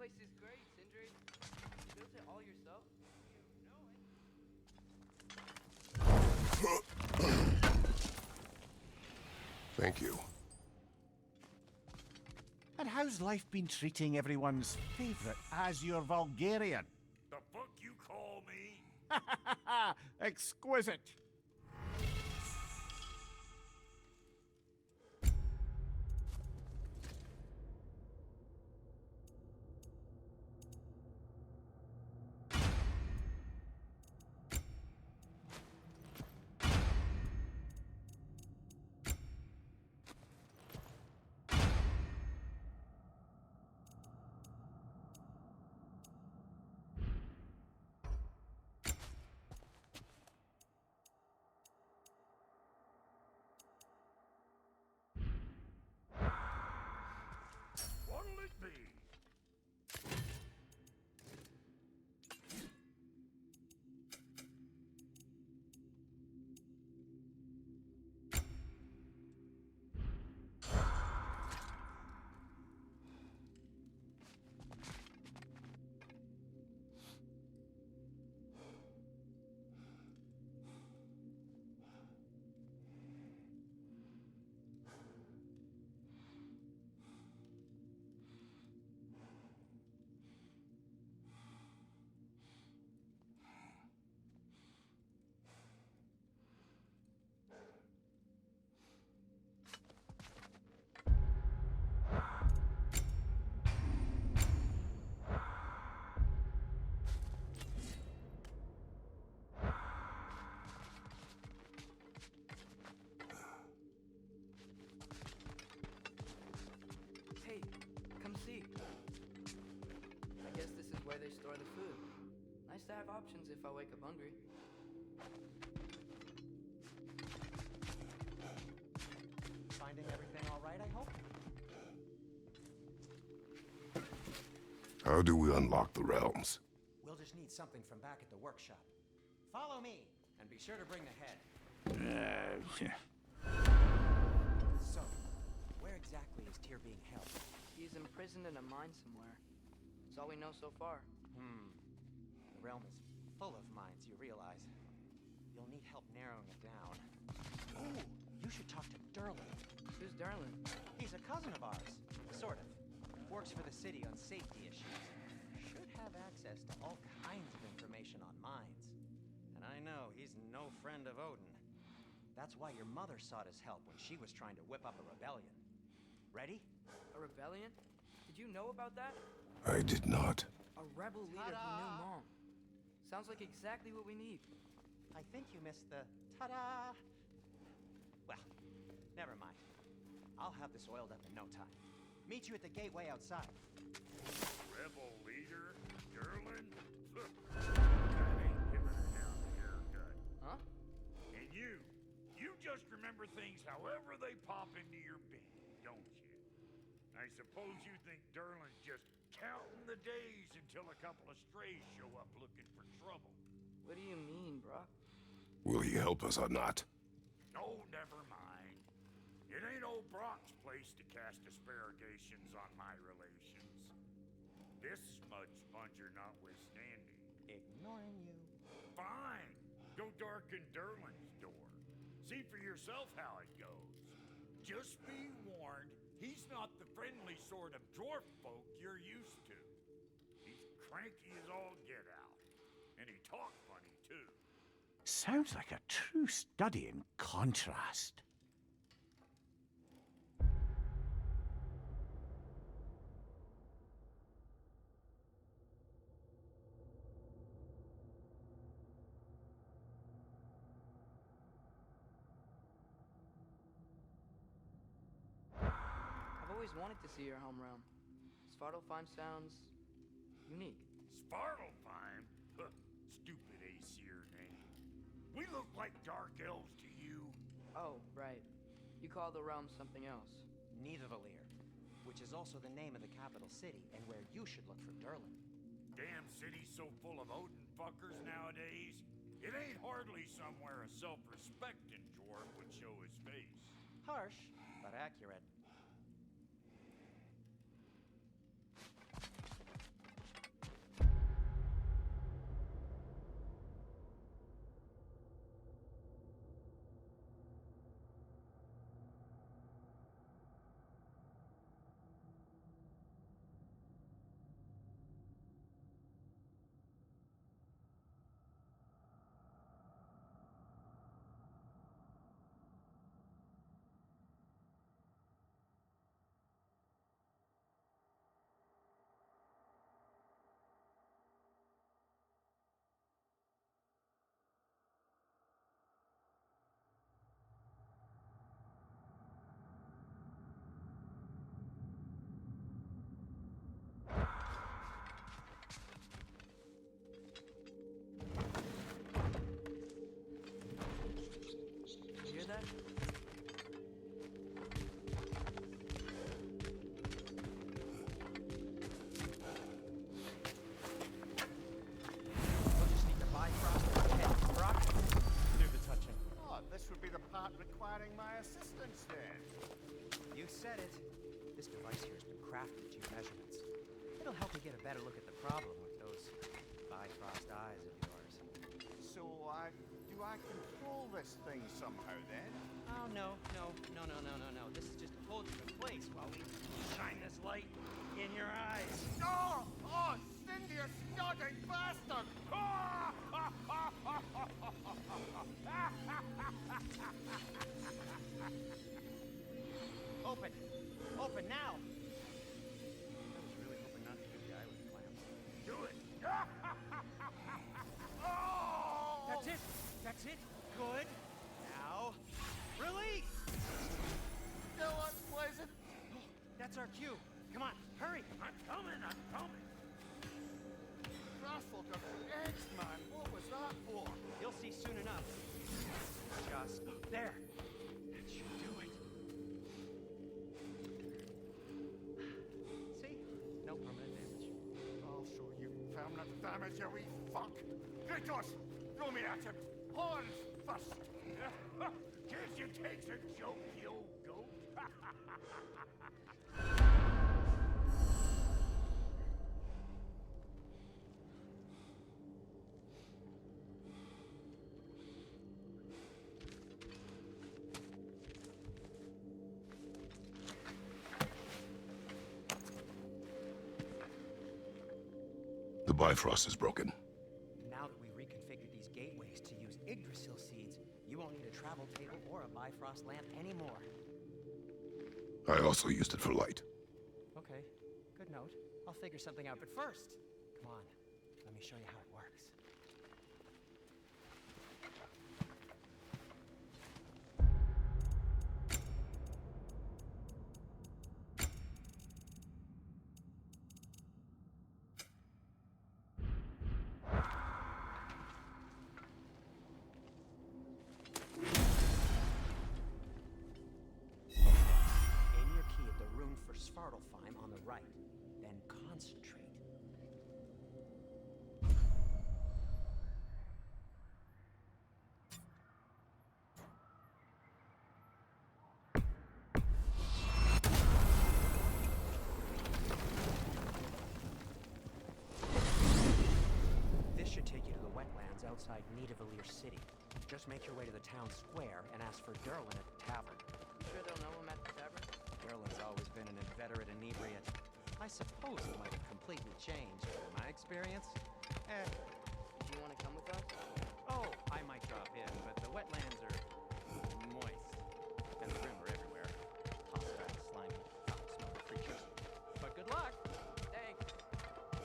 place is great, Sindri. You built it all yourself? Thank you. And how's life been treating everyone's favourite Azure Vulgarian? The fuck you call me? Exquisite. What'll it be? Hey, come see. I guess this is where they store the food. Nice to have options if I wake up hungry. Finding everything all right, I hope? How do we unlock the realms? We'll just need something from back at the workshop. Follow me, and be sure to bring the head. So, where exactly is Tyr being held? He's imprisoned in a mine somewhere. That's all we know so far. The realm is full of mines, you realize. You'll need help narrowing it down. Ooh, you should talk to Derlin. Who's Darlin? He's a cousin of ours. Sort of. Works for the city on safety issues. Should have access to all kinds of information on mines. And I know he's no friend of Odin. That's why your mother sought his help when she was trying to whip up a rebellion. Ready? A rebellion? Did you know about that? I did not. A rebel leader who knew Mom. Sounds like exactly what we need. I think you missed the ta-da! Well, never mind. I'll have this oiled up in no time. Meet you at the gateway outside. Rebel leader? Derlin? That ain't giving her down a haircut. Huh? And you just remember things however they pop into your being, don't you? I suppose you think Derlin's just counting the days until a couple of strays show up looking for trouble. What do you mean, Brock? Will he help us or not? Oh, never mind. It ain't old Brock's place to cast aspersions on my relations. This smudge sponger notwithstanding. Ignoring you. Fine. Go darken Derlin's door. See for yourself how it goes. Just be warned, he's not the friendly sort of dwarf folk you're used to. He's cranky as all get out. And he talks funny, too. Sounds like a true study in contrast. I've always wanted to see your home realm. Svartalfheim sounds unique. Svartalfheim? Huh, stupid Aesir name. We look like dark elves to you. Oh, right. You call the realm something else. Nidavellir, which is also the name of the capital city and where you should look for Derlin. Damn city's so full of Odin fuckers nowadays. It ain't hardly somewhere a self-respecting dwarf would show his face. Harsh, but accurate. that? We'll just need to bifrost the head. Brock, do the touching. Oh, this would be the part requiring my assistance then. You said it. This device here has been crafted to your measurements. It'll help you get a better look at the problem with those bifrost eyes of yours. So, do I control this thing somehow then? Oh, no. This is just to hold you in place while we shine this light in your eyes. No! Oh, Cindy, you snogging bastard! Open! Open now! I was really hoping not to get the eye with clamps. Do it! That's it! That's it! Good! Now, release! Still unpleasant. That's our cue. Come on, hurry! I'm coming! Russell, eggs, man. What was that for? You'll see soon enough. Just there. That should do it. See? No permanent damage. I'll show you permanent damage, you wee fuck. Kratos, throw me at him. Horns first. Guess you takes a joke, you old goat. The Bifrost is broken. Now that we reconfigured these gateways to use Yggdrasil seeds, you won't need a travel table or a Bifrost lamp anymore. I also used it for light. Okay, good note. I'll figure something out, but first, come on, let me show you how it works. Aim your key at the rune for Svartalfheim on the right, then concentrate. This should take you to the wetlands outside Nidavellir City. Just make your way to the town square and ask for Derlin at the tavern. You sure they'll know him at the tavern? Derlin's always been an inveterate inebriate. I suppose it might have completely changed, but in my experience, Do you want to come with us? oh, I might drop in, but the wetlands are moist, and the rim are everywhere. Hostile, slimy, foul-smelling creatures. But good luck! Thanks.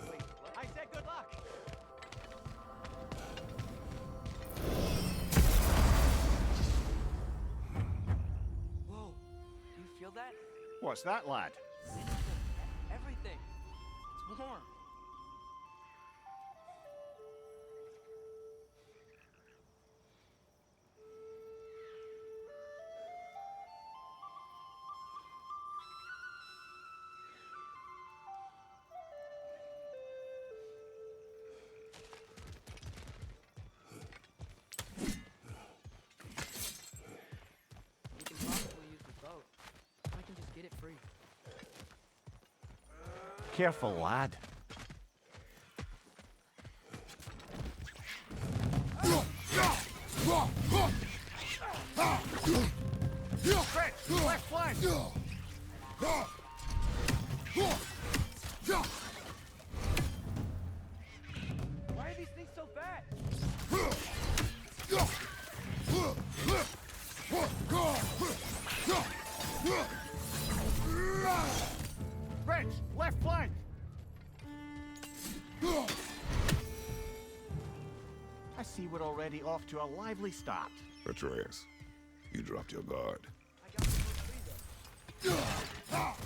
Wait, what? I said good luck! Whoa, do you feel that? What's that, lad? Everything. It's warm. We can possibly use the boat. I can just get it free. Careful, lad. Fred, left flank! Why are these things so bad? Reg, left flank! I see we're already off to a lively start. Atreus, you dropped your guard. I got the boat free though. Panels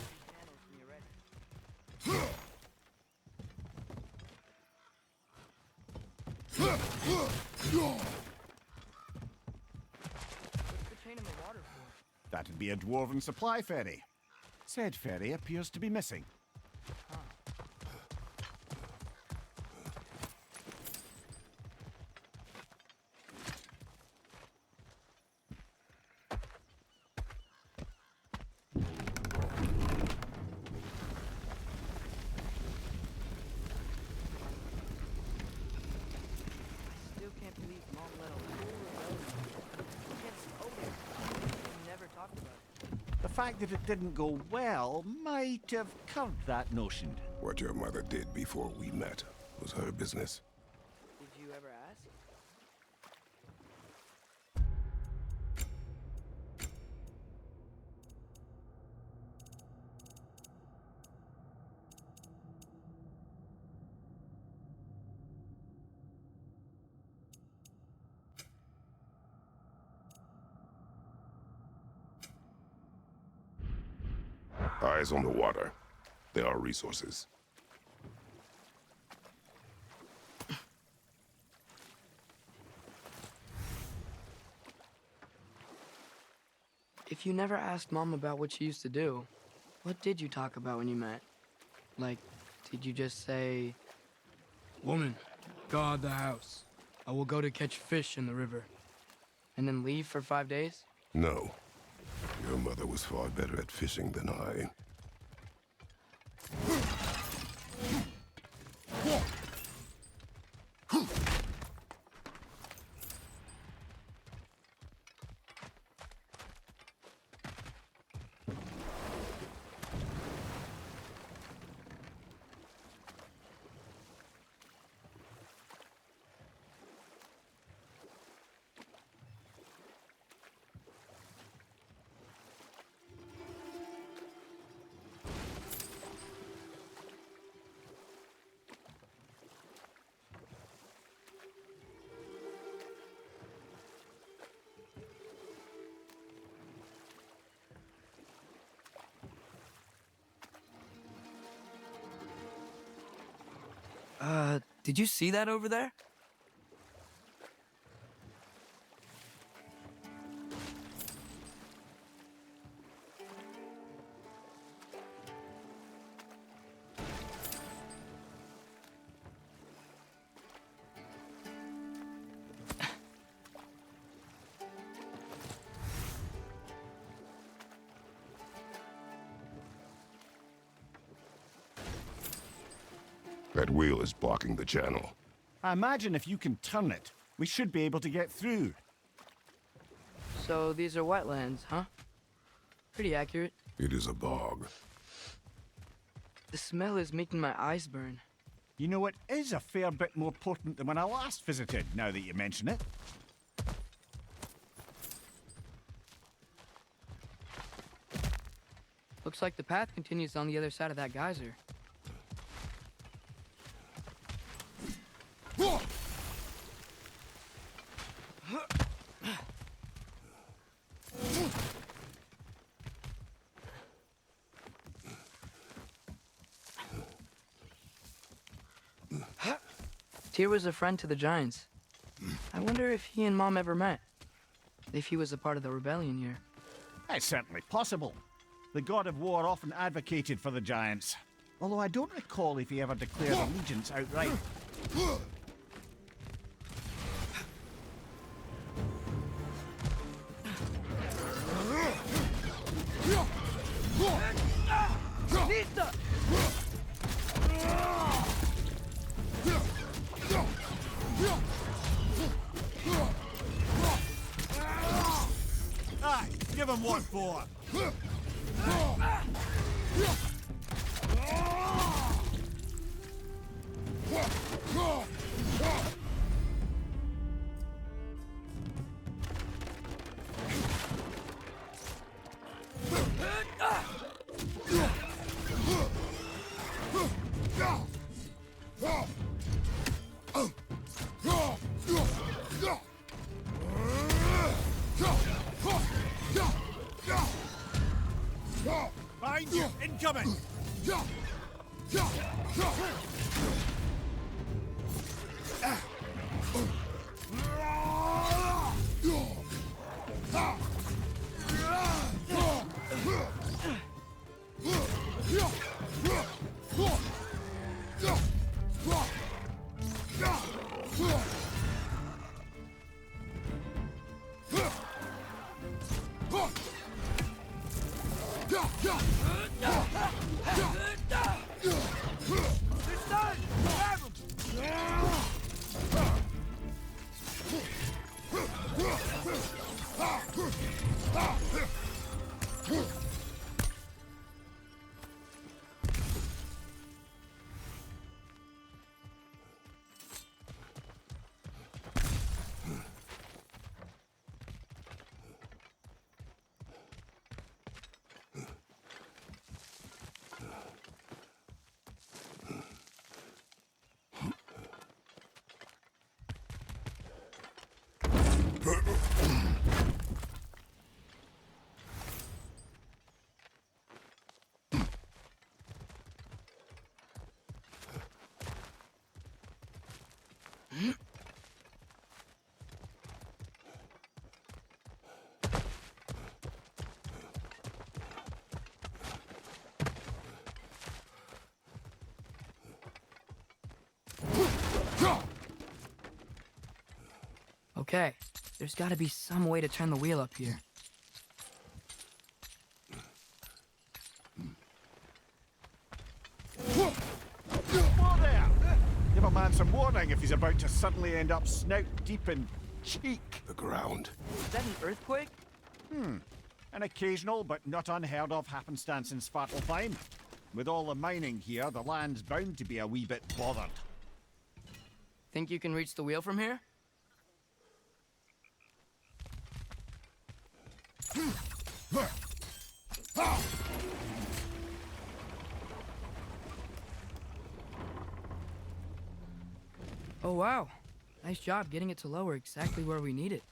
when you're ready. What's the chain of in the water for? That'd be a dwarven supply ferry. Said ferry appears to be missing. Huh. Still can't believe Mom let a whole rebellion against Odin. We never talked about it. The fact that it didn't go well might have curbed that notion. What your mother did before we met was her business. Did you ever ask? Eyes on the water. There are resources. If you never asked Mom about what she used to do, what did you talk about when you met? Like, did you just say, "Woman, guard the house. I will go to catch fish in the river," and then leave for 5 days? No. Your mother was far better at fishing than I. Did you see that over there? That wheel is blocking the channel. I imagine if you can turn it, we should be able to get through. So these are wetlands, huh? Pretty accurate. It is a bog. The smell is making my eyes burn. You know, it is a fair bit more potent than when I last visited, now that you mention it. Looks like the path continues on the other side of that geyser. Tyr was a friend to the Giants. I wonder if he and Mom ever met. If he was a part of the rebellion here. It's certainly possible. The god of war often advocated for the Giants. Although I don't recall if he ever declared allegiance outright. Aye, give him what for. Find you! Incoming! Okay, there's gotta be some way to turn the wheel up here. Whoa there! Give a man some warning if he's about to suddenly end up snout deep in cheek. The ground. Is that an earthquake? An occasional but not unheard of happenstance in Svartalfheim. With all the mining here, the land's bound to be a wee bit bothered. Think you can reach the wheel from here? Oh wow, nice job getting it to lower exactly where we need it.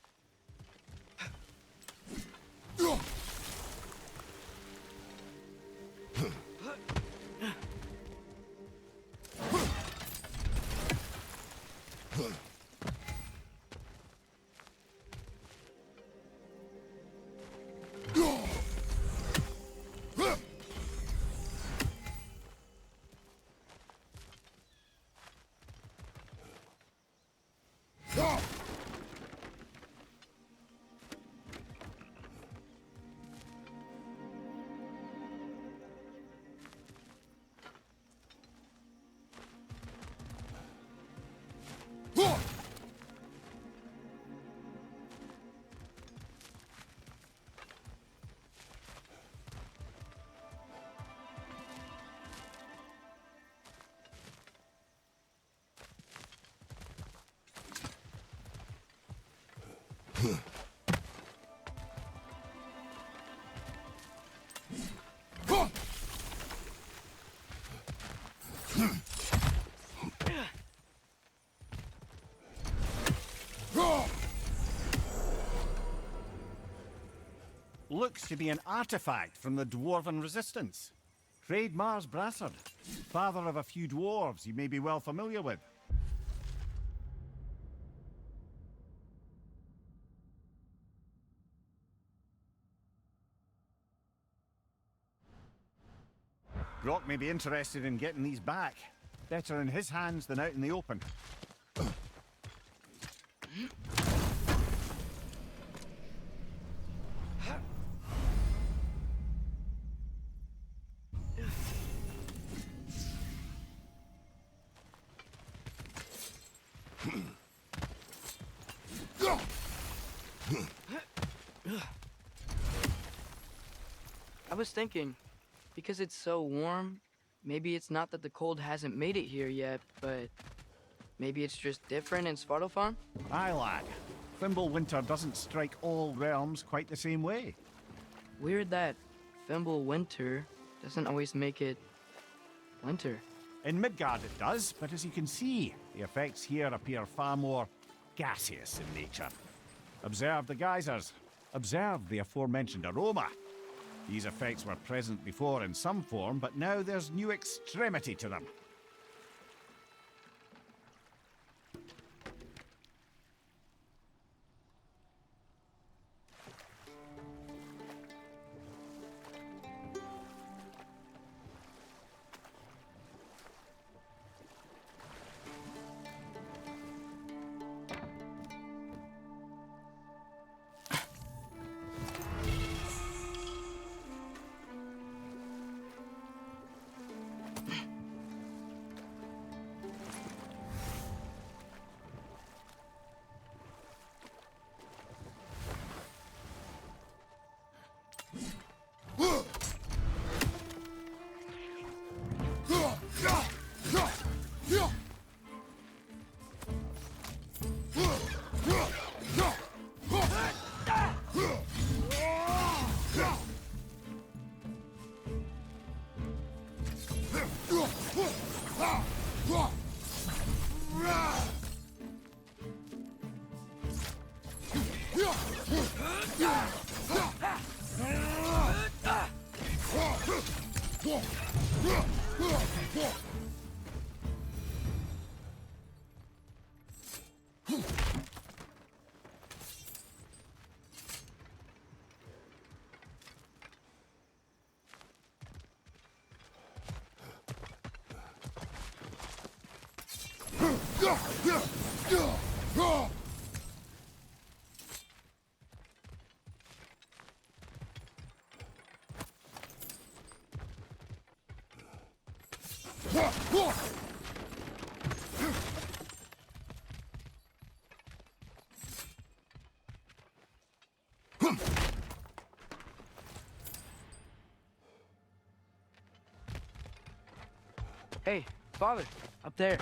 Looks to be an artifact from the Dwarven Resistance. Hreidmar's Brassard, father of a few dwarves you may be well familiar with. Brock may be interested in getting these back. Better in his hands than out in the open. I was thinking, because it's so warm, maybe it's not that the cold hasn't made it here yet, but maybe it's just different in Svartalfheim? Aye, lad. Thimble winter doesn't strike all realms quite the same way. Weird that Fimble winter doesn't always make it winter. In Midgard it does, but as you can see, the effects here appear far more gaseous in nature. Observe the geysers. Observe the aforementioned aroma. These effects were present before in some form, but now there's new extremity to them. Hey, Father, up there.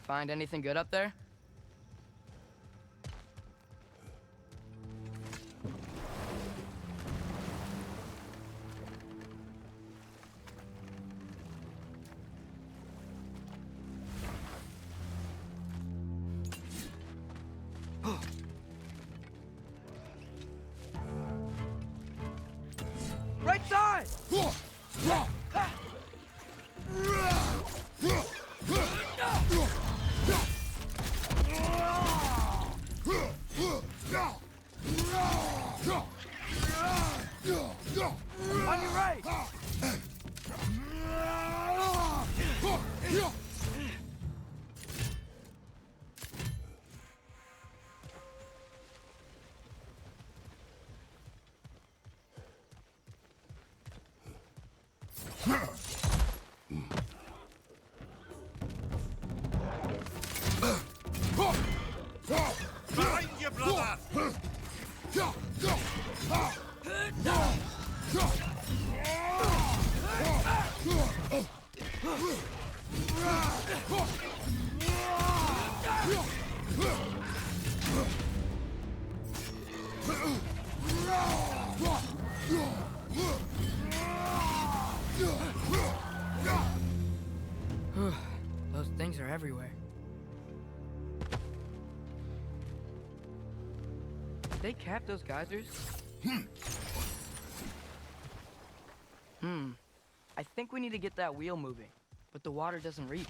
Find anything good up there? Right side! On your right! Behind you, brother! Those things are everywhere. Did they cap those geysers? I think we need to get that wheel moving, but the water doesn't reach.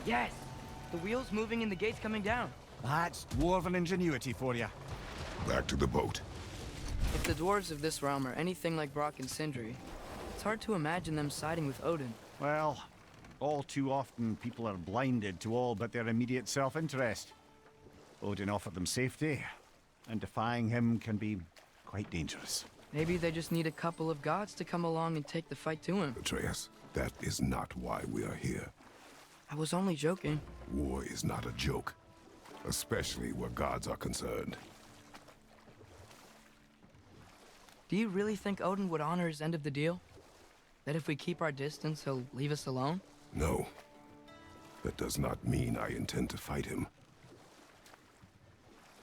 Yes! The wheel's moving and the gate's coming down. That's dwarven ingenuity for you. Back to the boat. If the dwarves of this realm are anything like Brock and Sindri, it's hard to imagine them siding with Odin. Well, all too often people are blinded to all but their immediate self-interest. Odin offered them safety, and defying him can be quite dangerous. Maybe they just need a couple of gods to come along and take the fight to him. Atreus, that is not why we are here. I was only joking. War is not a joke, especially where gods are concerned. Do you really think Odin would honor his end of the deal? That if we keep our distance, he'll leave us alone? No. That does not mean I intend to fight him.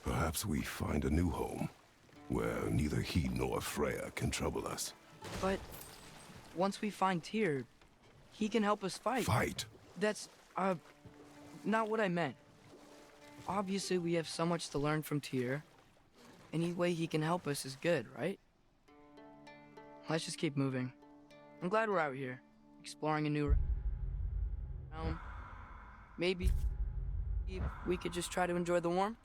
Perhaps we find a new home, where neither he nor Freya can trouble us. But once we find Tyr, he can help us fight. Fight? That's, not what I meant. Obviously, we have so much to learn from Tyr. Any way he can help us is good, right? Let's just keep moving. I'm glad we're out here, exploring a new realm. Maybe we could just try to enjoy the warmth.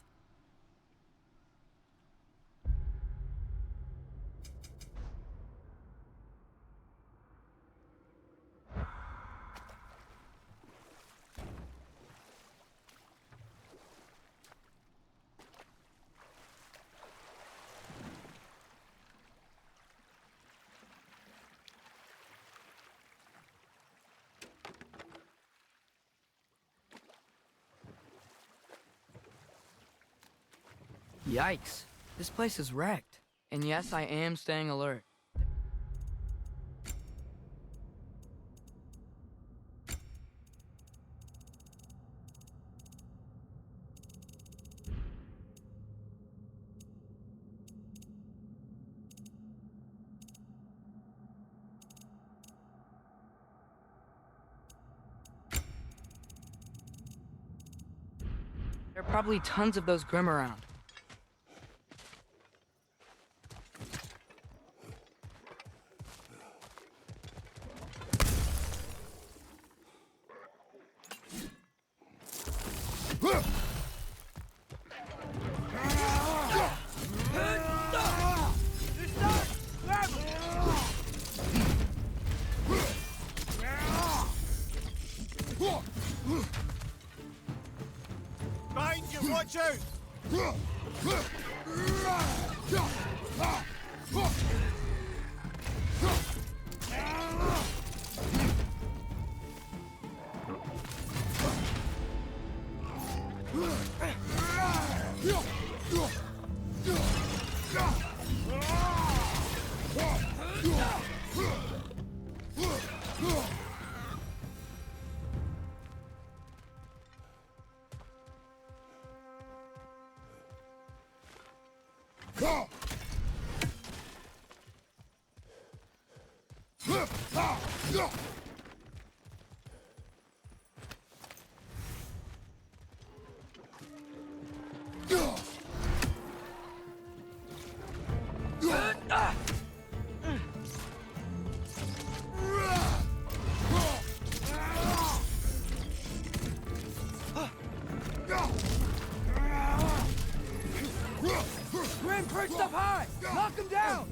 Yikes. This place is wrecked. And yes, I am staying alert. There are probably tons of those Grim around. Behind you, watch out! Grim perched up high! Knock him down!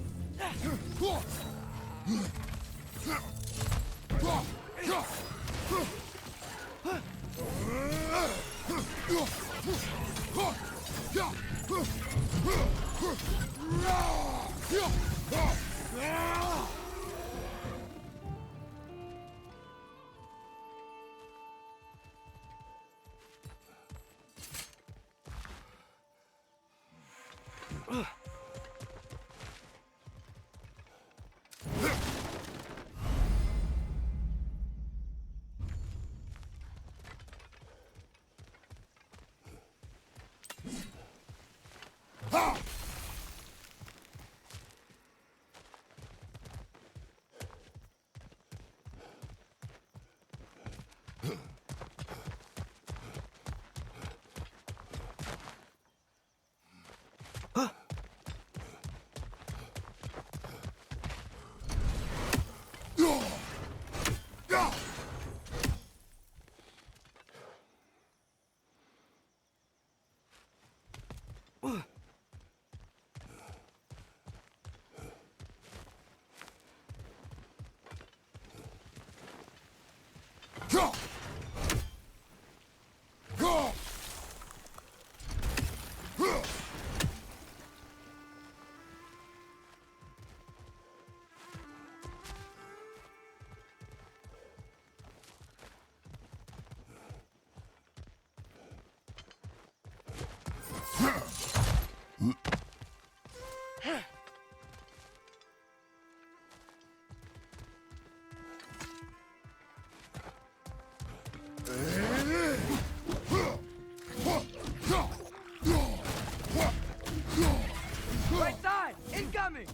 me!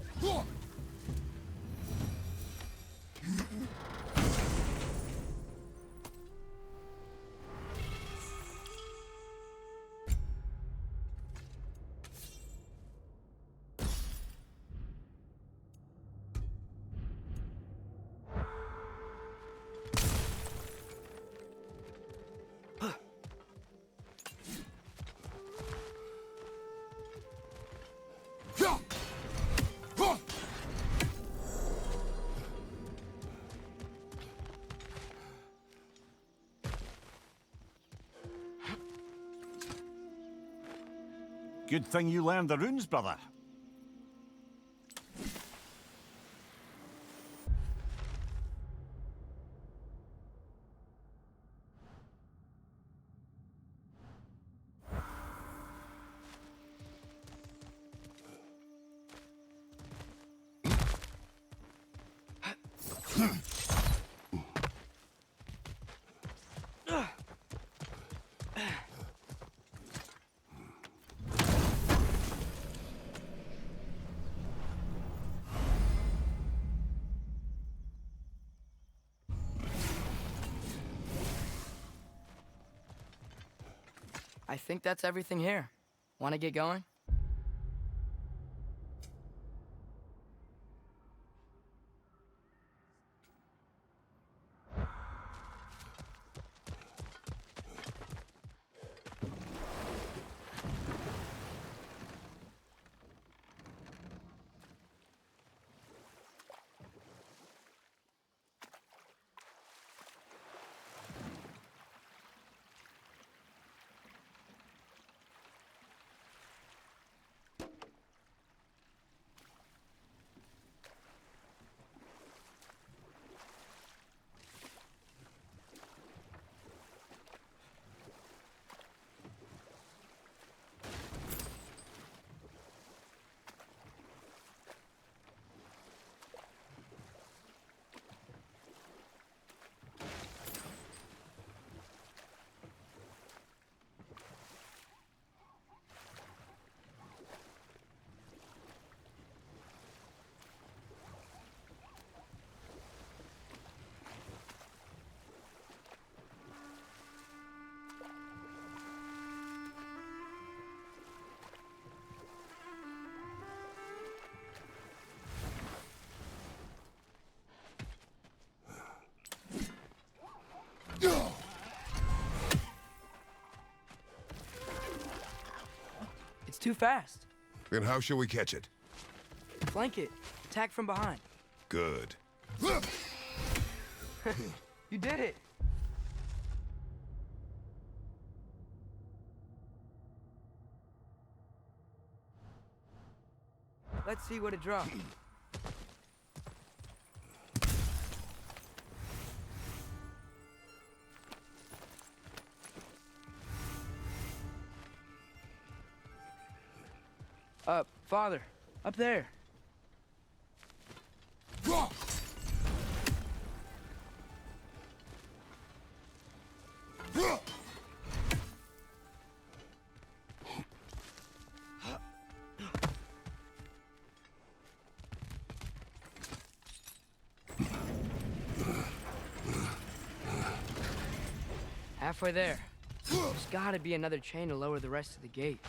Good thing you learned the runes, brother. I think that's everything here. Want to get going? It's too fast. Then how shall we catch it? Flank it. Attack from behind. Good. You did it! Let's see what it drops. Father, up there. Halfway there. There's gotta be another chain to lower the rest of the gate.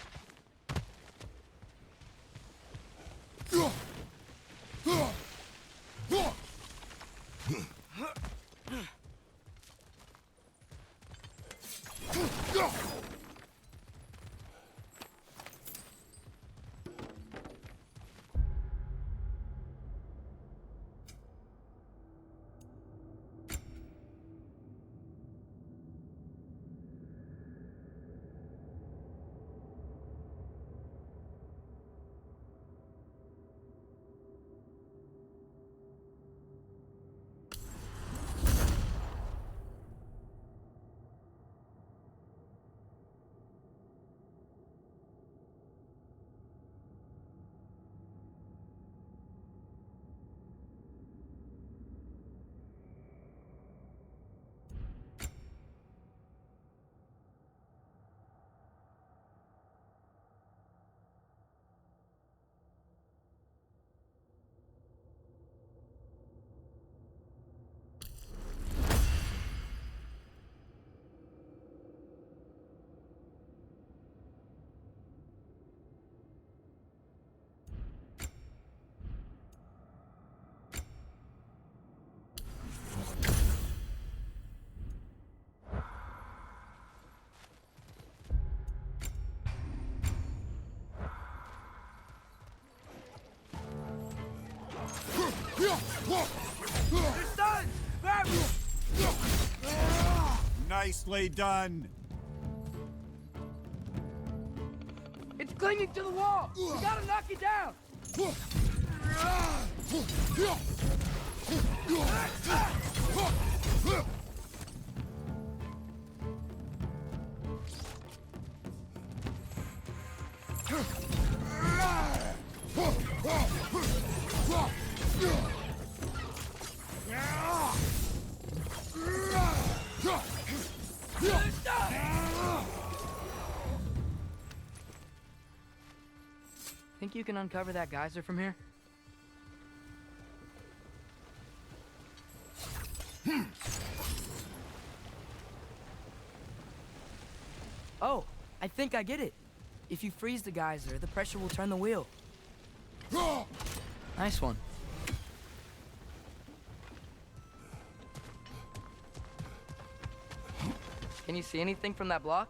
It's done! Grab him! Nicely done. It's clinging to the wall! We gotta knock it down! Think you can uncover that geyser from here? Oh, I think I get it. If you freeze the geyser, the pressure will turn the wheel. Nice one. Can you see anything from that block?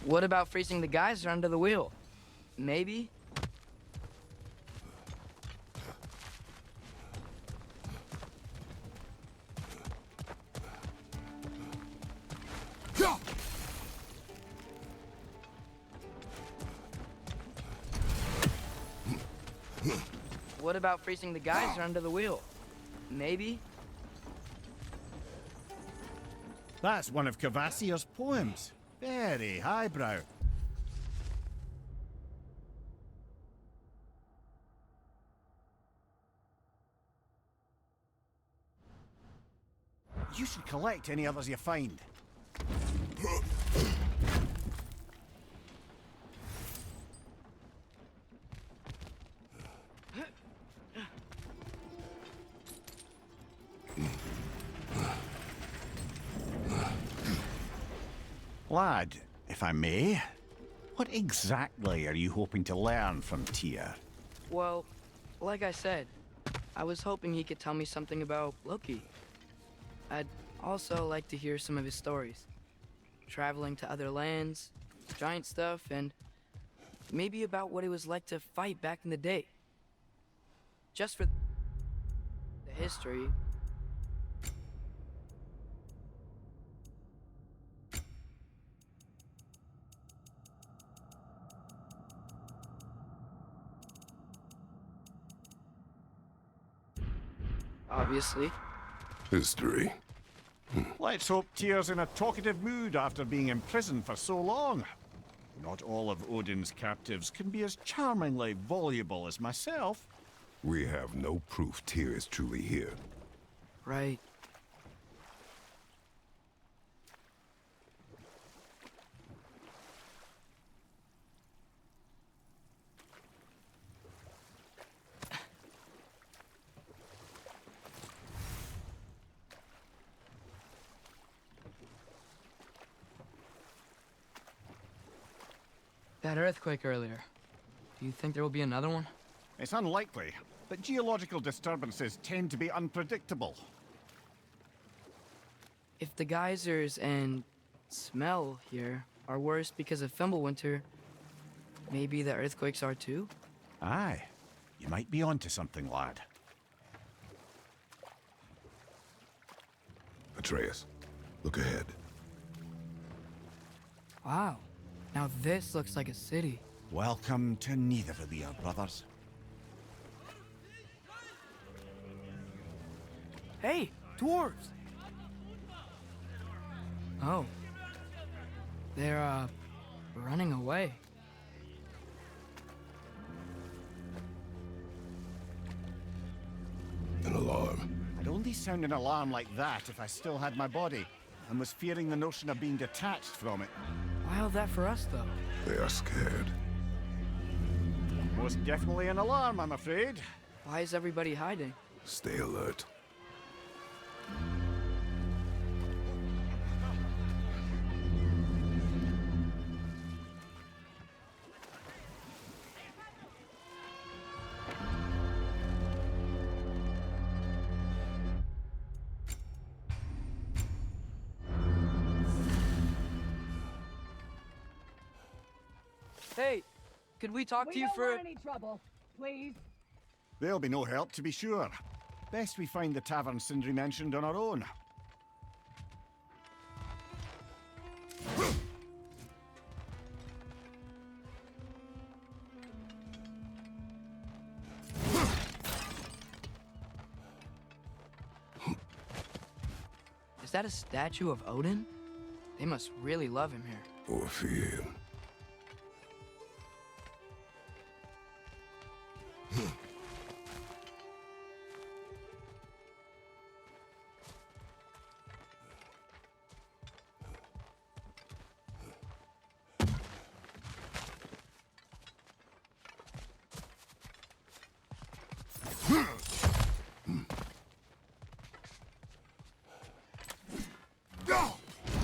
What about freezing the geyser under the wheel? Maybe? What about freezing the geyser under the wheel? Maybe? That's one of Cavassier's poems. Very highbrow. You should collect any others you find. Lad, if I may, what exactly are you hoping to learn from Tyr? Well, like I said, I was hoping he could tell me something about Loki. I'd also like to hear some of his stories. Traveling to other lands, giant stuff, and maybe about what it was like to fight back in the day. Just for the history. Obviously. History. Let's hope Tyr's in a talkative mood after being imprisoned for so long. Not all of Odin's captives can be as charmingly voluble as myself. We have no proof Tyr is truly here. Right. That earthquake earlier. Do you think there will be another one? It's unlikely, but geological disturbances tend to be unpredictable. If the geysers and smell here are worse because of Fimbulwinter, maybe the earthquakes are too? Aye, you might be onto something, lad. Atreus, look ahead. Wow. Now this looks like a city. Welcome to Nidavellir, brothers. Hey, dwarves! Oh. They're, running away. An alarm. I'd only sound an alarm like that if I still had my body, and was fearing the notion of being detached from it. Wild that for us, though. They are scared. Most definitely an alarm, I'm afraid. Why is everybody hiding? Stay alert. Hey, could we talk to you for... We don't want any trouble, please. There'll be no help, to be sure. Best we find the tavern Sindri mentioned on our own. Is that a statue of Odin? They must really love him here. Or fear him.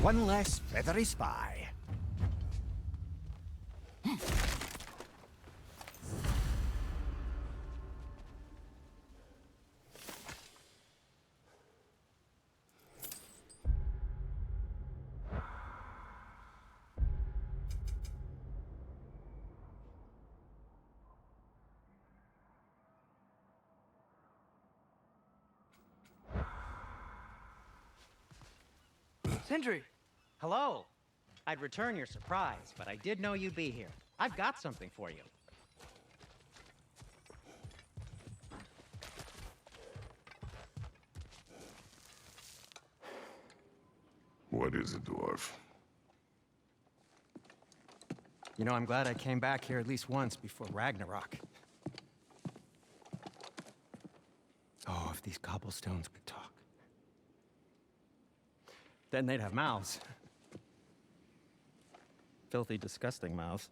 One less feathery spy. Sindri! Hello. I'd return your surprise, but I did know you'd be here. I've got something for you. What is it, dwarf? You know, I'm glad I came back here at least once before Ragnarok. Oh, if these cobblestones could talk. Then they'd have mouths. Filthy, disgusting mouths.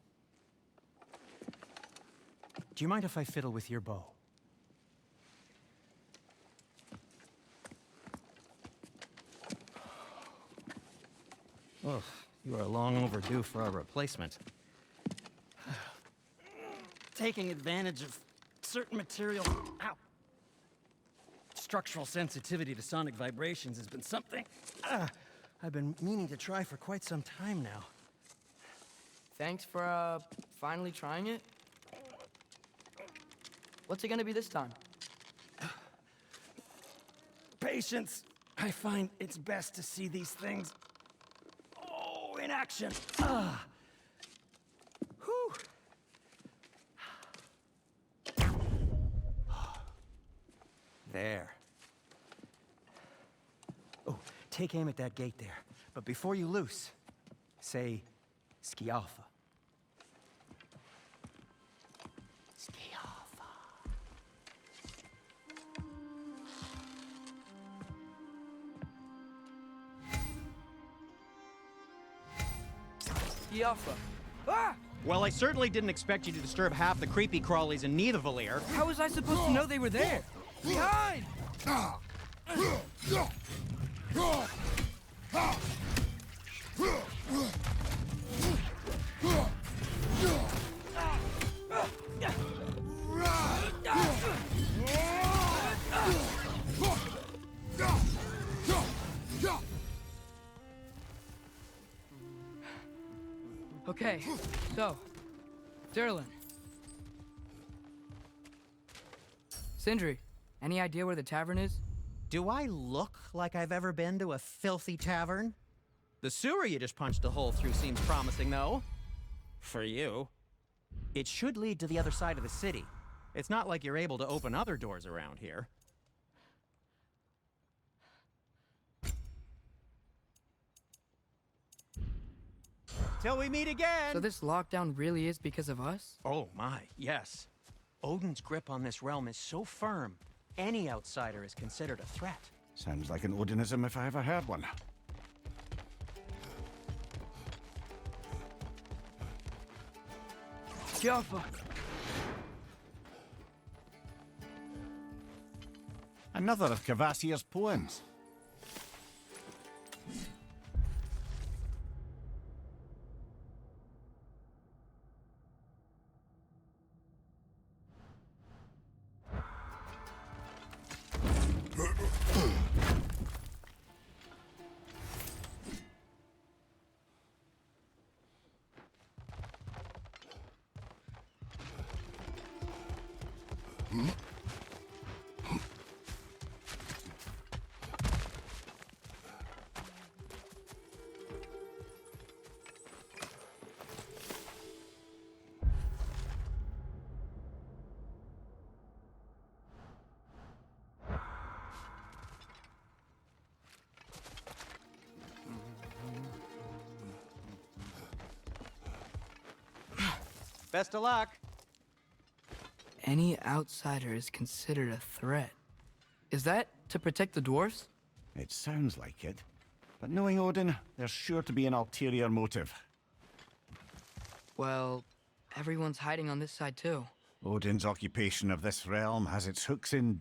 Do you mind if I fiddle with your bow? Oh, you are long overdue for a replacement. Taking advantage of certain material... Ow! Structural sensitivity to sonic vibrations has been something I've been meaning to try for quite some time now. Thanks for, finally trying it. What's it gonna be this time? Patience. I find it's best to see these things, in action. Whew. There. Oh, take aim at that gate there. But before you loose, say, Skialfa. Skialfa. Skialfa. Ah! Well, I certainly didn't expect you to disturb half the creepy crawlies in Nidavellir. How was I supposed to know they were there? Behind! Okay, so, Durlin. Sindri, any idea where the tavern is? Do I look like I've ever been to a filthy tavern? The sewer you just punched a hole through seems promising, though. For you. It should lead to the other side of the city. It's not like you're able to open other doors around here. Till we meet again! So this lockdown really is because of us? Oh my, yes. Odin's grip on this realm is so firm, any outsider is considered a threat. Sounds like an Odinism if I ever heard one. Jaffa! Another of Kvasir's poems. Best of luck. Any outsider is considered a threat. Is that to protect the dwarves? It sounds like it. But knowing Odin, there's sure to be an ulterior motive. Well, everyone's hiding on this side too. Odin's occupation of this realm has its hooks in...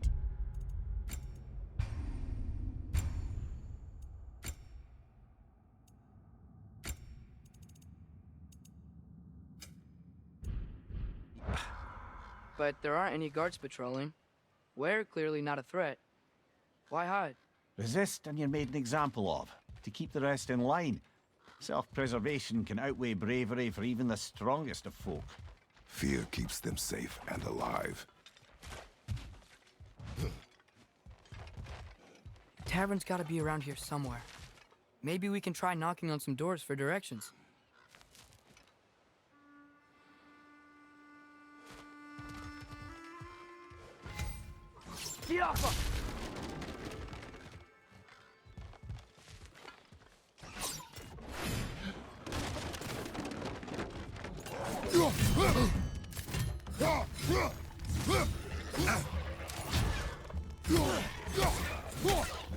But there aren't any guards patrolling. We're clearly not a threat. Why hide? Resist and you're made an example of, to keep the rest in line. Self-preservation can outweigh bravery for even the strongest of folk. Fear keeps them safe and alive. Tavern's gotta be around here somewhere. Maybe we can try knocking on some doors for directions. Diafa!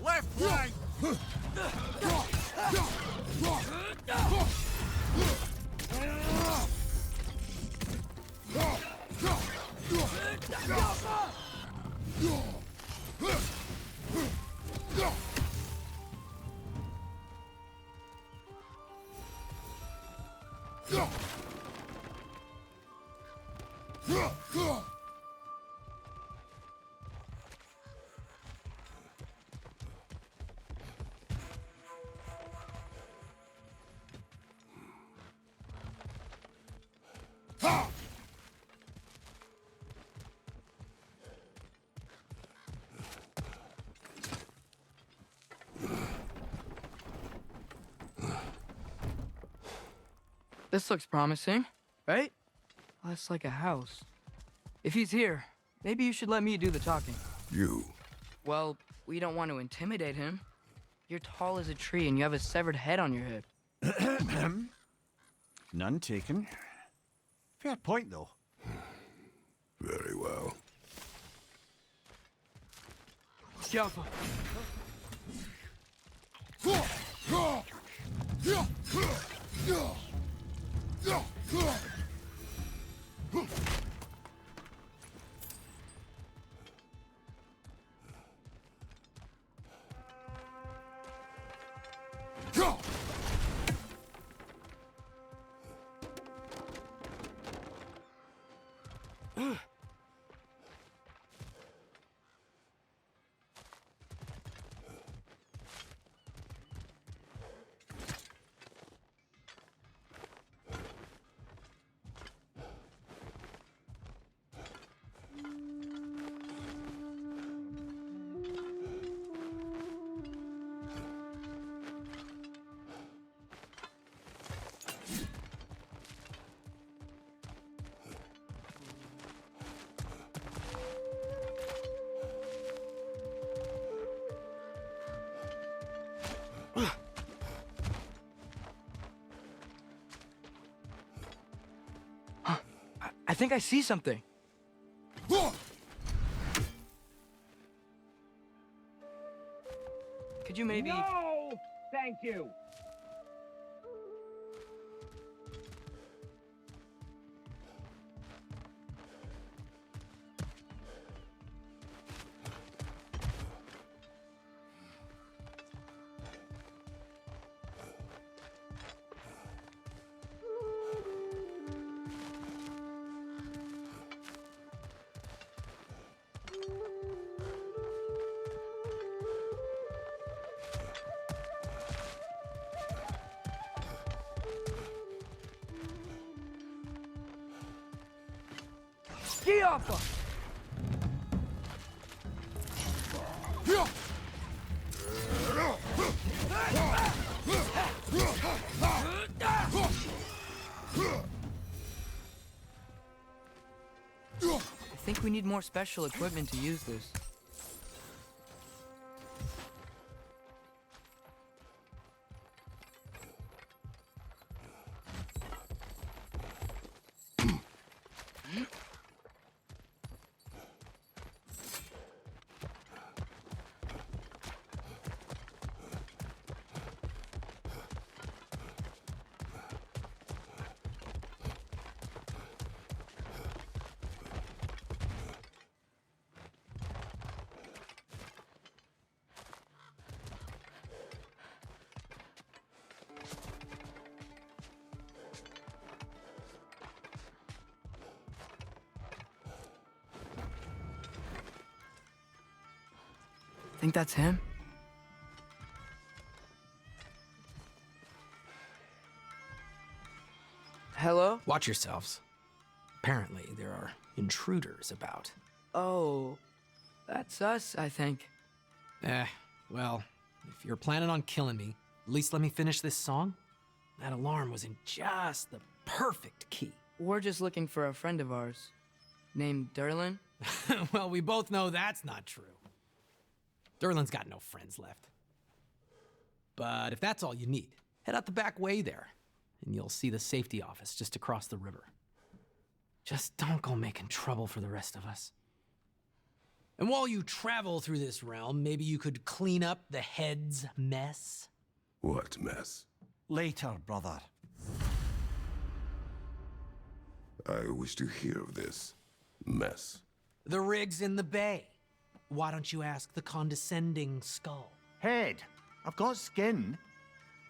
Left flank! This looks promising, right? That's like a house. If he's here, maybe you should let me do the talking. You. Well, we don't want to intimidate him. You're tall as a tree and you have a severed head on your head. None taken. Fair point, though. Very well. Jaffa. I think I see something. Could you maybe... No! Thank you. Diafa! I think we need more special equipment to use this. Think that's him? Hello? Watch yourselves. Apparently, there are intruders about. Oh, that's us, I think. Well, if you're planning on killing me, at least let me finish this song. That alarm was in just the perfect key. We're just looking for a friend of ours, named Derlin. Well, we both know that's not true. Derlin's got no friends left. But if that's all you need, head out the back way there, and you'll see the safety office just across the river. Just don't go making trouble for the rest of us. And while you travel through this realm, maybe you could clean up the head's mess? What mess? Later, brother. I wish to hear of this mess. The rig's in the bay. Why don't you ask the condescending skull? Head. I've got skin.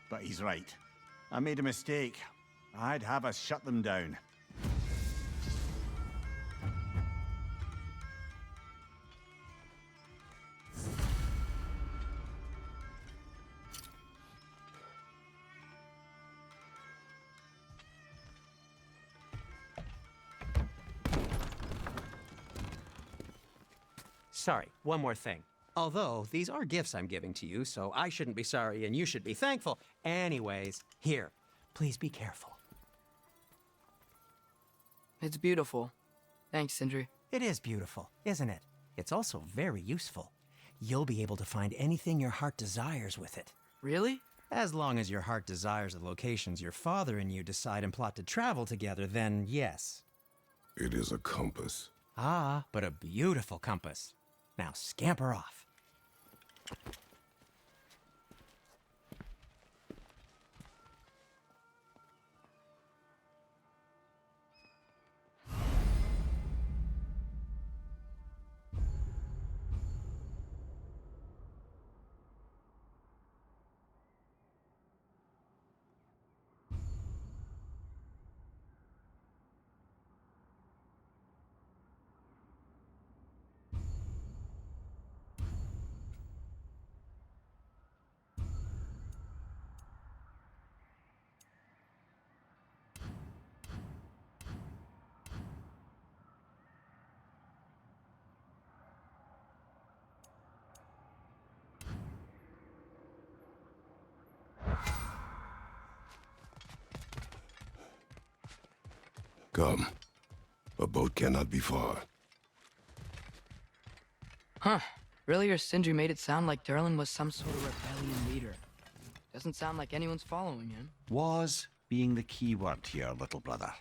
But he's right. I made a mistake. I'd have us shut them down. Sorry, one more thing. Although, these are gifts I'm giving to you, so I shouldn't be sorry and you should be thankful. Anyways, here, please be careful. It's beautiful. Thanks, Sindri. It is beautiful, isn't it? It's also very useful. You'll be able to find anything your heart desires with it. Really? As long as your heart desires the locations your father and you decide and plot to travel together, then yes. It is a compass. Ah, but a beautiful compass. Now scamper off. Come. A boat cannot be far. Huh. Earlier, Sindri made it sound like Derlin was some sort of rebellion leader. Doesn't sound like anyone's following him. Was being the key word here, little brother.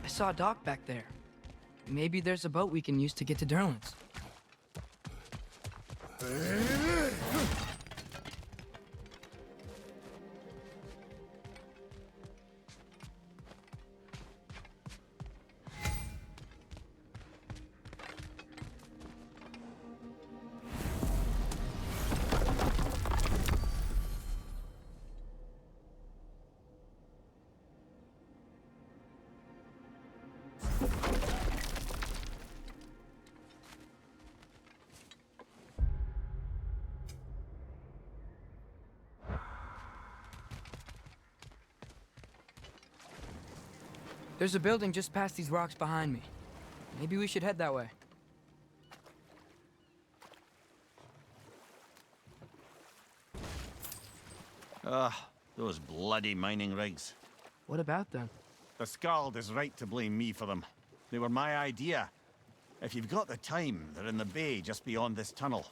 I saw a dock back there. Maybe there's a boat we can use to get to Derlin's. There's a building just past these rocks behind me. Maybe we should head that way. Ah, those bloody mining rigs. What about them? The Skald is right to blame me for them. They were my idea. If you've got the time, they're in the bay just beyond this tunnel.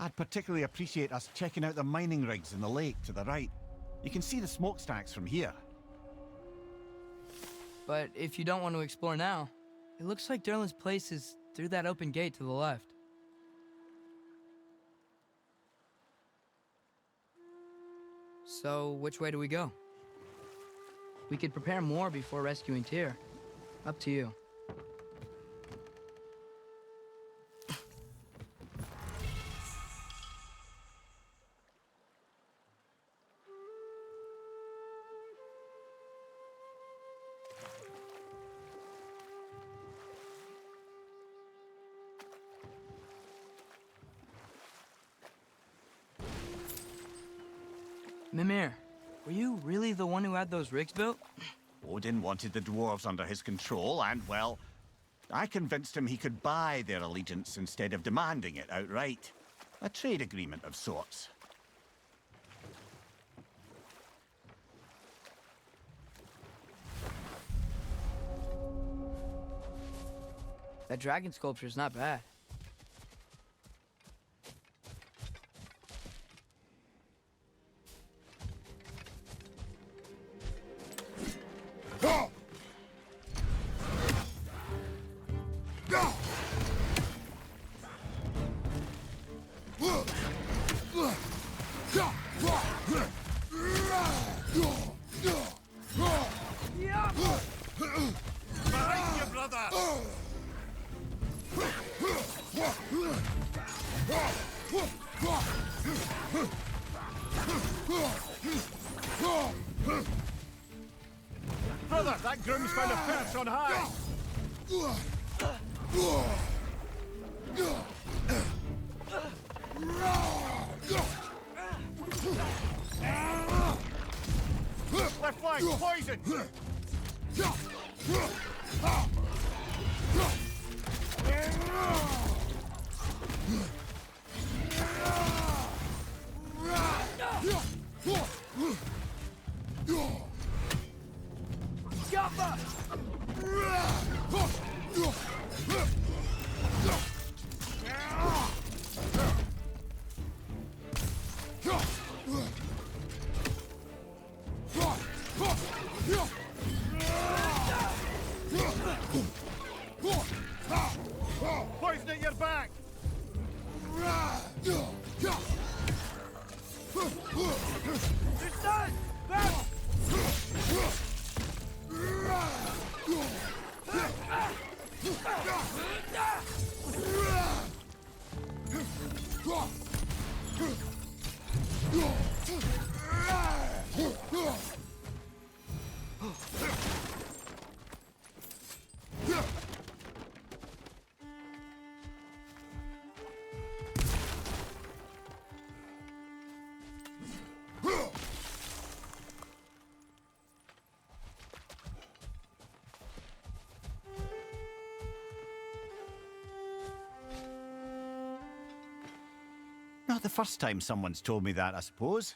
I'd particularly appreciate us checking out the mining rigs in the lake to the right. You can see the smokestacks from here. But if you don't want to explore now, it looks like Derlin's place is through that open gate to the left. So, which way do we go? We could prepare more before rescuing Tyr. Up to you. Mimir, were you really the one who had those rigs built? Odin wanted the dwarves under his control, and, well, I convinced him he could buy their allegiance instead of demanding it outright. A trade agreement of sorts. That dragon sculpture's not bad. Behind you, brother! Brother, that groom's found a perch on high! Left flank, poison! Poison at your back! It's done! Now! Not the first time someone's told me that, I suppose.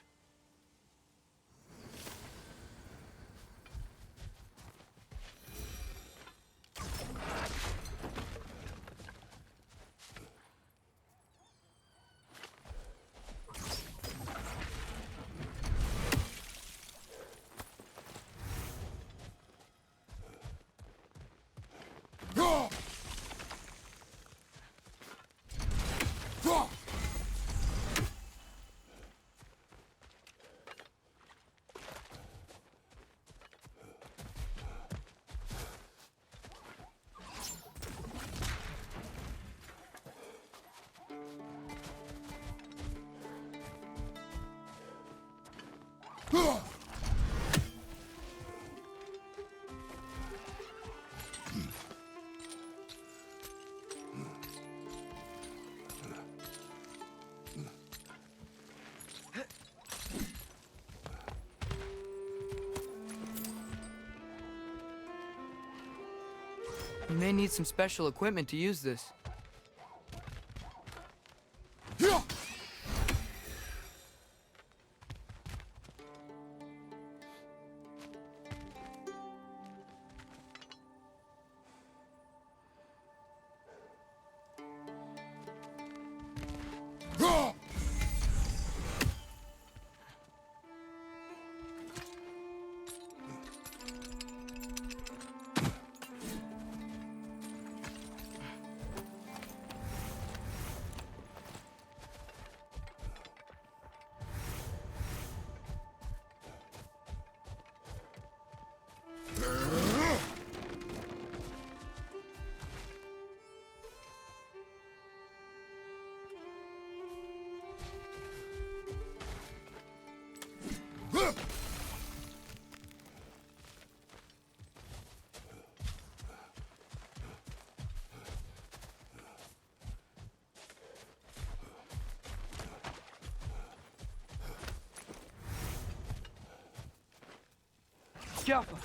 You may need some special equipment to use this. Jaffa!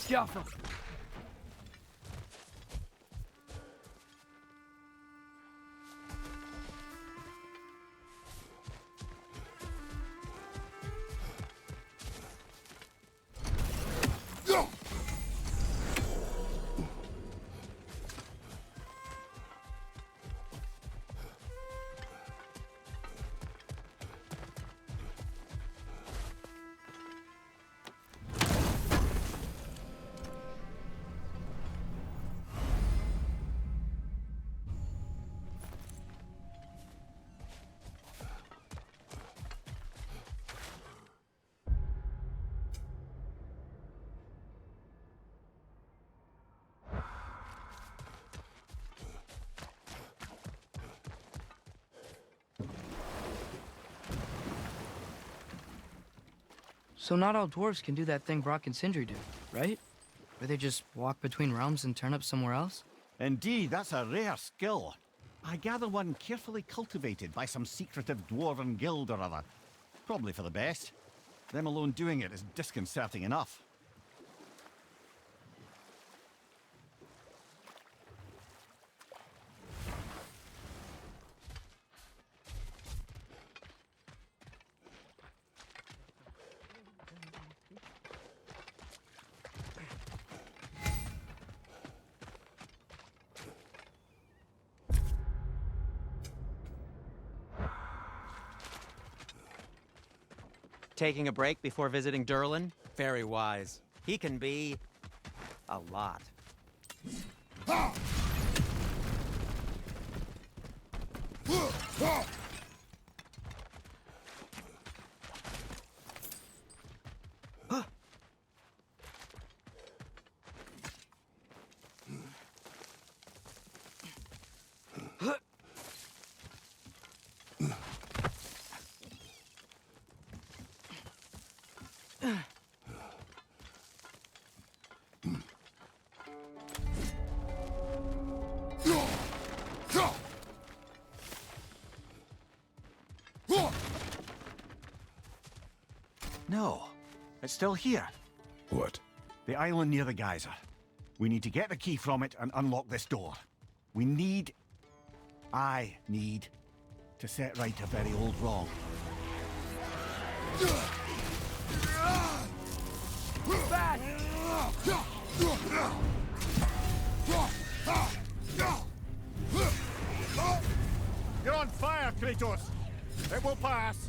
Jaffa! So not all dwarves can do that thing Brock and Sindri do, right? Where they just walk between realms and turn up somewhere else? Indeed, that's a rare skill. I gather one carefully cultivated by some secretive dwarven guild or other. Probably for the best. Them alone doing it is disconcerting enough. Taking a break before visiting Durlin? Very wise. He can be a lot. It's still here. What? The island near the geyser. We need to get the key from it and unlock this door. I need to set right a very old wrong. Back! You're on fire, Kratos! It will pass!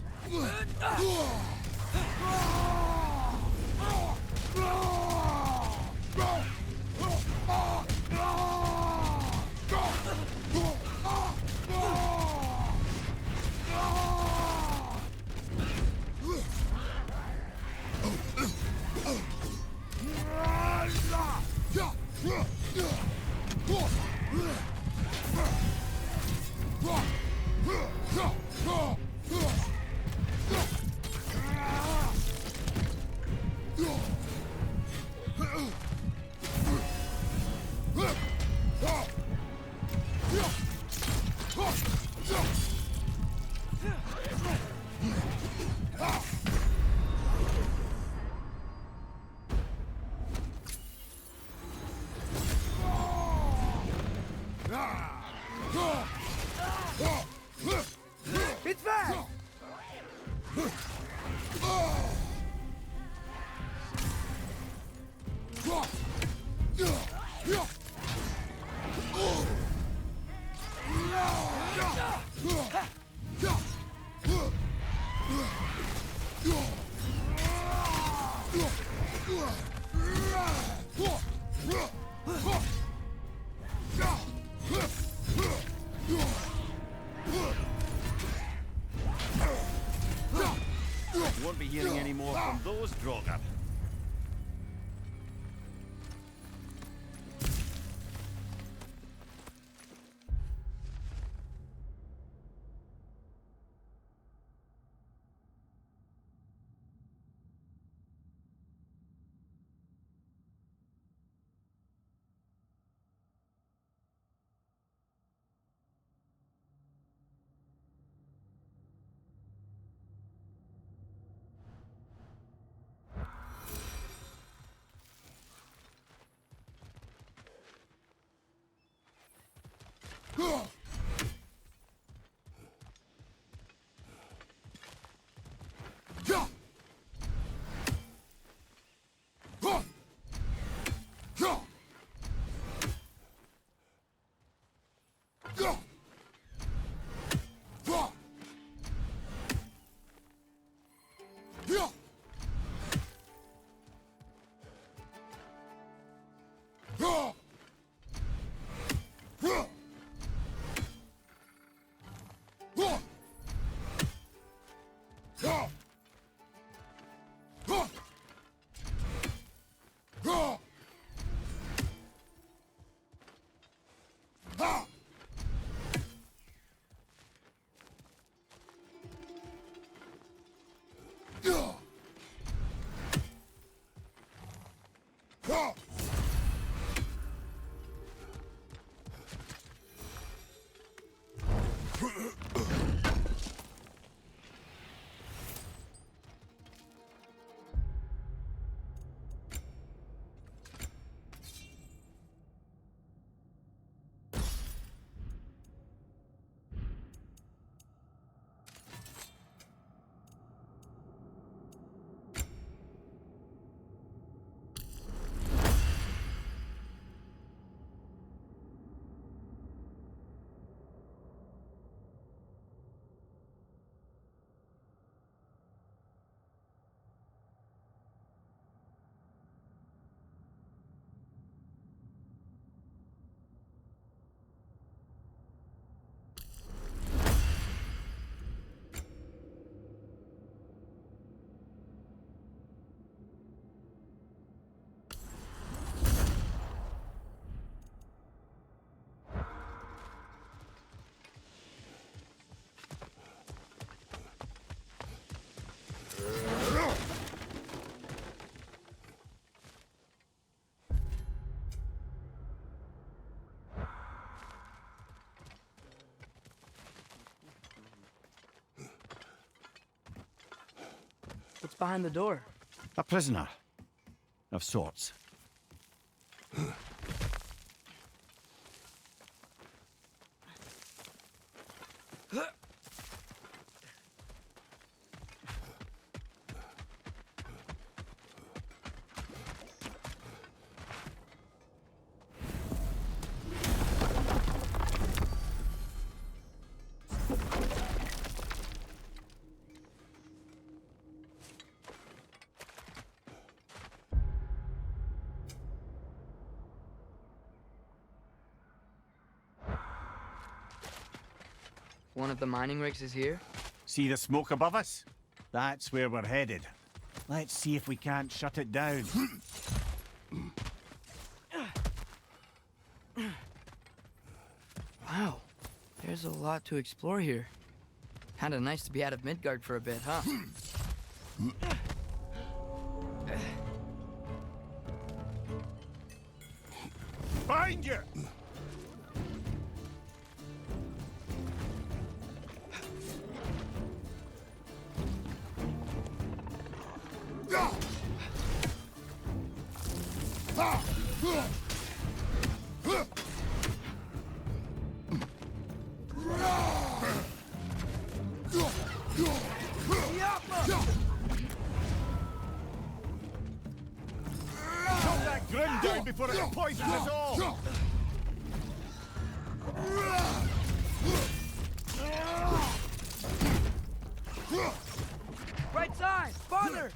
It's back! You won't be hearing any more from those Draugr. What's behind the door? A prisoner. Of sorts. One of the mining rigs is here? See the smoke above us? That's where we're headed. Let's see if we can't shut it down. Wow, there's a lot to explore here. Kinda nice to be out of Midgard for a bit, huh? Behind you! Cut that grim down before it poisons us all! Right side! Farther!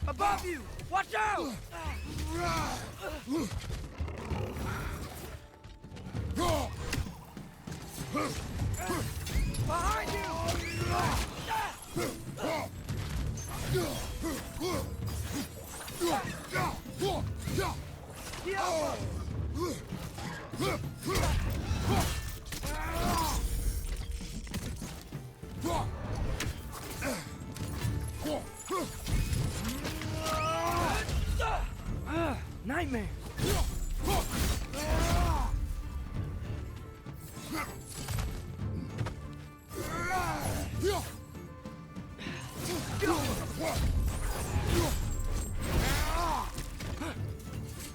Above you! Watch out! Behind Nightmare!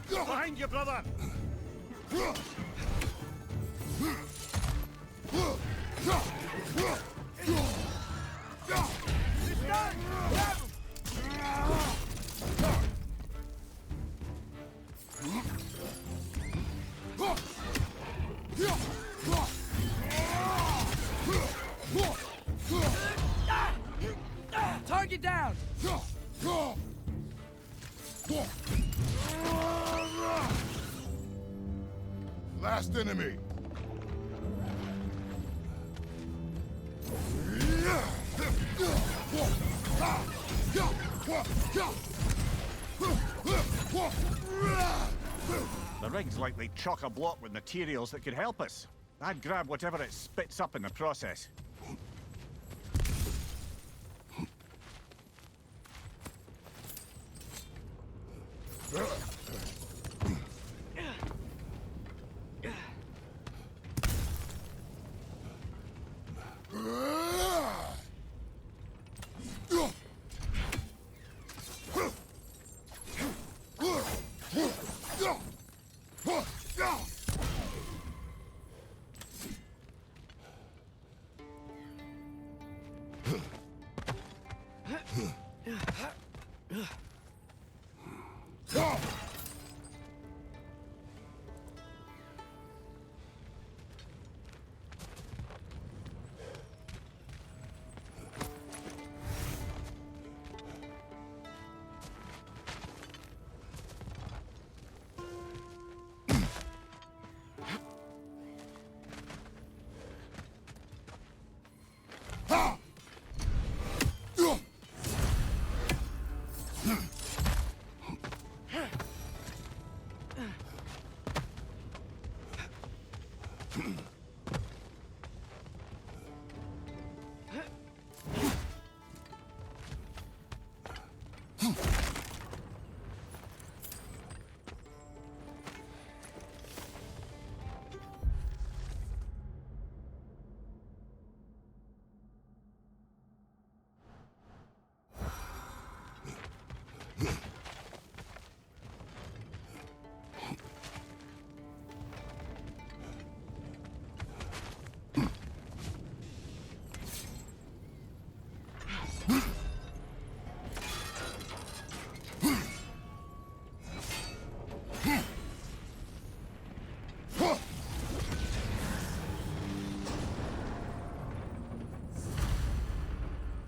Behind you, brother! Target down! Last enemy. The rig's likely chock-a-block with materials that could help us. I'd grab whatever it spits up in the process.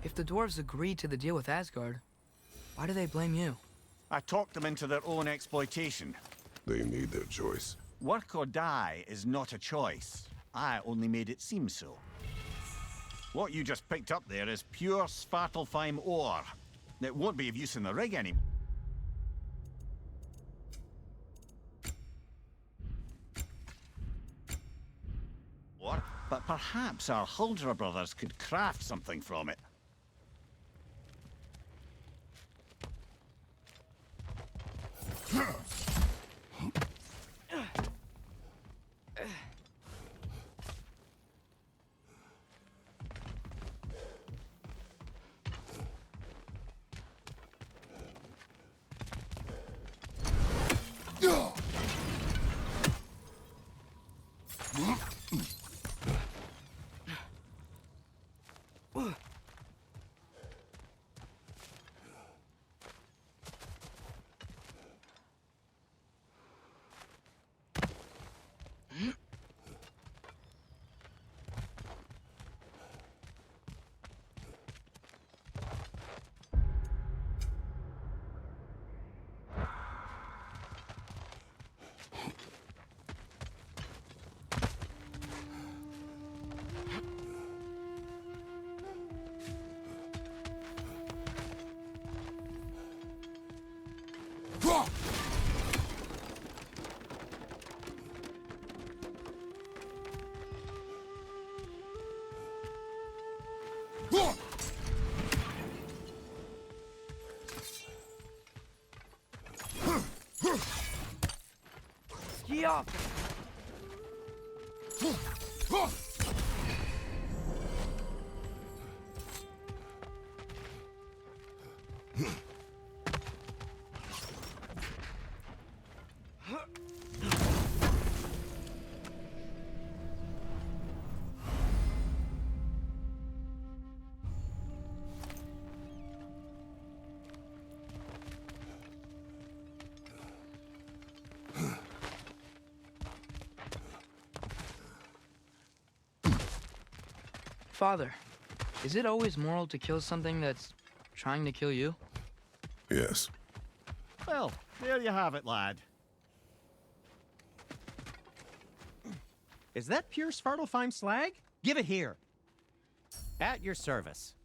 If the dwarves agreed to the deal with Asgard, why do they blame you? I talked them into their own exploitation. They made their choice. Work or die is not a choice. I only made it seem so. What you just picked up there is pure Svartalfheim ore. It won't be of use in the rig anymore. But perhaps our Huldra brothers could craft something from it. Ski up! Father, is it always moral to kill something that's trying to kill you? Yes. Well, there you have it, lad. Is that pure Svartalfheim slag? Give it here. At your service.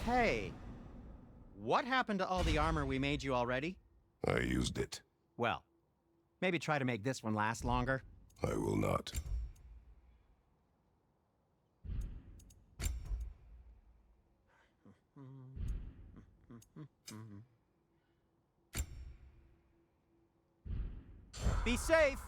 Hey, what happened to all the armor we made you already? I used it. Well, maybe try to make this one last longer. I will not. Be safe!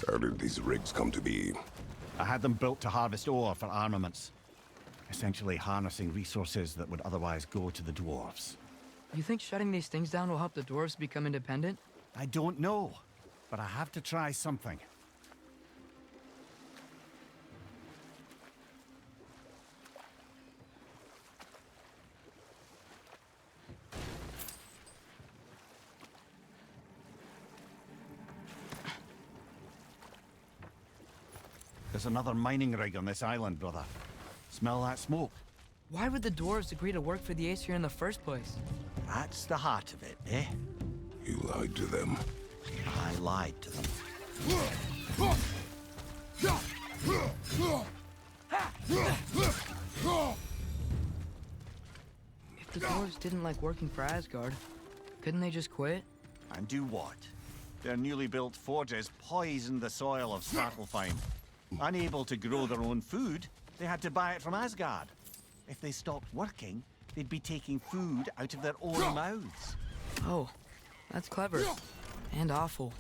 How did these rigs come to be? I had them built to harvest ore for armaments. Essentially harnessing resources that would otherwise go to the dwarves. You think shutting these things down will help the dwarves become independent? I don't know, but I have to try something. There's another mining rig on this island, brother. Smell that smoke? Why would the dwarves agree to work for the Aesir in the first place? That's the heart of it, eh? You lied to them. I lied to them. If the dwarves didn't like working for Asgard, couldn't they just quit? And do what? Their newly built forges poisoned the soil of Svartalfheim. Unable to grow their own food, they had to buy it from Asgard. If they stopped working, they'd be taking food out of their own mouths. Oh, that's clever. And awful.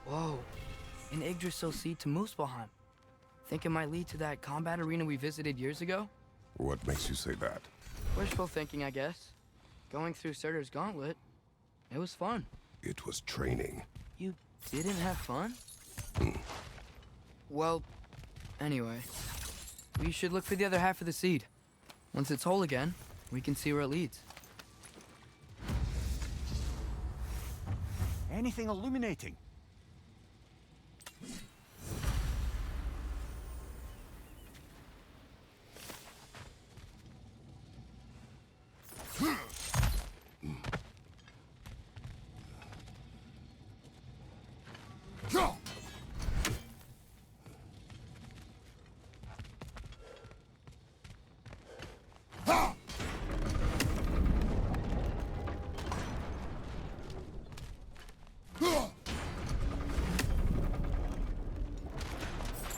Whoa, an Yggdrasil seed to Muspelheim. Think it might lead to that combat arena we visited years ago? What makes you say that? Wishful thinking, I guess. Going through Surtur's gauntlet, it was fun. It was training. You didn't have fun? Well, anyway, we should look for the other half of the seed. Once it's whole again, we can see where it leads. Anything illuminating?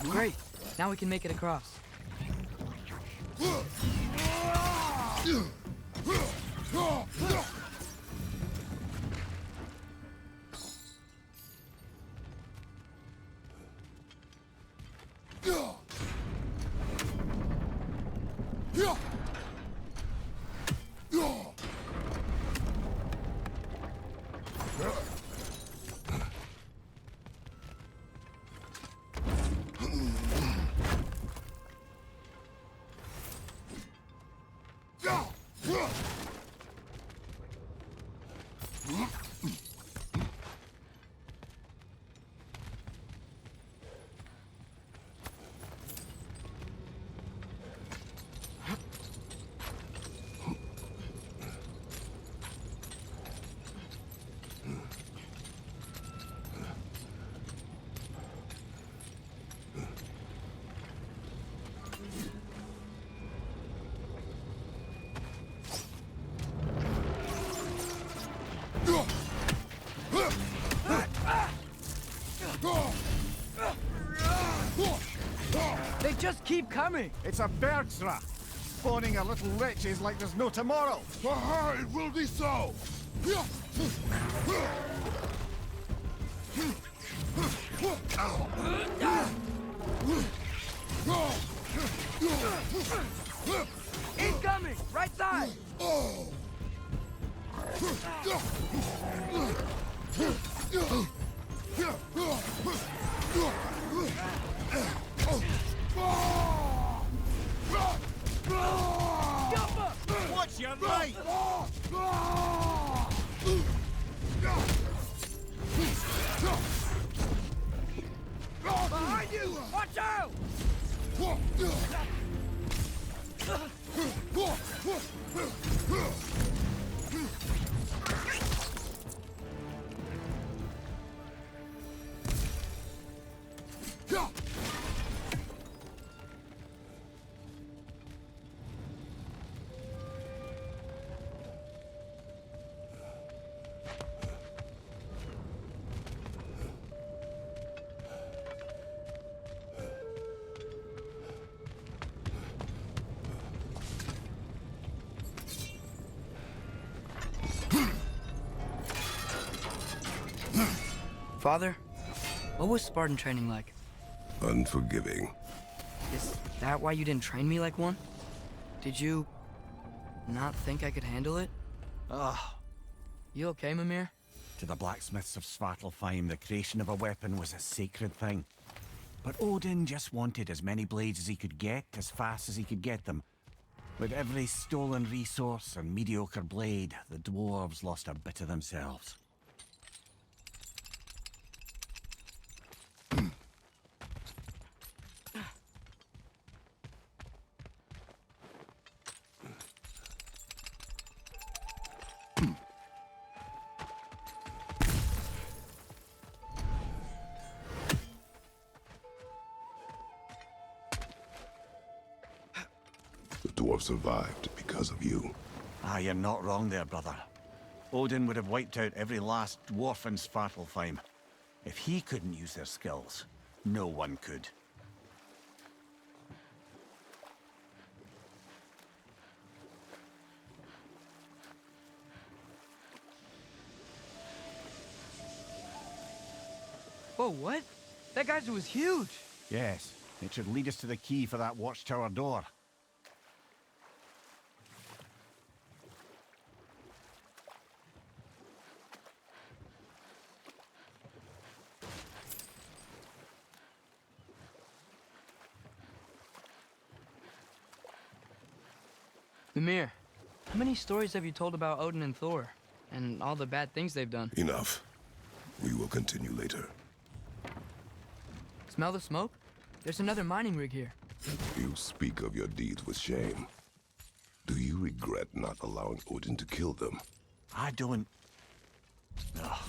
Great, now we can make it across. They just keep coming! It's a Bergsra! Spawning a little wretches like there's no tomorrow! Aha, it will be so! Incoming! Right side! What's your right? Behind you! Watch out! Father, what was Spartan training like? Unforgiving. Is that why you didn't train me like one? Did you not think I could handle it? Ah, You okay, Mimir? to the blacksmiths of Svartalfheim, the creation of a weapon was a sacred thing. But Odin just wanted as many blades as he could get, as fast as he could get them. With every stolen resource and mediocre blade, the dwarves lost a bit of themselves. The dwarf survived because of you. Ah, you're not wrong there, brother. Odin would have wiped out every last dwarf in Svartalfheim. If he couldn't use their skills, no one could. Whoa, what? That geyser was huge. Yes, it should lead us to the key for that watchtower door. Mimir, how many stories have you told about Odin and Thor? And all the bad things they've done? Enough. We will continue later. Smell the smoke? There's another mining rig here. You speak of your deeds with shame. Do you regret not allowing Odin to kill them? I don't... Ugh.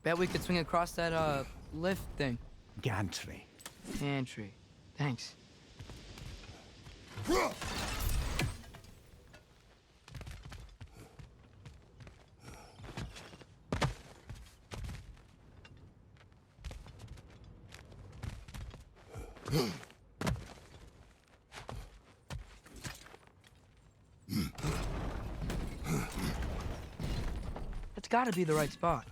Bet we could swing across that, lift thing. Gantry. Pantry. Thanks. That's gotta be the right spot.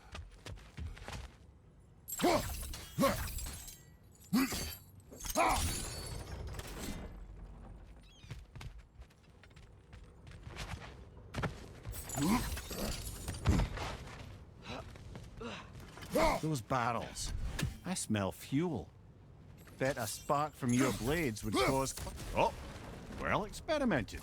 Those barrels. I smell fuel. Bet a spark from your blades would cause... Oh, well experimented.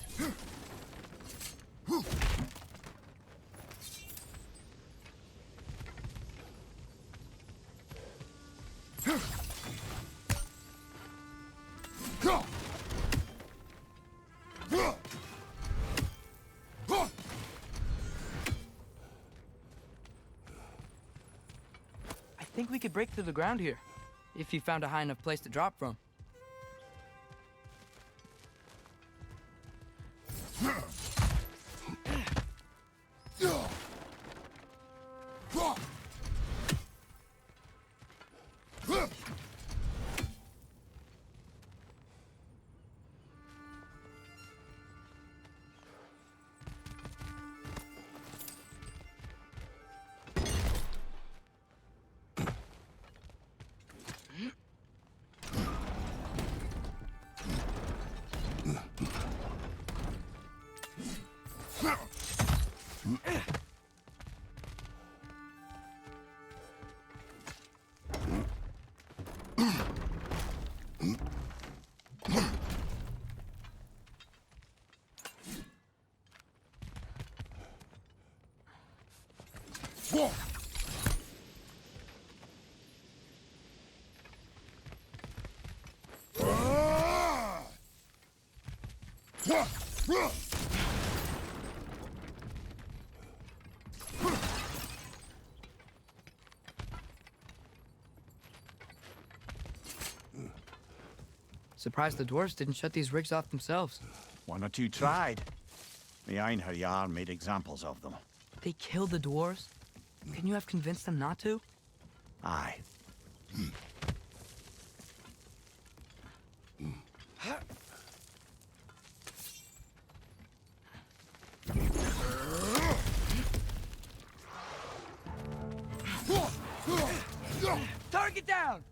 I think we could break through the ground here, if you found a high enough place to drop from. Surprised the dwarves didn't shut these rigs off themselves. One or two tried. The Einherjar made examples of them. They killed the dwarves? Couldn't you have convinced them not to? Aye. Target down!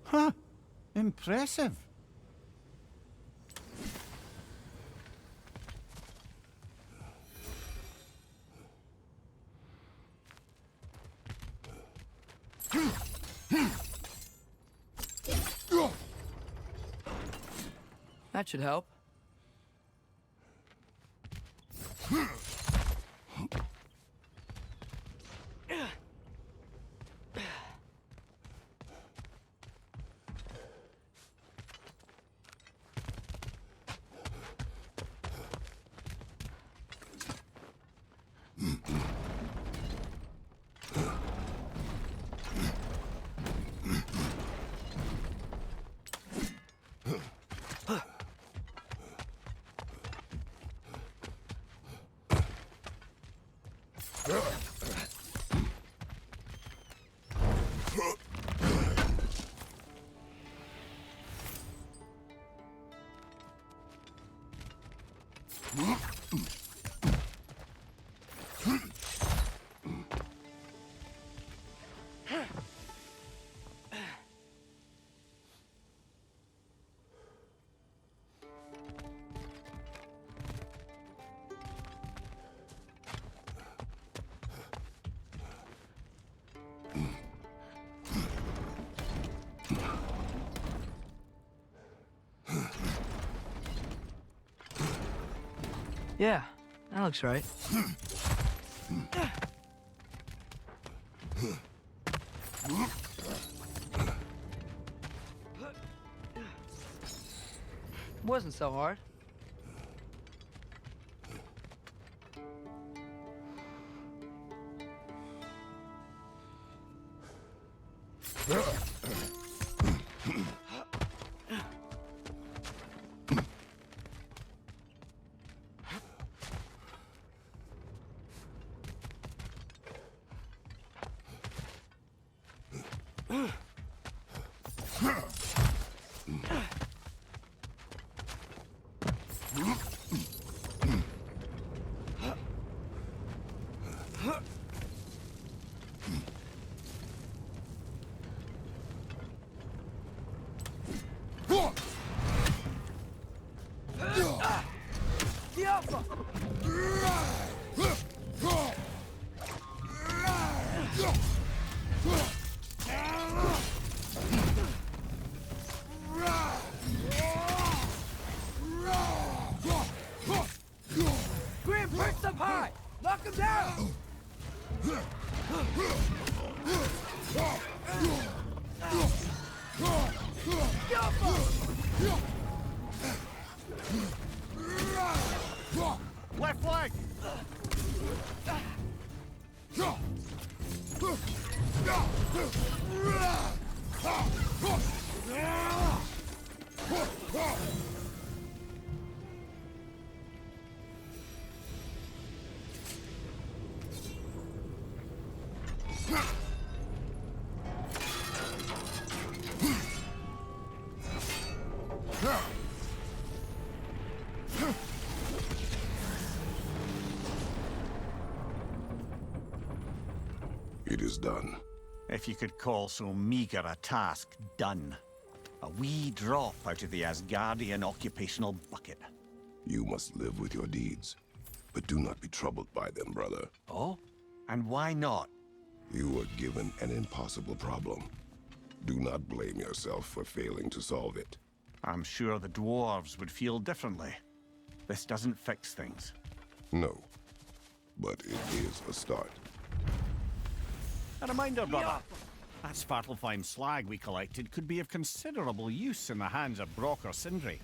Huh. Impressive. That should help. Yeah, that looks right. Wasn't so hard. Grim, perched up high! Knock him down! Left leg! It is done. If you could call so meager a task done. A wee drop out of the Asgardian occupational bucket. You must live with your deeds, but do not be troubled by them, brother. Oh? And why not? You were given an impossible problem. Do not blame yourself for failing to solve it. I'm sure the dwarves would feel differently. This doesn't fix things. No, but it is a start. A reminder, brother. That Svartalfheim slag we collected could be of considerable use in the hands of Brock or Sindri.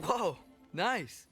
Whoa, nice.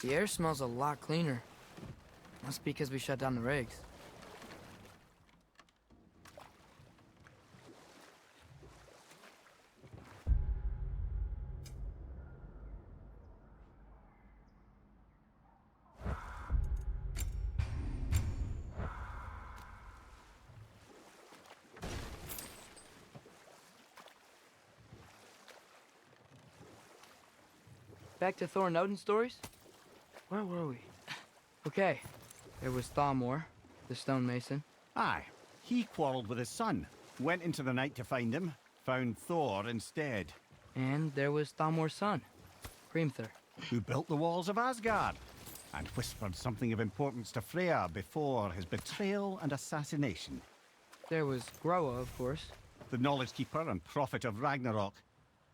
The air smells a lot cleaner. Must be because we shut down the rigs. Back to Thor and Odin stories? Where were we? Okay, there was Thalmor, the stonemason. Aye, he quarreled with his son, went into the night to find him, found Thor instead. And there was Thalmor's son, Hrimthur. Who built the walls of Asgard, and whispered something of importance to Freya before his betrayal and assassination. There was Groa, of course. The knowledge keeper and prophet of Ragnarok.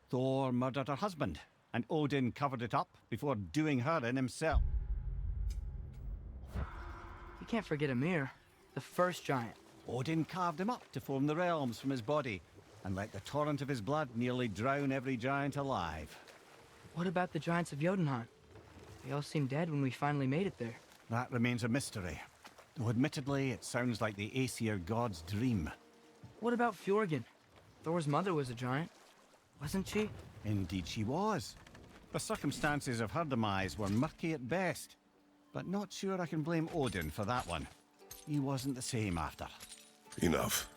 Thor murdered her husband, and Odin covered it up before doing her in himself. You can't forget Ymir, the first giant. Odin carved him up to form the realms from his body, and let the torrent of his blood nearly drown every giant alive. What about the giants of Jotunheim? They all seemed dead when we finally made it there. That remains a mystery, though admittedly it sounds like the Aesir god's dream. What about Fjorgyn? Thor's mother was a giant, wasn't she? Indeed she was. The circumstances of her demise were murky at best, but not sure I can blame Odin for that one. He wasn't the same after. Enough.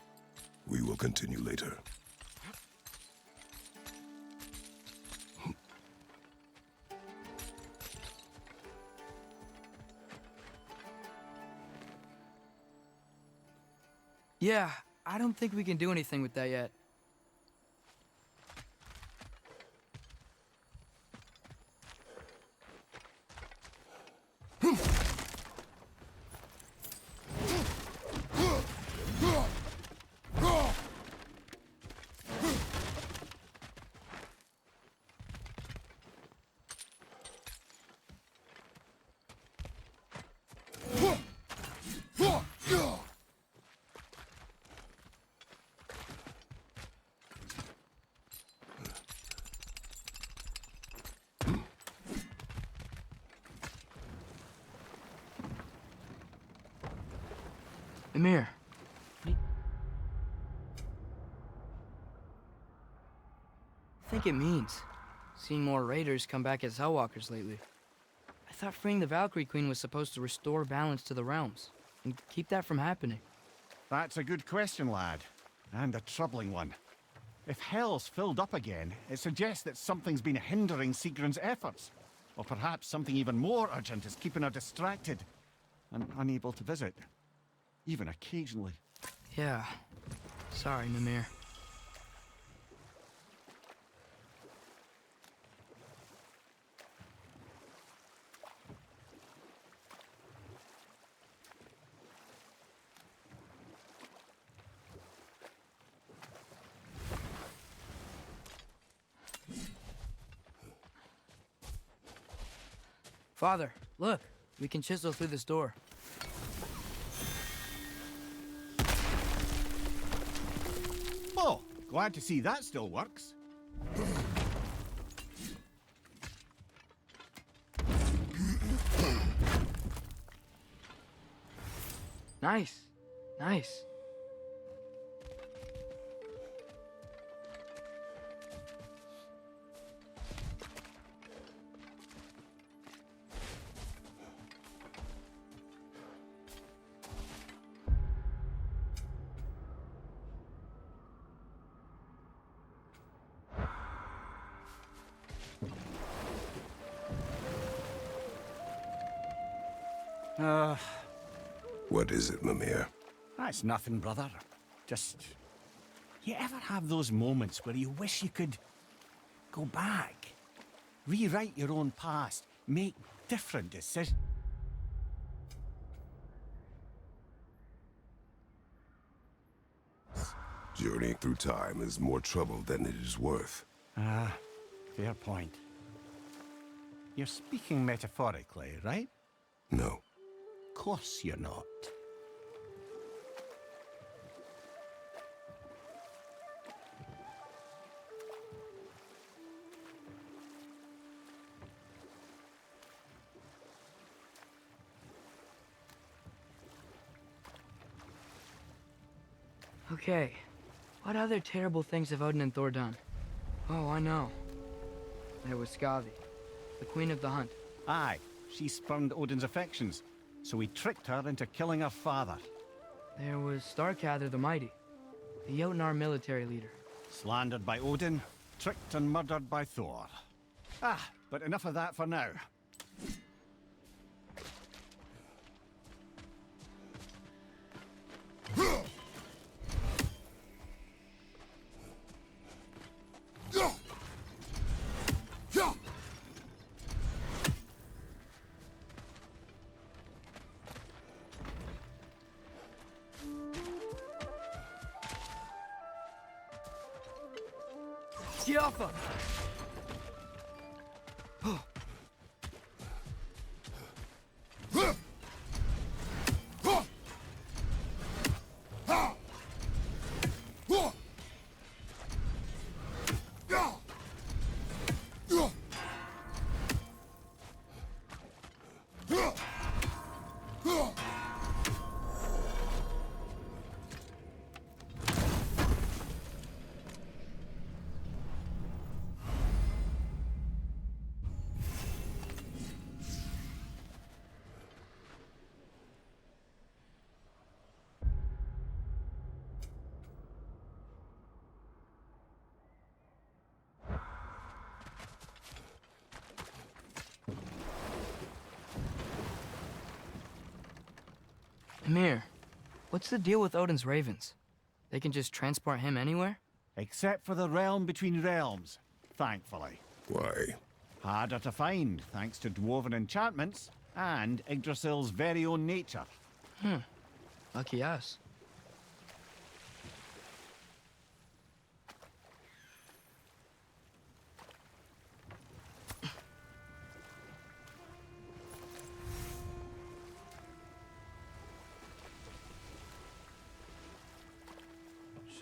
We will continue later. Yeah, I don't think we can do anything with that yet. Emir. I think it means seeing more raiders come back as Hellwalkers lately. I thought freeing the Valkyrie Queen was supposed to restore balance to the realms and keep that from happening. That's a good question, lad. And a troubling one. If Hell's filled up again, it suggests that something's been hindering Sigrun's efforts. Or perhaps something even more urgent is keeping her distracted and unable to visit. Even occasionally. Yeah. Sorry, Mimir. Father, look. We can chisel through this door. Oh, glad to see that still works. Nice. Nice. What is it, Mimir? That's nothing, brother. Just... You ever have those moments where you wish you could go back? Rewrite your own past, make different decisions? Journeying through time is more trouble than it is worth. Fair point. You're speaking metaphorically, right? No. Of course you're not. Okay. What other terrible things have Odin and Thor done? Oh, I know. There was Skavi, the queen of the hunt. Aye, she spurned Odin's affections, so he tricked her into killing her father. There was Starkather the Mighty, the Jotnar military leader. Slandered by Odin, tricked and murdered by Thor. But enough of that for now. Giaffa! Emir, what's the deal with Odin's ravens? They can just transport him anywhere? Except for the realm between realms, thankfully. Why? Harder to find, thanks to dwarven enchantments and Yggdrasil's very own nature. Lucky us.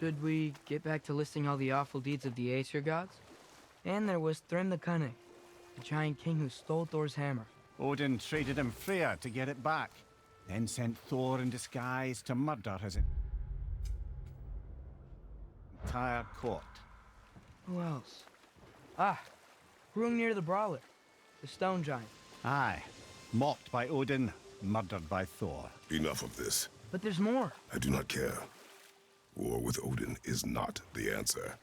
Should we get back to listing all the awful deeds of the Aesir gods? And there was Thrym the Cunning, the giant king who stole Thor's hammer. Odin traded him Freya to get it back. then sent Thor in disguise to murder his entire court. Who else? Ah, Hrungnir the Brawler, the stone giant. Aye, mocked by Odin, murdered by Thor. Enough of this. But there's more. I do not care. War with Odin is not the answer.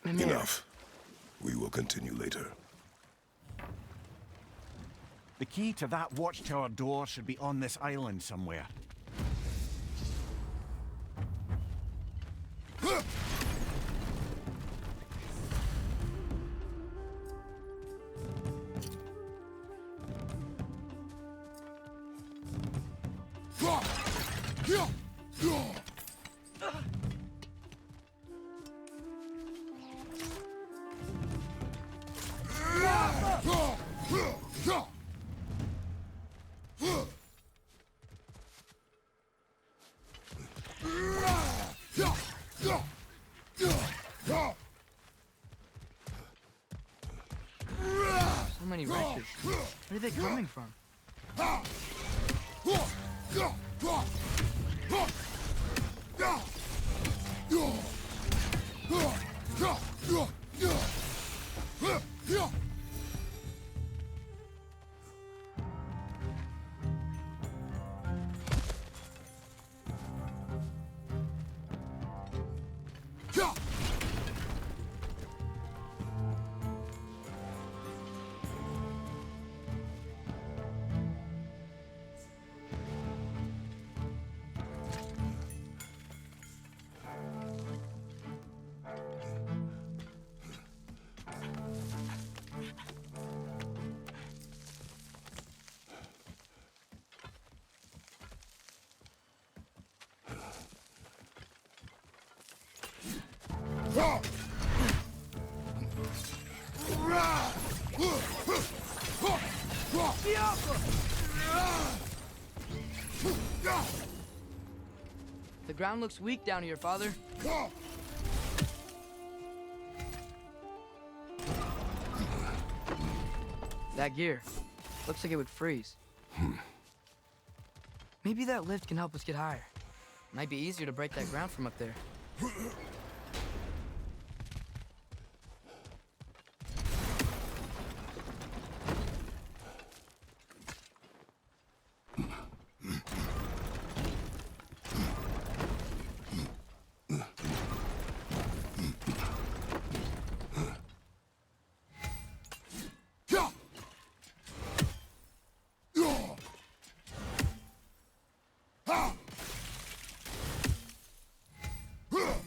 Enough. We will continue later. The key to that watchtower door should be on this island somewhere. So many wrenches. Where are they coming from? The ground looks weak down here, Father. That gear. Looks like it would freeze. Maybe that lift can help us get higher. Might be easier to break that ground from up there.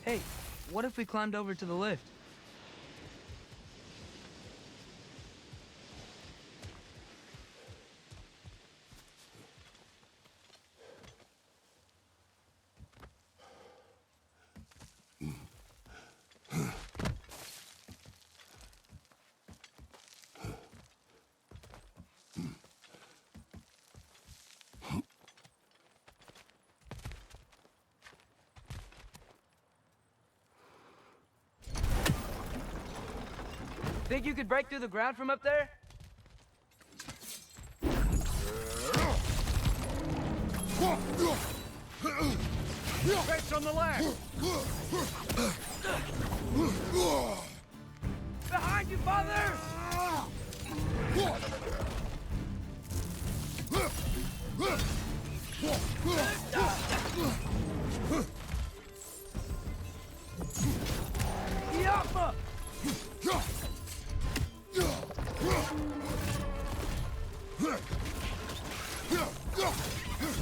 Hey, what if we climbed over to the lift? Think you could break through the ground from up there? Fetch on the left! Behind you, Father! Yappa!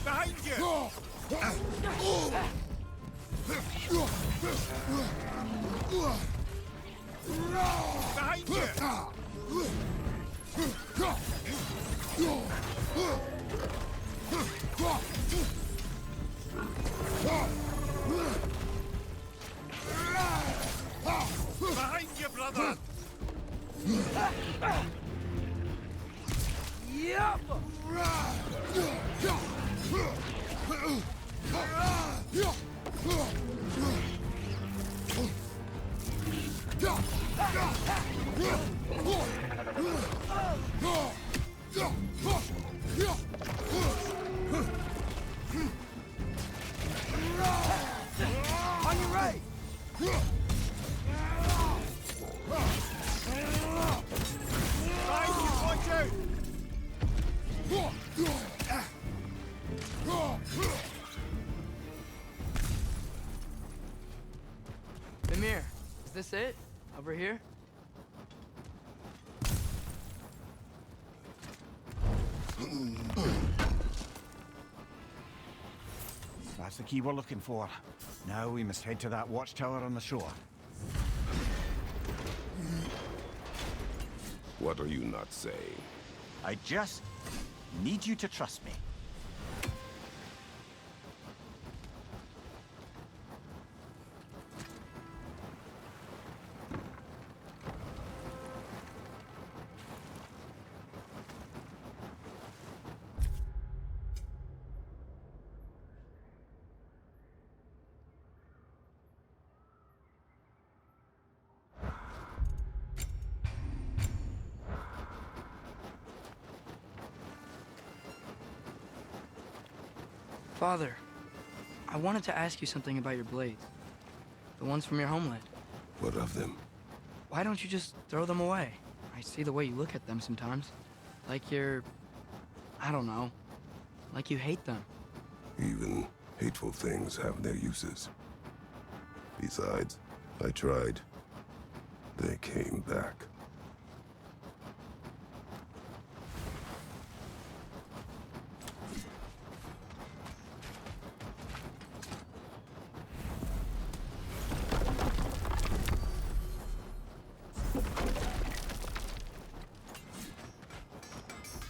Behind you! Behind you! On your right! Guys, watch out! Mimir, is this it? Over here? That's the key we're looking for. Now we must head to that watchtower on the shore. What are you not saying? I just need you to trust me. Father, I wanted to ask you something about your blades. The ones from your homeland. What of them? Why don't you just throw them away? I see the way you look at them sometimes. Like you're... I don't know. Like you hate them. Even hateful things have their uses. Besides, I tried. They came back.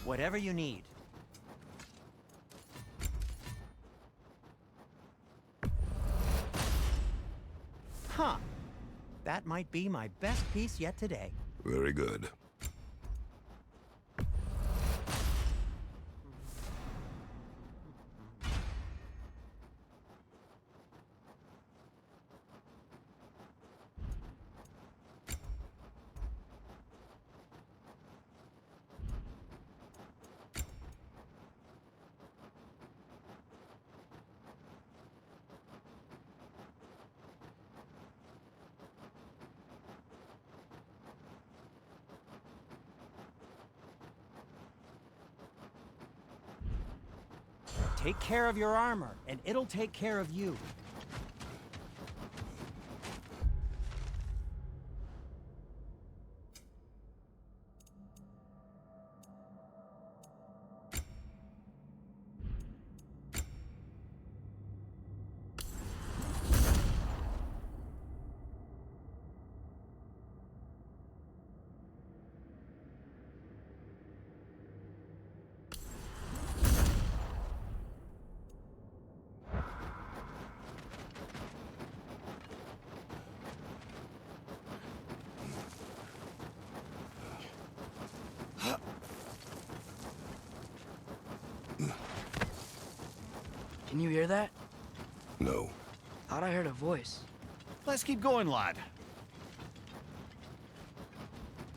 Whatever you need. Huh. That might be my best piece yet today. Very good. Take care of your armor, and it'll take care of you. Can you hear that? No. Thought I heard a voice. Let's keep going, lad.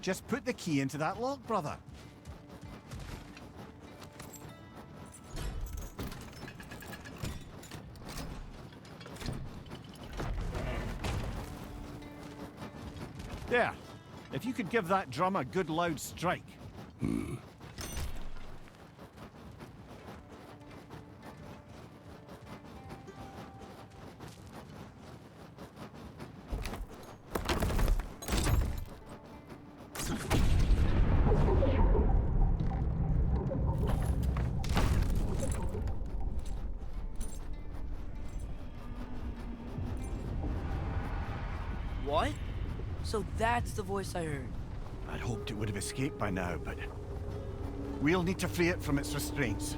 Just put the key into that lock, brother. There. If you could give that drum a good loud strike. What? So that's the voice I heard. I'd hoped it would have escaped by now, but we'll need to free it from its restraints.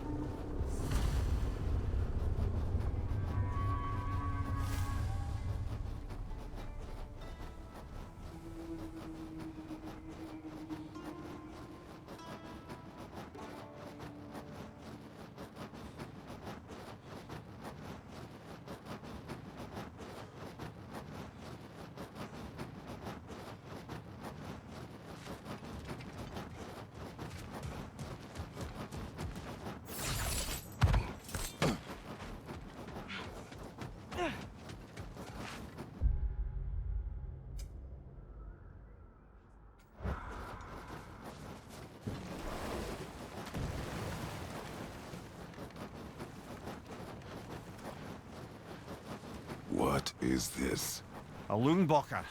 is this? A Lungbocker.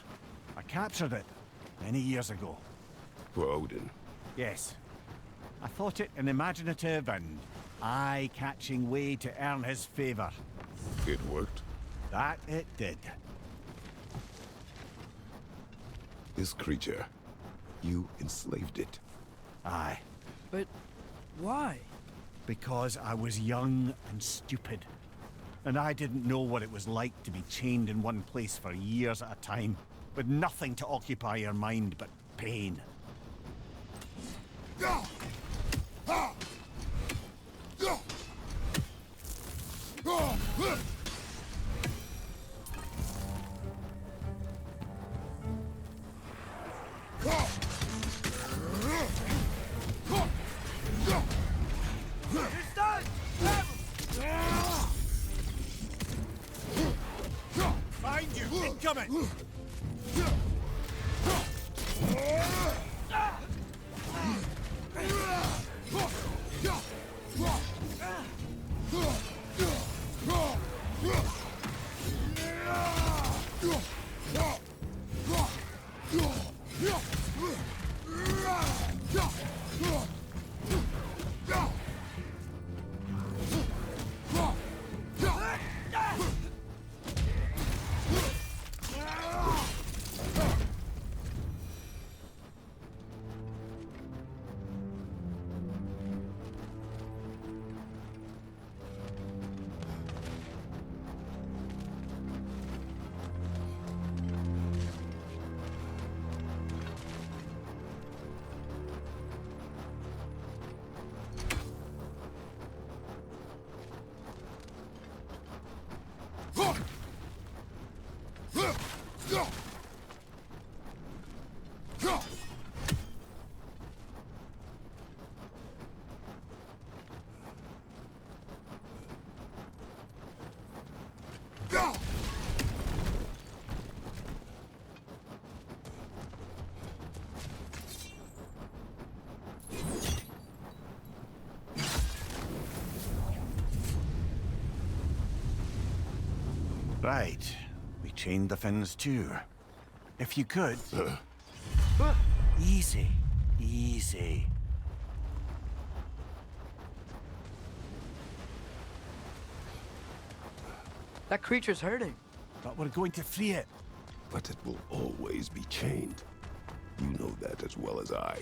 I captured it many years ago. For Odin. Yes. I thought it an imaginative and eye-catching way to earn his favor. It worked? That it did. This creature, you enslaved it. Aye. But why? Because I was young and stupid. And I didn't know what it was like to be chained in one place for years at a time, with nothing to occupy your mind but pain. Find you! Incoming! Right. We chained the fins too. If you could... Easy. Easy. That creature's hurting. But we're going to free it. But it will always be chained. You know that as well as I.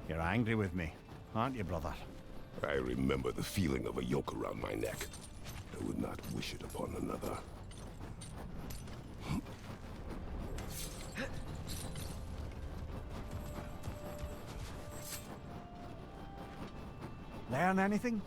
You're angry with me, aren't you, brother? I remember the feeling of a yoke around my neck. I would not wish it upon another. Learn anything?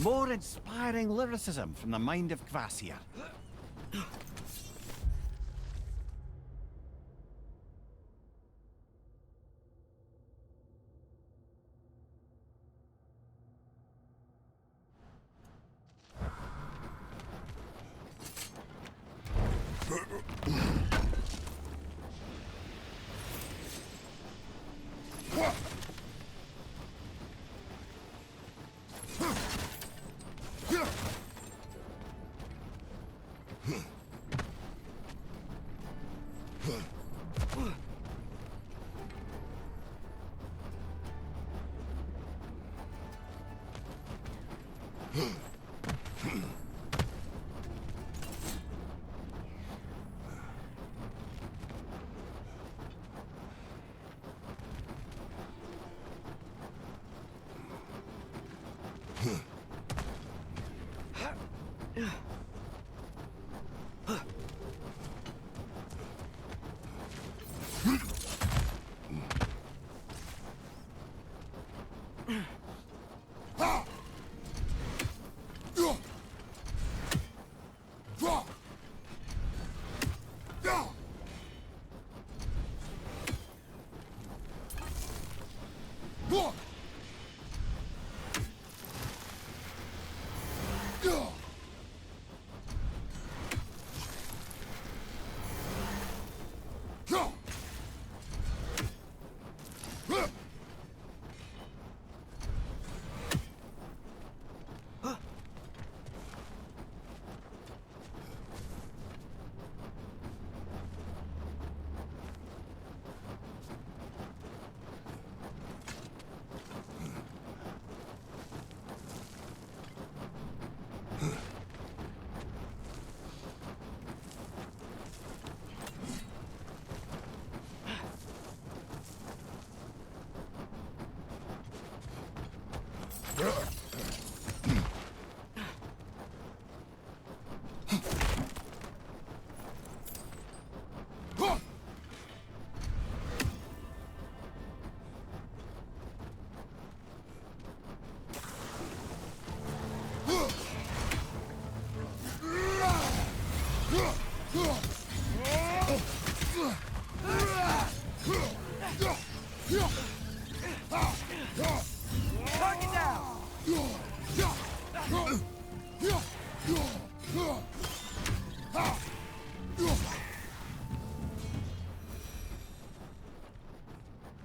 More inspiring lyricism from the mind of Kvasir.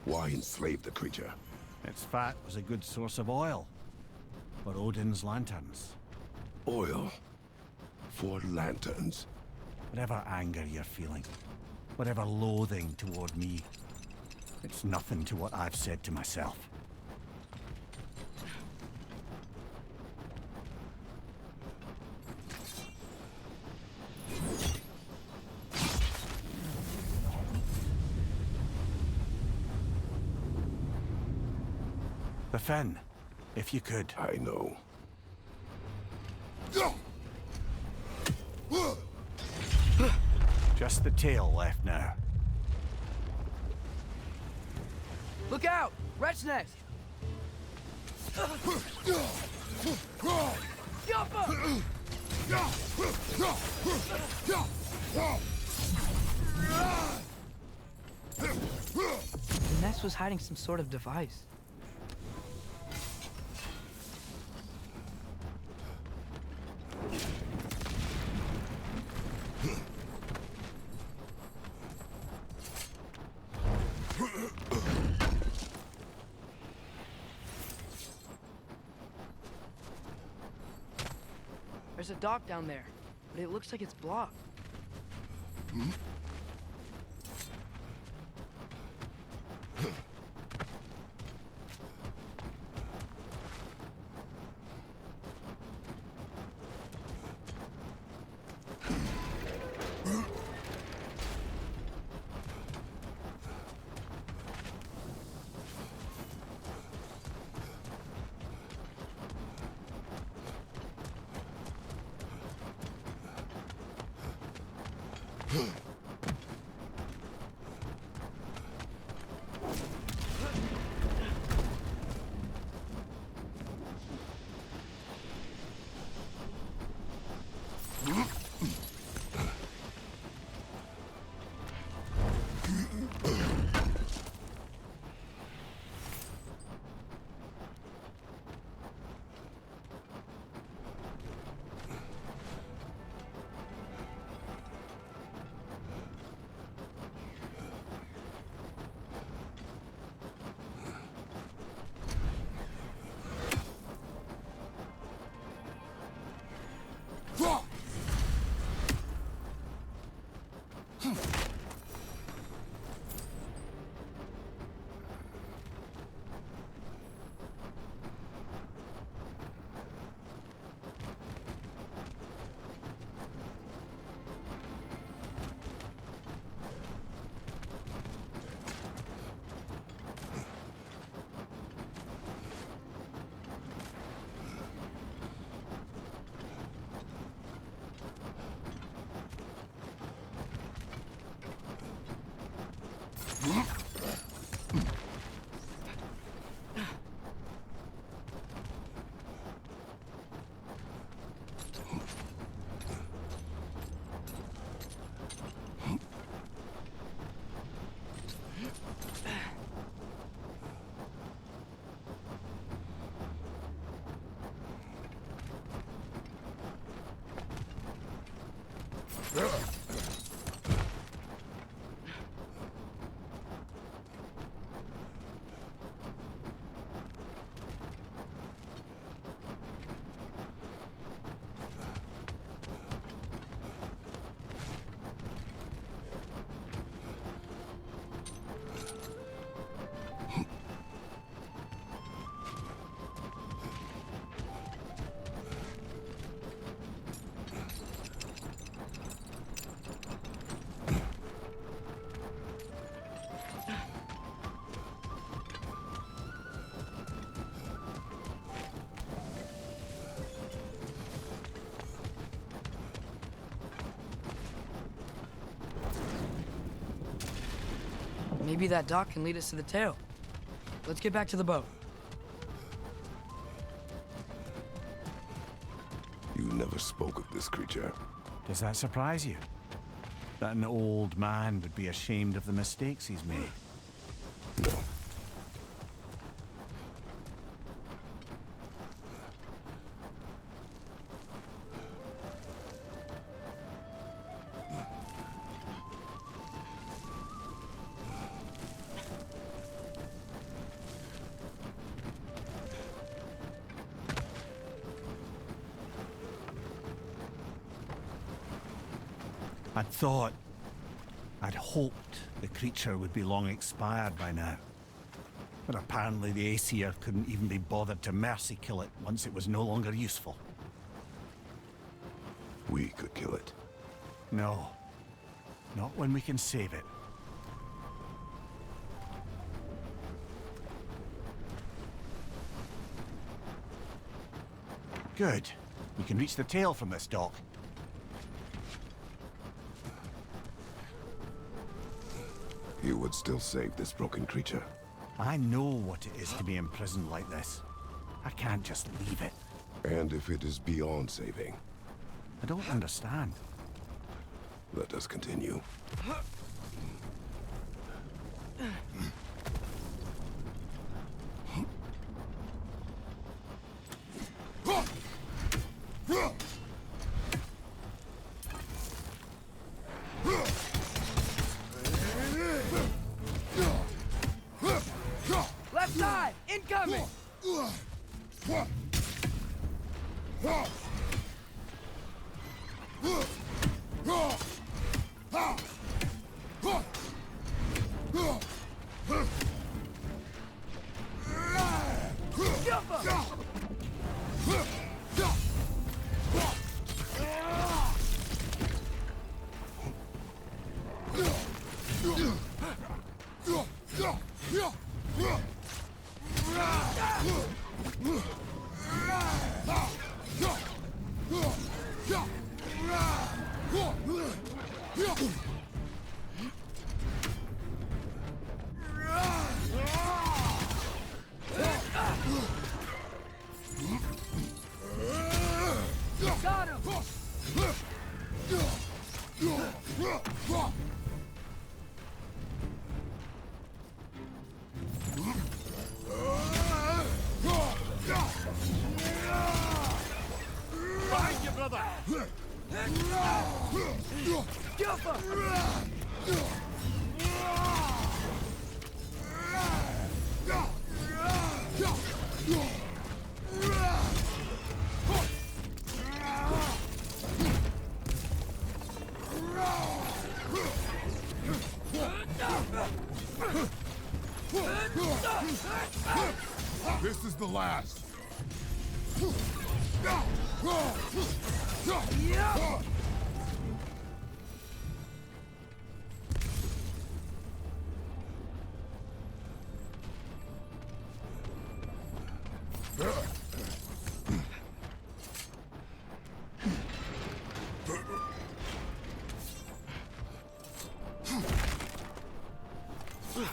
Why enslave the creature? Its fat was a good source of oil for Odin's lanterns. Oil? For lanterns? Whatever anger you're feeling, whatever loathing toward me, it's nothing to what I've said to myself. The fin, if you could. I know. Just the tail left now. Look out! Wretch nest! The nest was hiding some sort of device. There's a dock down there, but it looks like it's blocked. Maybe that dock can lead us to the tail. Let's get back to the boat. You never spoke of this creature. Does that surprise you? That an old man would be ashamed of the mistakes he's made? No. I'd hoped the creature would be long expired by now. But apparently the Aesir couldn't even be bothered to mercy kill it once it was no longer useful. We could kill it. No. Not when we can save it. Good. We can reach the tail from this dock. You would still save this broken creature. I know what it is to be imprisoned like this. I can't just leave it. And if it is beyond saving, I don't understand. let us continue. Left side! Incoming! Got him! Behind you, brother! This is the last. Its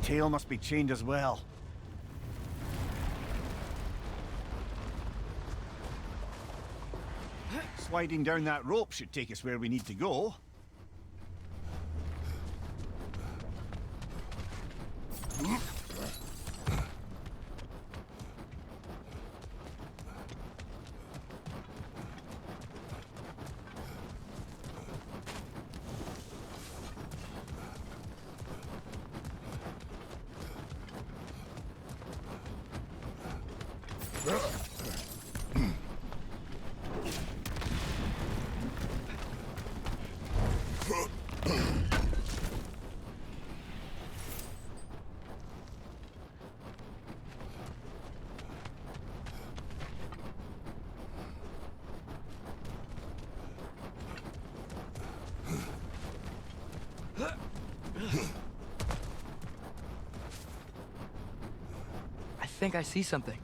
tail must be chained as well. Sliding down that rope should take us where we need to go. I think I see something.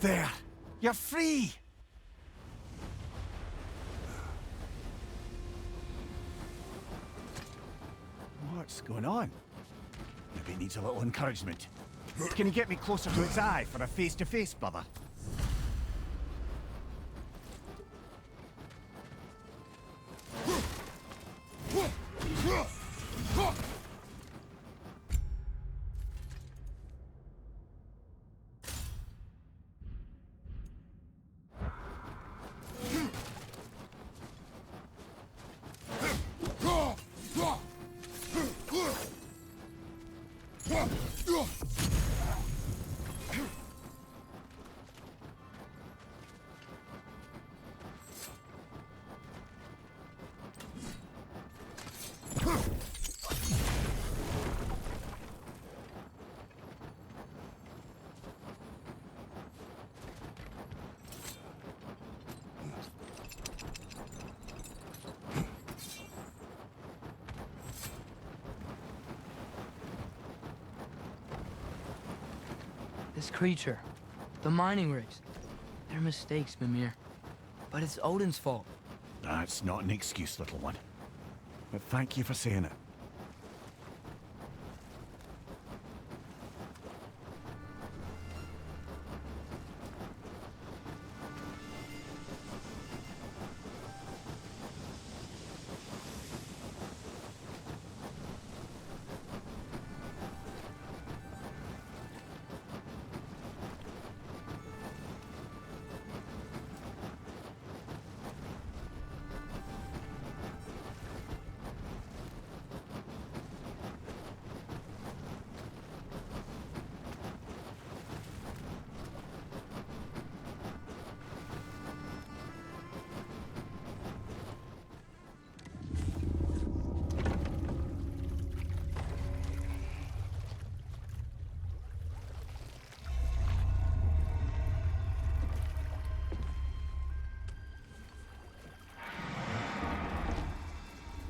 There! You're free! What's going on? Maybe it needs a little encouragement. Can you get me closer to its eye for a face-to-face, brother? This creature, the mining rigs, they're mistakes, Mimir. But it's Odin's fault. That's not an excuse, little one. But thank you for saying it.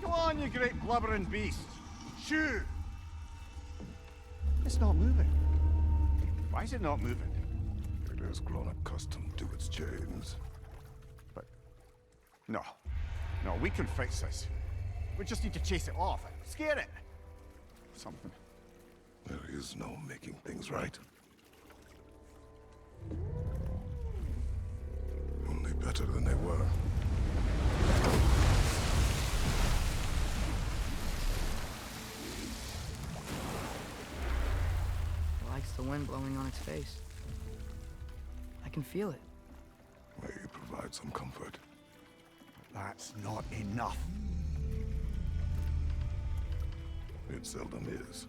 Go on, you great blubbering beast. Shoo! It's not moving. Why is it not moving? It has grown accustomed to its chains. But... No. No, we can fix this. We just need to chase it off. Scare it. Something. There is no making things right. Only better than they were. It likes the wind blowing on its face. I can feel it. May you provide some comfort. That's not enough. It seldom is.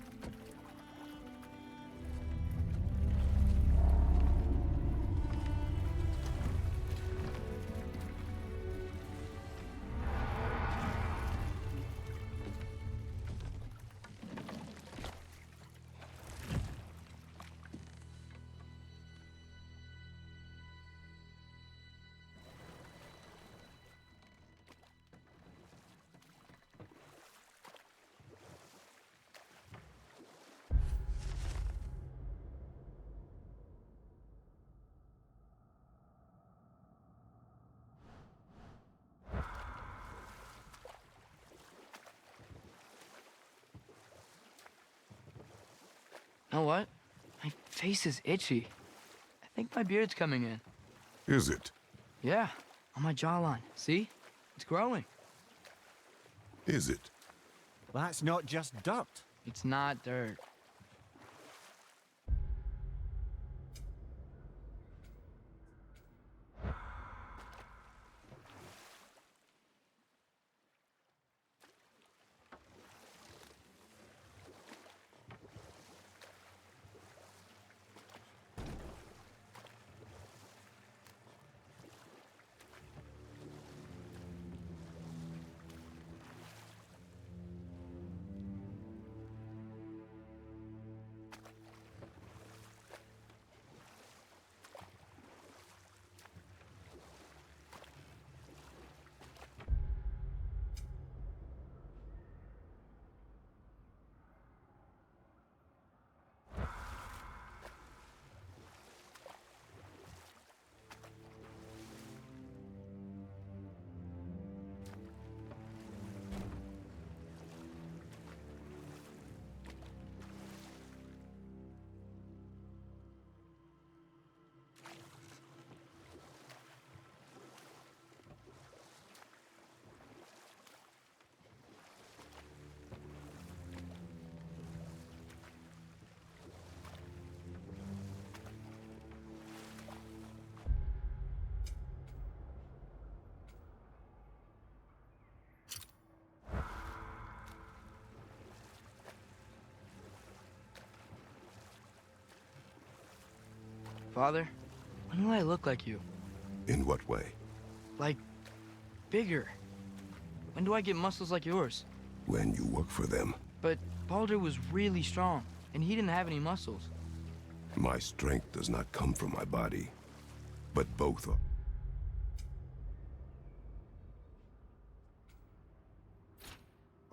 Know what? My face is itchy. I think my beard's coming in. Is it? Yeah, on my jawline. See? It's growing. Is it? That's not just dirt. It's not dirt. Father, when will I look like you? In what way? Like, bigger. When do I get muscles like yours? When you work for them. But Baldur was really strong, and he didn't have any muscles. My strength does not come from my body, but both are.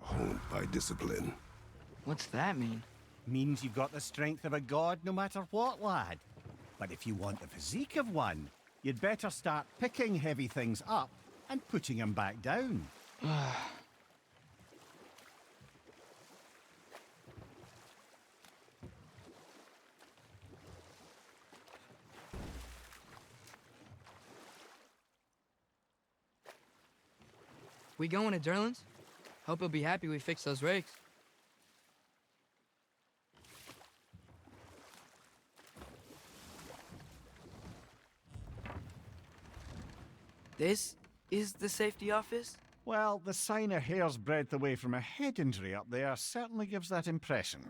Honed by discipline. What's that mean? Means you've got the strength of a god no matter what, lad. But if you want the physique of one, you'd better start picking heavy things up and putting them back down. We going to Derlin's? Hope he'll be happy we fixed those rakes. This is the safety office? Well, the sign a hair's breadth away from a head injury up there certainly gives that impression.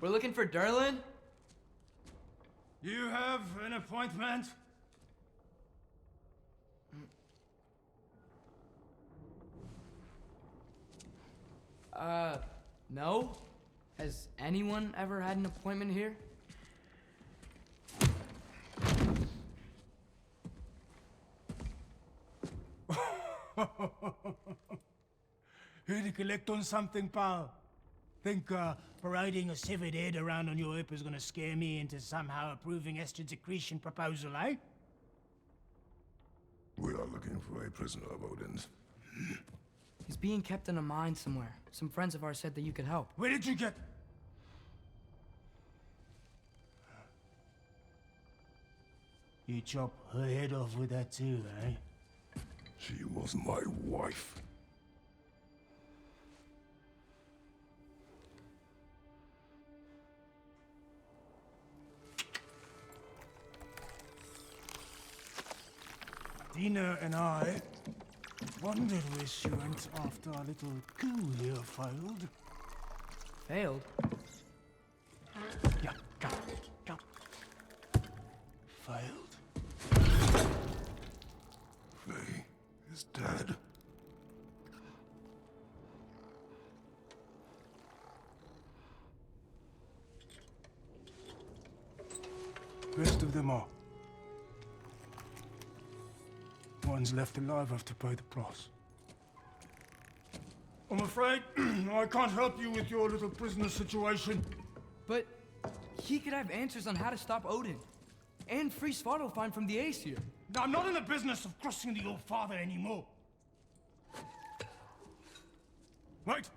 We're looking for Derlin? You have an appointment? No? Has anyone ever had an appointment here? Here to collect on something, pal? Think, parading a severed head around on your hip is gonna scare me into somehow approving Estrid's accretion proposal, eh? We are looking for a prisoner of Odin's. He's being kept in a mine somewhere. Some friends of ours said that you could help. Where did you get... You chop her head off with that too, eh? She was my wife. Dina and I wondered where she went after our little coup here failed. Failed? Yeah, come. Failed. Faye is dead. Rest of them are. One's left alive have to pay the price. I'm afraid I can't help you with your little prisoner situation. But he could have answers on how to stop Odin. And free Svartalfheim from the Aesir. I'm not in the business of crossing the old father anymore. Right,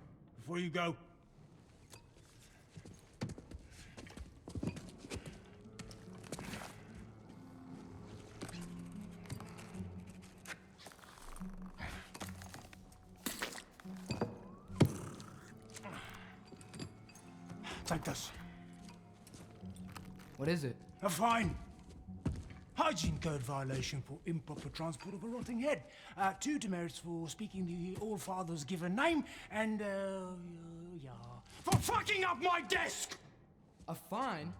before you go. Take this. What is it? A fine. Hygiene code violation for improper transport of a rotting head. 2 demerits for speaking the All-Father's given name, and, yeah, for fucking up my desk! A fine?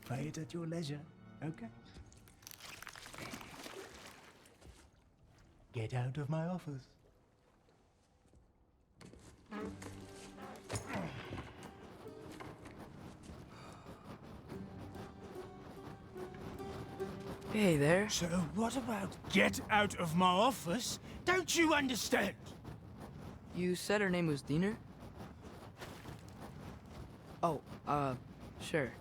Pay it at your leisure, okay? Get out of my office. Hey there. So what about get out of my office? Don't you understand? You said her name was Diener? Oh, sure.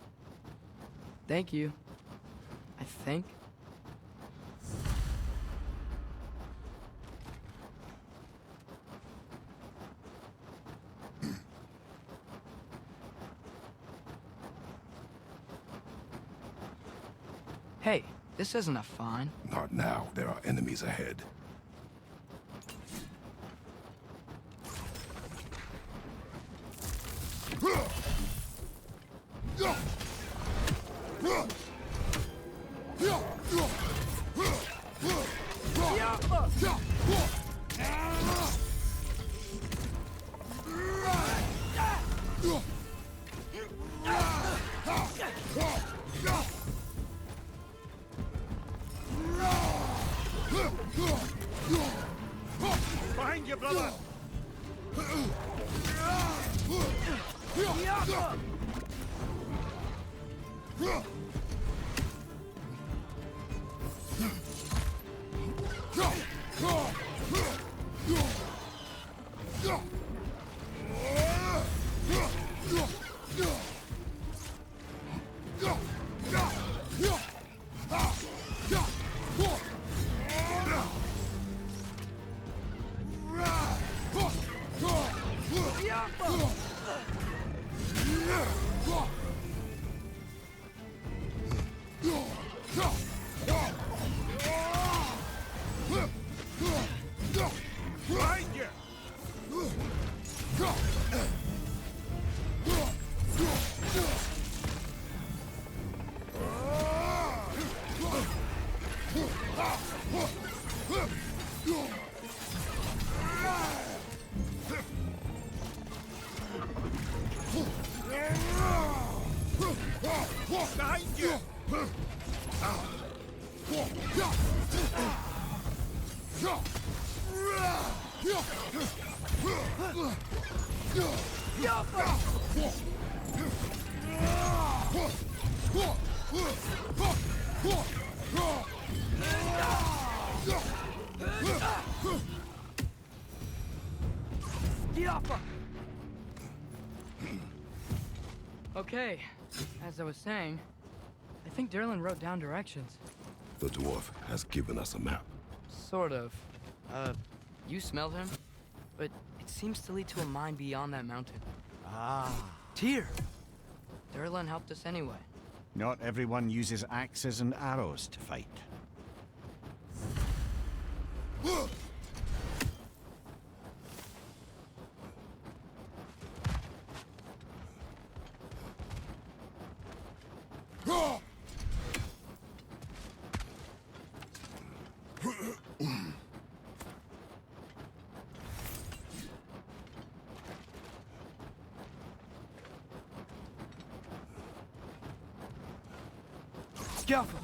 Thank you. I think. Hey, this isn't a fine. Not now. There are enemies ahead. Behind you, brother! Okay, as I was saying, I think Derlin wrote down directions. The dwarf has given us a map. Sort of. You smelled him? But it seems to lead to a mine beyond that mountain. Ah. Tyr! Derlin helped us anyway. Not everyone uses axes and arrows to fight. Careful!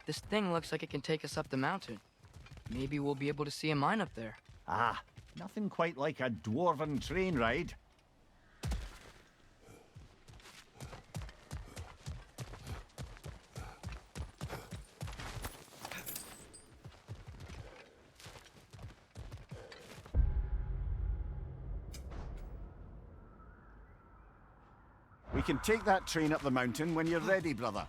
This thing looks like it can take us up the mountain. Maybe we'll be able to see a mine up there. Ah, nothing quite like a dwarven train ride. We can take that train up the mountain when you're ready, brother.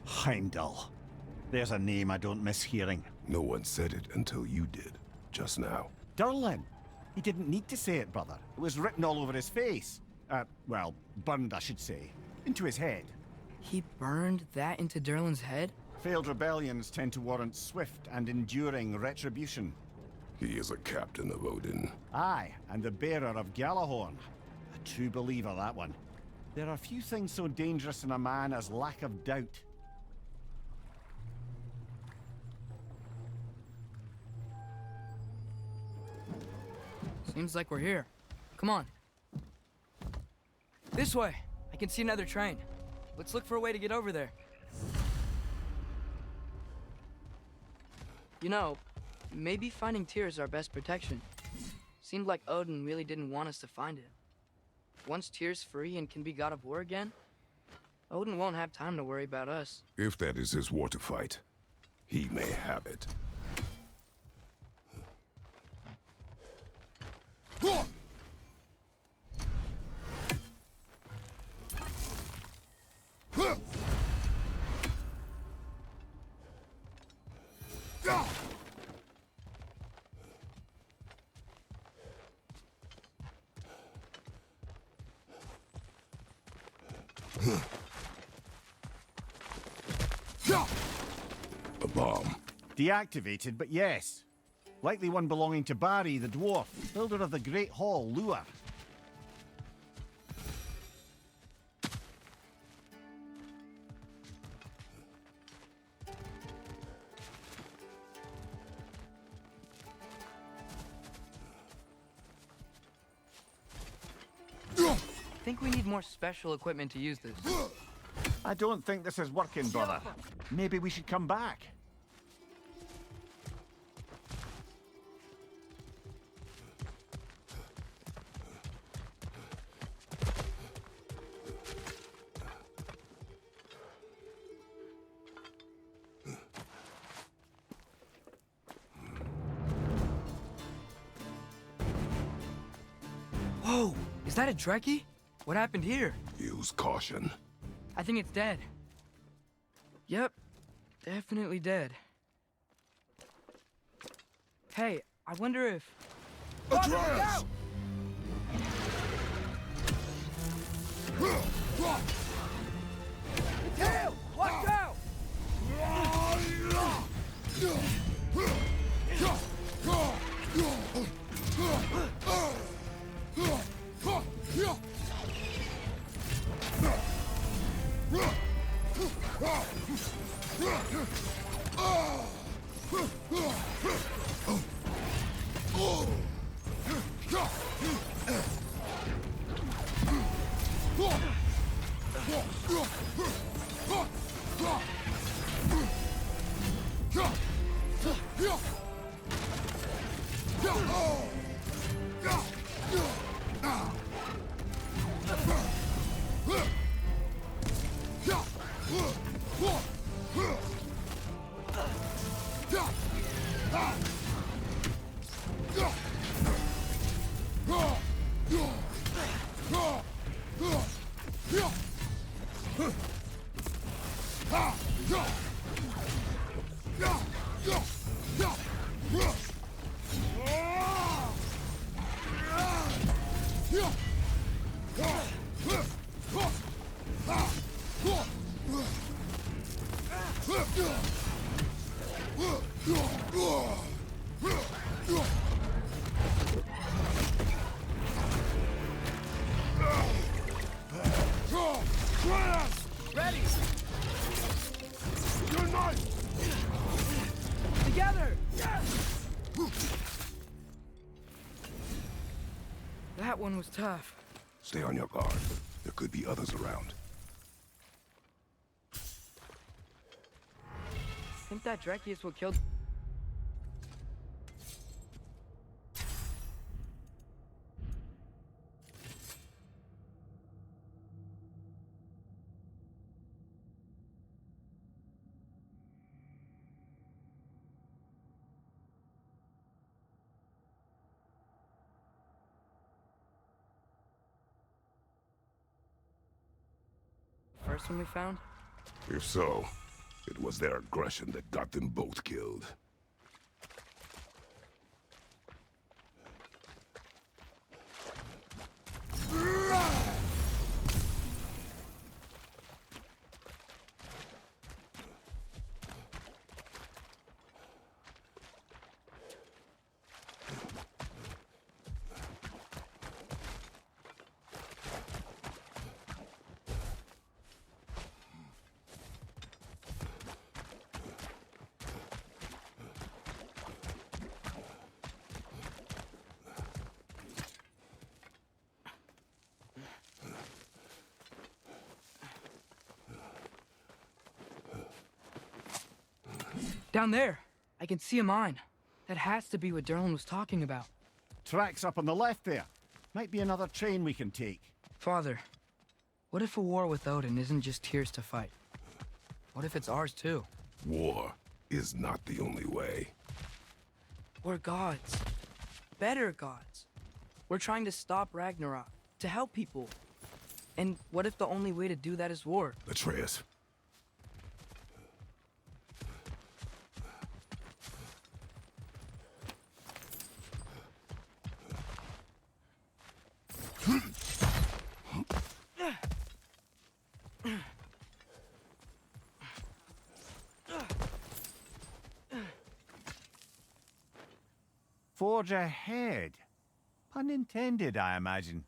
Heimdall. There's a name I don't miss hearing. No one said it until you did, just now. Durlin. He didn't need to say it, brother. It was written all over his face. Well, burned, I should say. Into his head. He burned that into Derlin's head? Failed rebellions tend to warrant swift and enduring retribution. He is a captain of Odin. Aye, and the bearer of Gjallarhorn. A true believer, that one. There are few things so dangerous in a man as lack of doubt. Seems like we're here. Come on. This way. I can see another train. Let's look for a way to get over there. You know, maybe finding Tyr is our best protection. Seemed like Odin really didn't want us to find it. Once Tyr's free and can be god of war again, Odin won't have time to worry about us. If that is his war to fight, he may have it. A bomb. Deactivated, but yes. Likely one belonging to Barry the dwarf, builder of the Great Hall, Lure. I think we need more special equipment to use this. I don't think this is working, brother. Maybe we should come back. Whoa! Is that a Trekkie? What happened here? Use caution. I think it's dead. Yep, definitely dead. Hey, I wonder if... Atreus! Tail! Watch out! Ready! Your knife! Together! Yes! That one was tough. Stay on your guard. There could be others around. Think that Dreki is what killed... First one we found? If so, it was their aggression that got them both killed. Down there. I can see a mine. That has to be what Derlin was talking about. Tracks up on the left there. Might be another train we can take. Father, what if a war with Odin isn't just Tyr's to fight? What if it's ours too? War is not the only way. We're gods. Better gods. We're trying to stop Ragnarok, to help people. And what if the only way to do that is war? Atreus. Forge ahead. Pun intended, I imagine.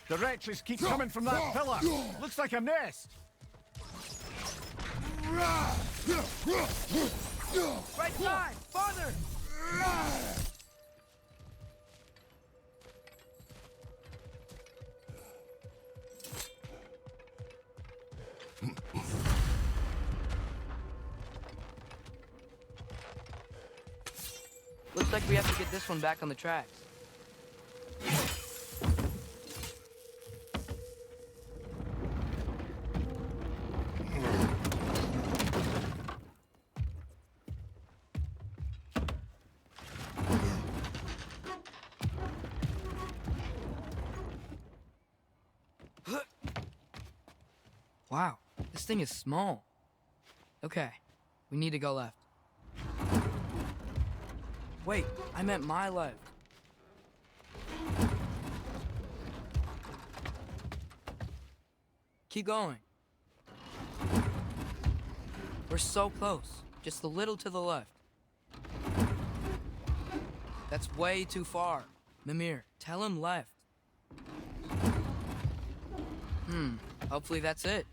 The wretches keep coming from that pillar. Looks like a nest. Right side! Father! Looks like we have to get this one back on the tracks. Wow, this thing is small. Okay, we need to go left. Wait, I meant my left. Keep going. We're so close. Just a little to the left. That's way too far. Mimir, tell him left. Hopefully that's it.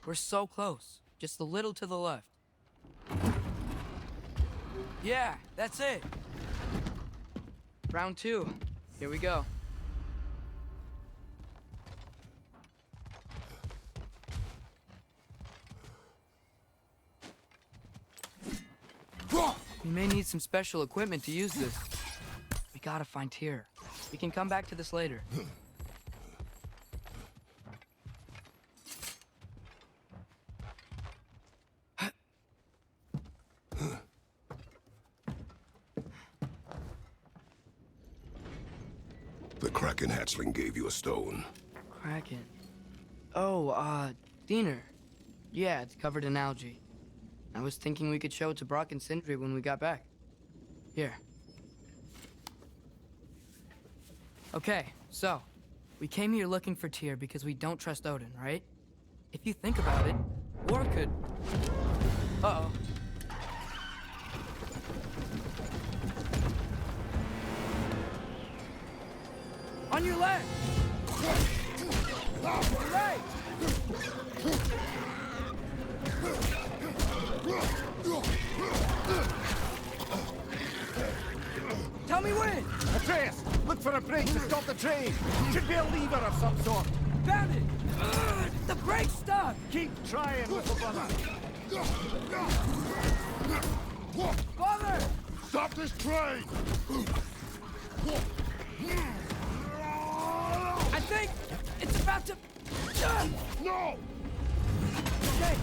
We're so close. Just a little to the left. Yeah, that's it. Round 2. Here we go. We may need some special equipment to use this. We gotta find Tyr. We can come back to this later. Kraken hatchling gave you a stone. Kraken. Oh, Diener. Yeah, it's covered in algae. I was thinking we could show it to Brock and Sindri when we got back. Here. Okay, so, we came here looking for Tyr because we don't trust Odin, right? If you think about it, war could... Uh-oh. On your left! Your right! Tell me when! Atreus, look for a brake to stop the train. Should be a lever of some sort. Found it! The brake's stuck! Keep trying, little brother. Father! Stop this train! I think it's about to... No! Okay.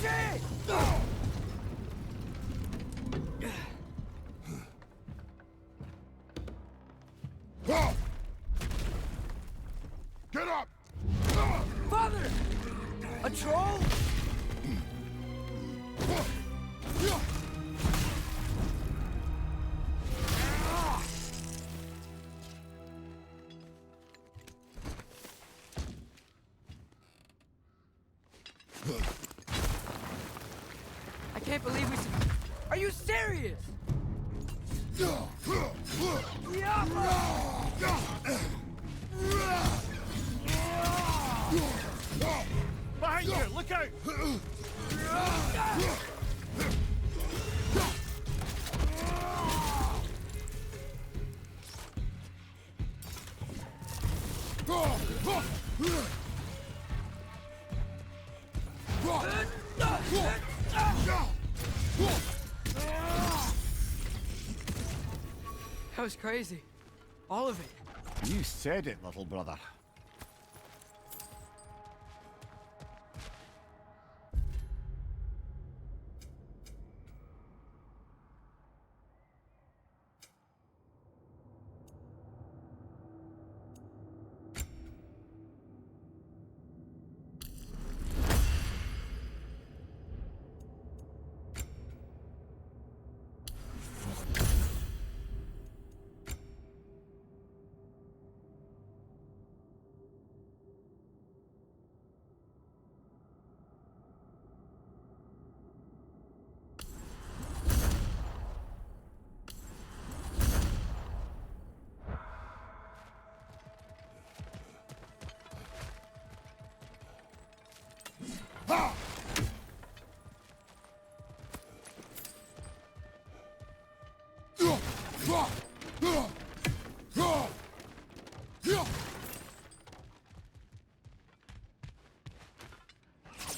Shit! Get up! Father! A troll? I can't believe we... Are you serious? Behind you, look out! That was crazy. All of it. You said it, little brother.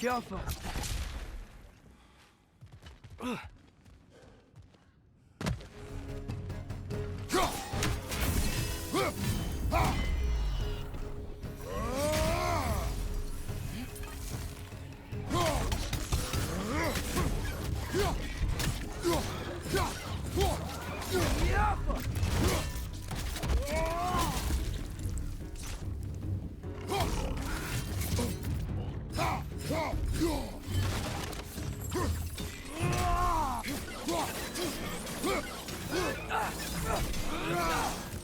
Careful.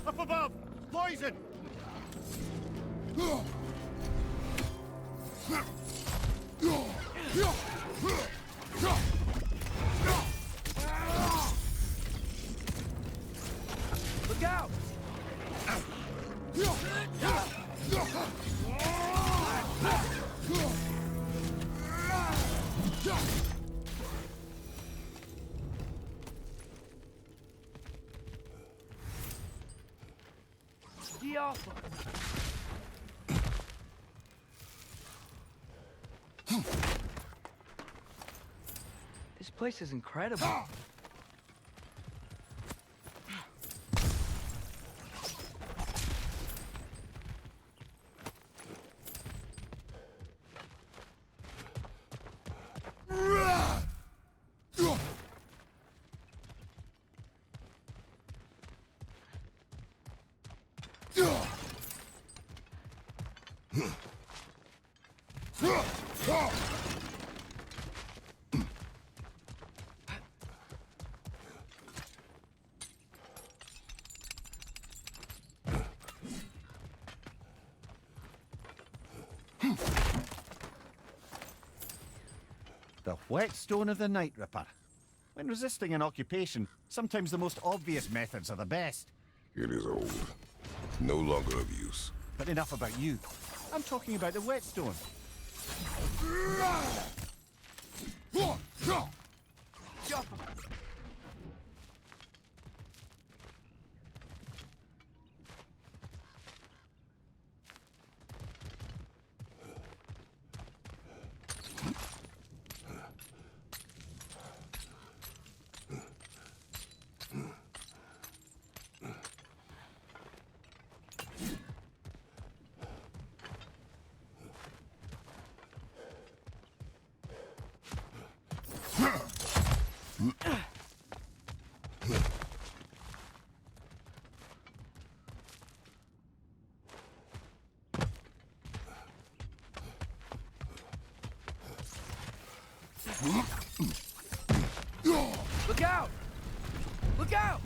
Up above! Poison! Look out! Be awful. This place is incredible. The whetstone of the Night Ripper. When resisting an occupation, sometimes the most obvious methods are the best. It is old. No longer of use. But enough about you. I'm talking about the whetstone. Look out! Look out!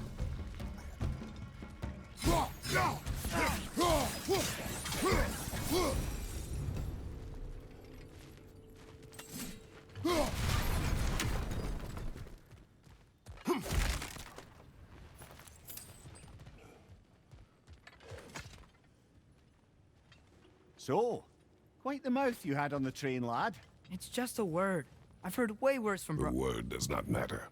So, quite the mouth you had on the train, lad. It's just a word. I've heard way worse from The word does not matter.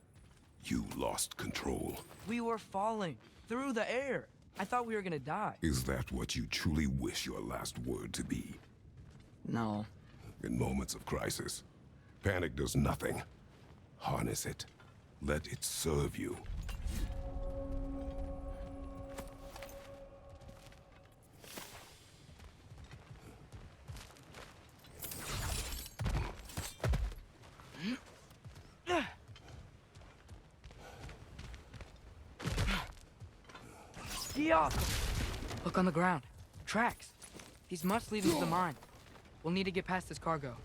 You lost control. We were falling through the air. I thought we were gonna die. Is that what you truly wish your last word to be? No. In moments of crisis, panic does nothing. Harness it. Let it serve you. Yeah. Look on the ground. Tracks. These must lead into the mine. We'll need to get past this cargo.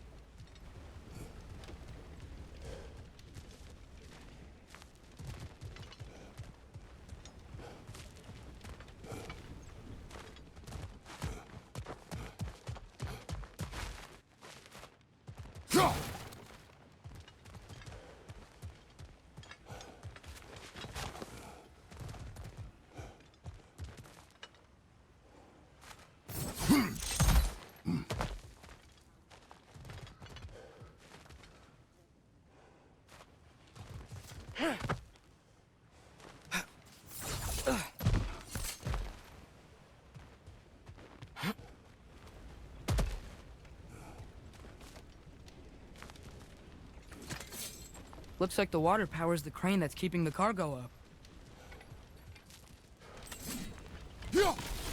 Looks like the water powers the crane that's keeping the cargo up.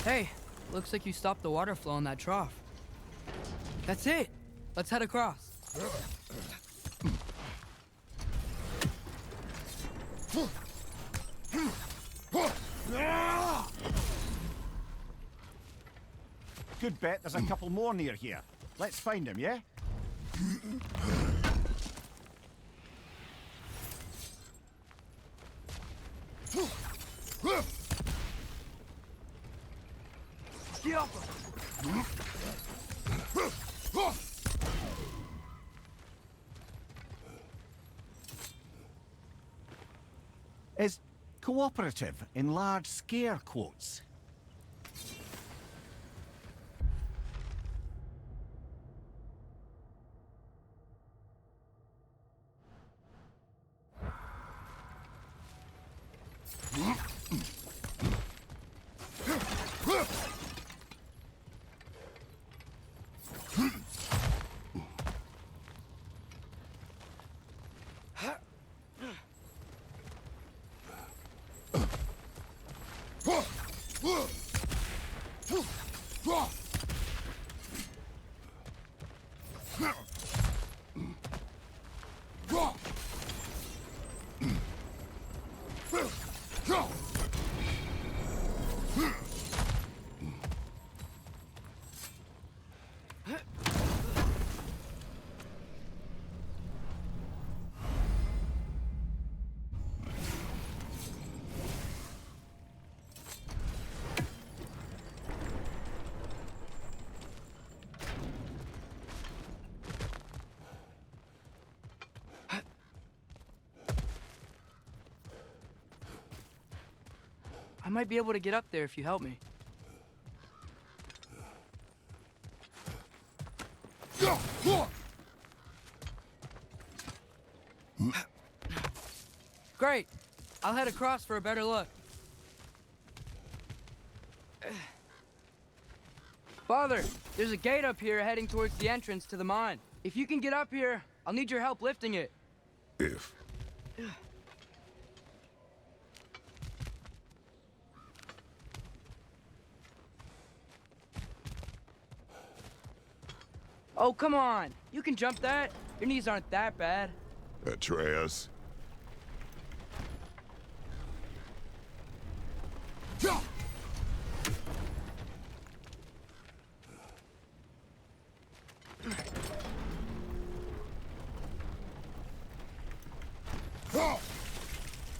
Hey, looks like you stopped the water flow in that trough. That's it. Let's head across. Good bet there's a couple more near here. Let's find him, yeah? Is cooperative in large scare quotes. might be able to get up there if you help me. Great. I'll head across for a better look. Father, there's a gate up here heading towards the entrance to the mine. If you can get up here, I'll need your help lifting it. If. Oh, come on. You can jump that. Your knees aren't that bad. Atreus.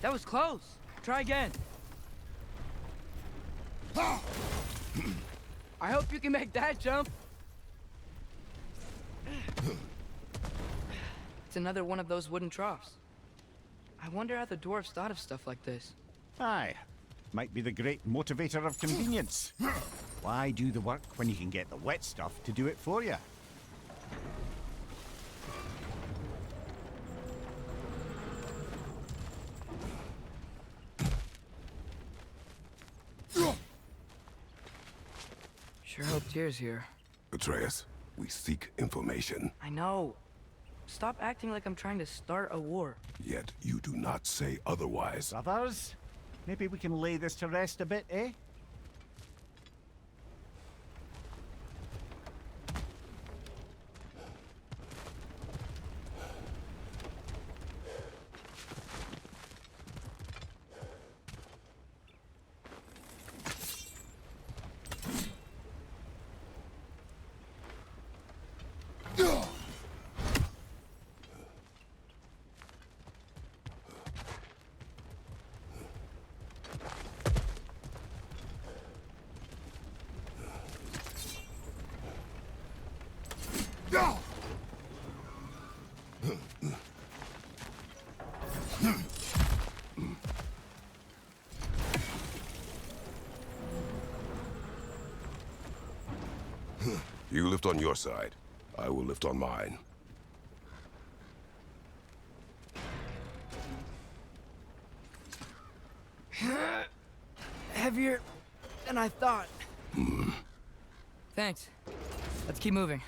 That was close. Try again. I hope you can make that jump. It's another one of those wooden troughs. I wonder how the dwarves thought of stuff like this. Aye. Might be the great motivator of convenience. Why do the work when you can get the wet stuff to do it for you? Sure hope Tyr's here. Atreus, we seek information. I know. Stop acting like I'm trying to start a war. Yet you do not say otherwise. Brothers, maybe we can lay this to rest a bit, eh? You lift on your side. I will lift on mine. Heavier than I thought. Thanks. Let's keep moving.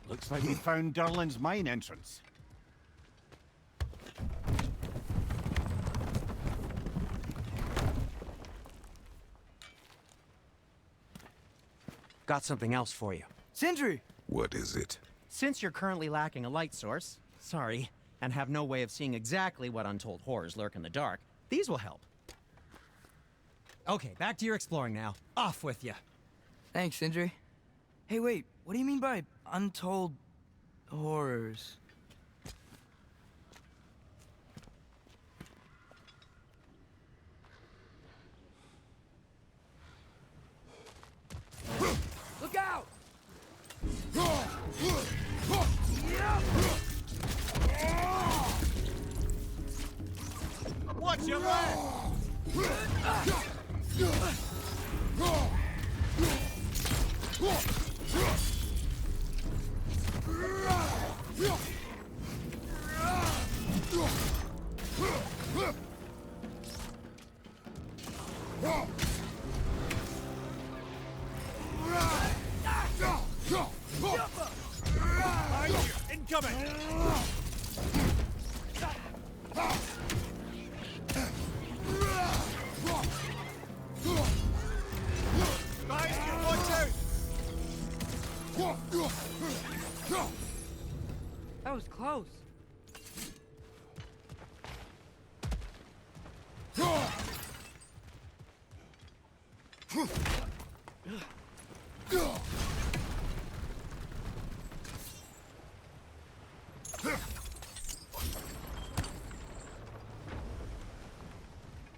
Looks like we found Durlin's mine entrance. Got something else for you. Sindri! What is it? Since you're currently lacking a light source, sorry, and have no way of seeing exactly what untold horrors lurk in the dark, these will help. Okay, back to your exploring now. Off with you. Thanks, Sindri. Hey, wait, what do you mean by untold horrors? Look out! Watch your left! Incoming!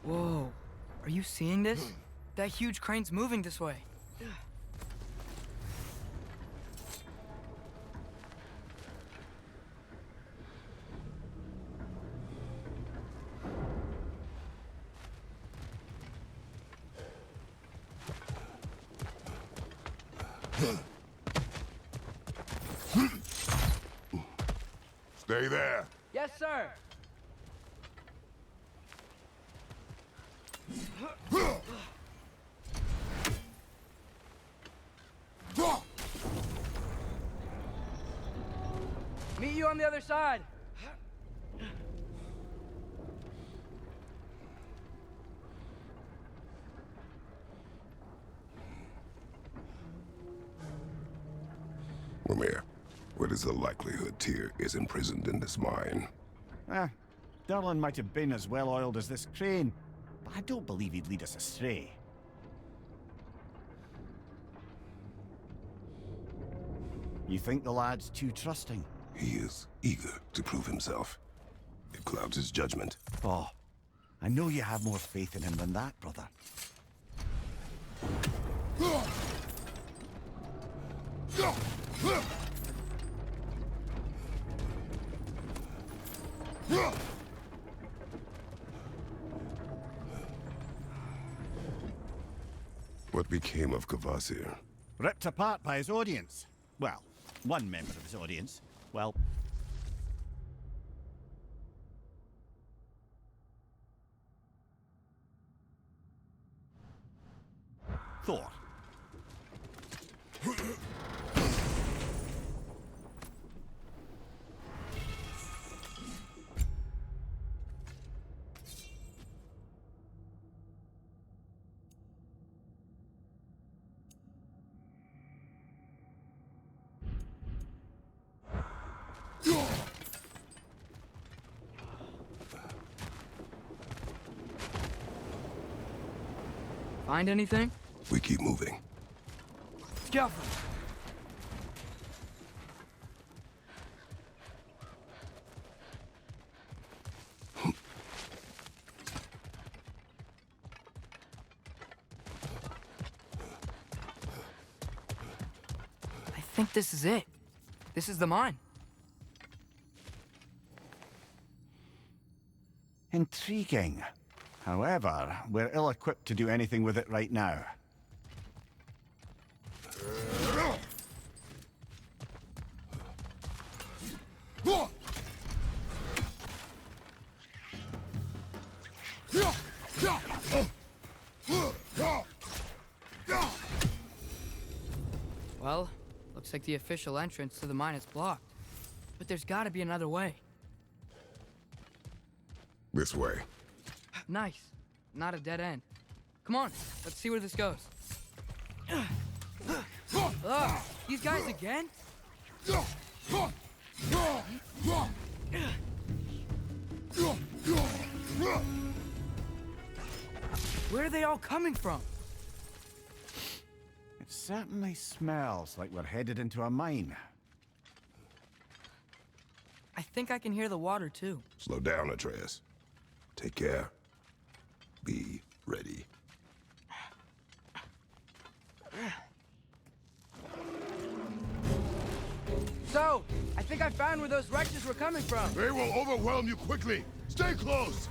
Whoa. Are you seeing this? That huge crane's moving this way. Stay there. Yes, sir. Meet you on the other side. Lemire, what is the likelihood Tyr is imprisoned in this mine? Derlin might have been as well-oiled as this crane, but I don't believe he'd lead us astray. You think the lad's too trusting? He is eager to prove himself. It clouds his judgment. Oh, I know you have more faith in him than that, brother. What became of Kvasir? Ripped apart by his audience. Well, one member of his audience. Well... Thor. Find anything? We keep moving. Careful. I think this is it. This is the mine. Intriguing. However, we're ill-equipped to do anything with it right now. Well, looks like the official entrance to the mine is blocked. But there's gotta be another way. This way. Nice. Not a dead end. Come on, let's see where this goes. Ugh, these guys again? Where are they all coming from? It certainly smells like we're headed into a mine. I think I can hear the water too. Slow down, Atreus. Take care. Be ready. So, I think I found where those wretches were coming from. They will overwhelm you quickly. Stay close.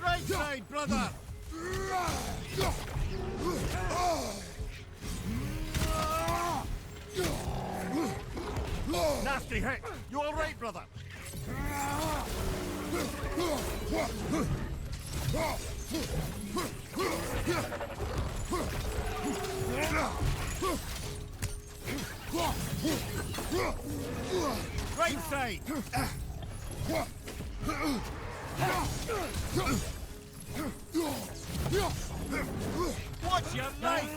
Right side, brother! Nasty hit! You all right, brother? Right side! Watch your knife!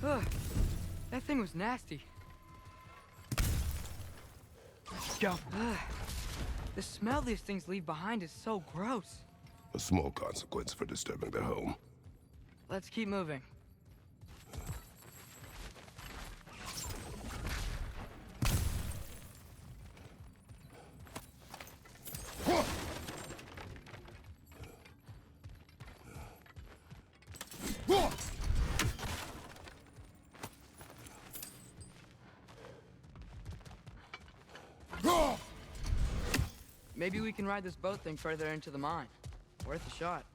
Ugh, that thing was nasty. Go. The smell these things leave behind is so gross. A small consequence for disturbing their home. Let's keep moving. Maybe we can ride this boat thing further into the mine. Worth a shot.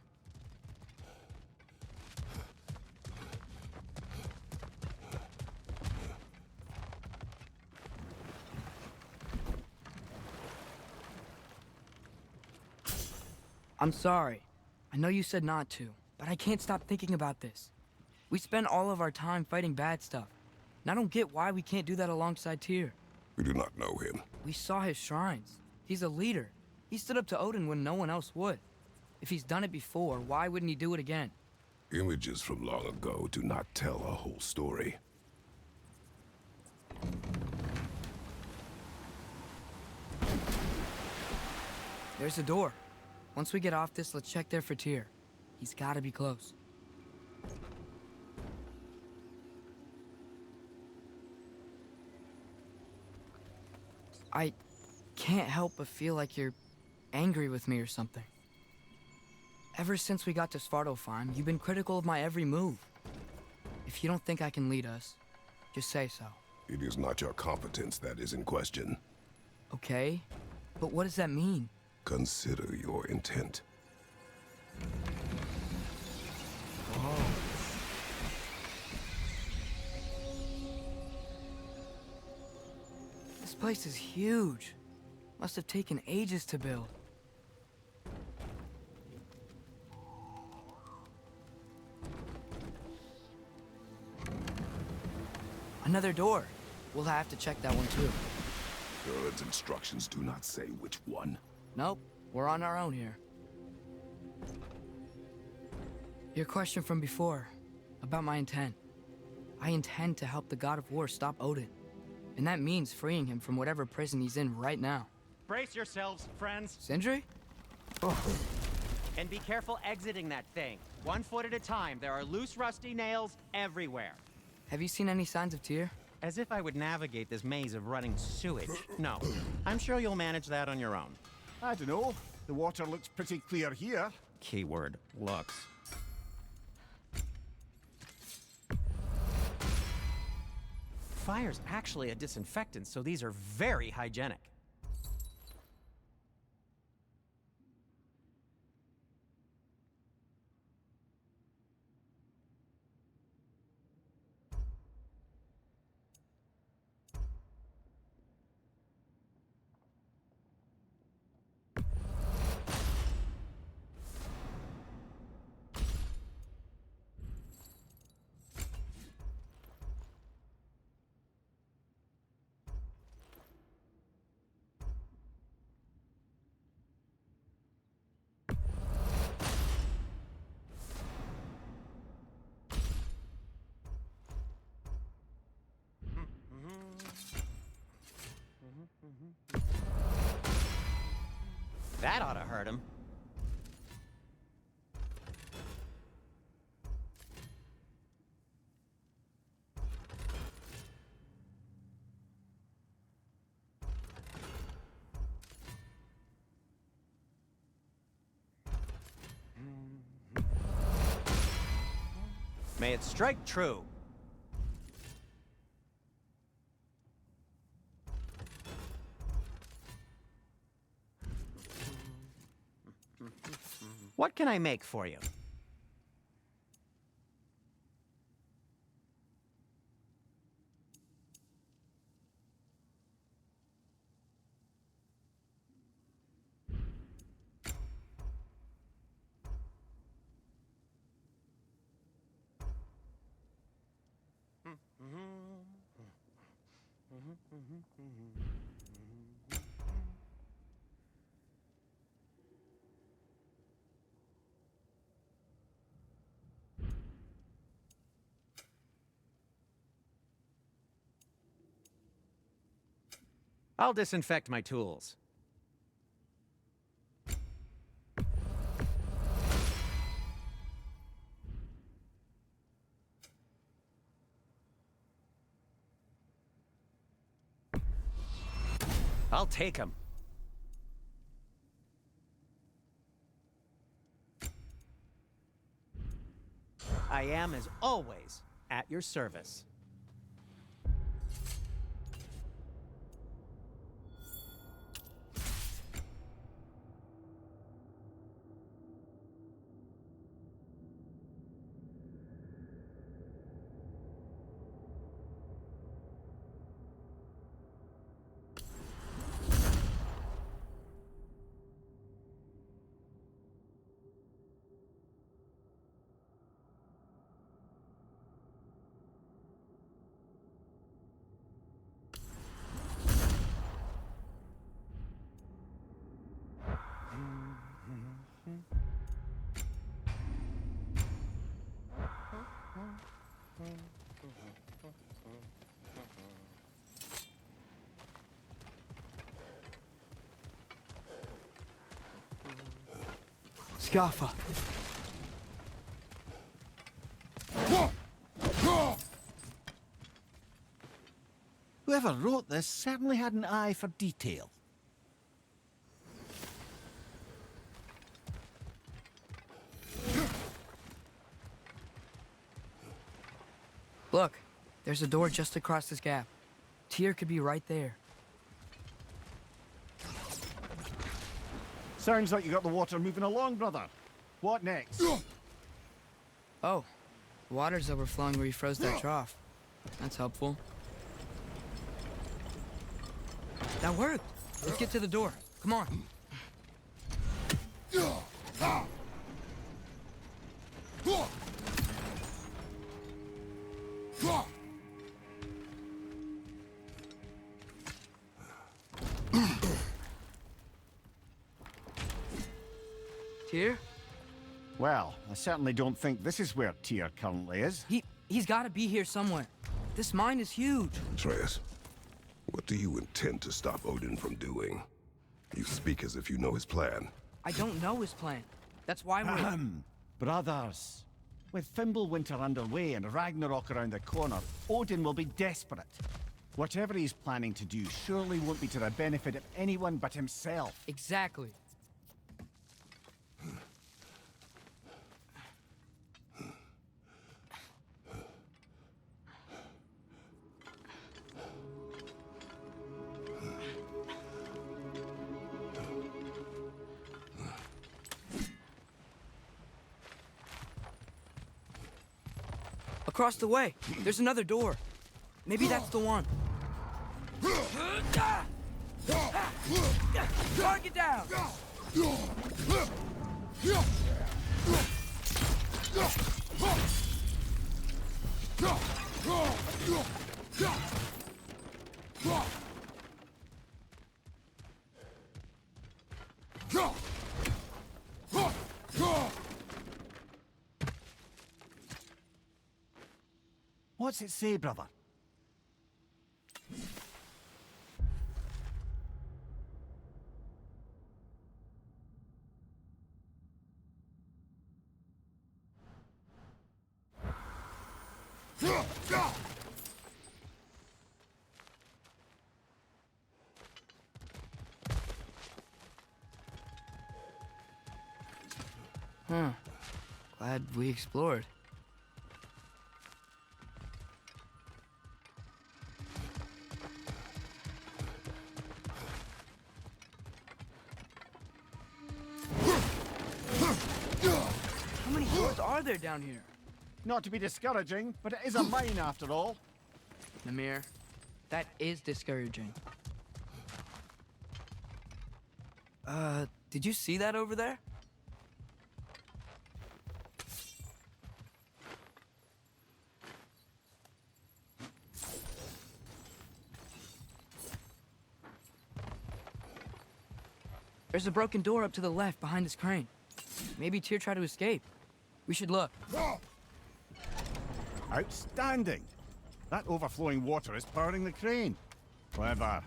I'm sorry. I know you said not to, but I can't stop thinking about this. We spend all of our time fighting bad stuff, and I don't get why we can't do that alongside Tyr. We do not know him. We saw his shrines. He's a leader. He stood up to Odin when no one else would. If he's done it before, why wouldn't he do it again? Images from long ago do not tell a whole story. There's a door. Once we get off this, let's check there for Tyr. He's gotta be close. I can't help but feel like you're angry with me or something. Ever since we got to Svartalfheim, you've been critical of my every move. If you don't think I can lead us, just say so. It is not your competence that is in question. Okay, but what does that mean? Consider your intent. This place is huge. Must have taken ages to build. Another door. We'll have to check that one too. God's instructions do not say which one. Nope, we're on our own here. Your question from before, about my intent. I intend to help the God of War stop Odin. And that means freeing him from whatever prison he's in right now. Brace yourselves, friends, Sindri? and be careful exiting that thing. 1 foot at a time. There are loose, rusty nails everywhere. Have you seen any signs of Tyr? As if I would navigate this maze of running sewage. No, I'm sure you'll manage that on your own. I don't know. The water looks pretty clear here. Keyword, looks. Fire's actually a disinfectant, so these are very hygienic. That ought to hurt him. May it strike true. What can I make for you? I'll disinfect my tools. I'll take him. I am, as always, at your service. Scaffa. Whoever wrote this certainly had an eye for detail. Look, there's a door just across this gap. Tyr could be right there. Sounds like you got the water moving along, brother. What next? Oh, the water's overflowing where you froze that trough. That's helpful. That worked. Let's get to the door. Come on. Tyr? Well, I certainly don't think this is where Tyr currently is. He's got to be here somewhere. This mine is huge. Atreus, what do you intend to stop Odin from doing? You speak as if you know his plan. I don't know his plan. That's why we're... Brothers, with Fimbulwinter underway and Ragnarok around the corner, Odin will be desperate. Whatever he's planning to do surely won't be to the benefit of anyone but himself. Exactly. Across the way, there's another door. Maybe that's the one. Target down! What's it say, brother? Glad we explored. How many doors are there down here? Not to be discouraging, but it is a mine after all. Namir, that is discouraging. Did you see that over there? There's a broken door up to the left behind this crane. Maybe Tyr tried to escape. We should look. Outstanding! That overflowing water is powering the crane. Clever.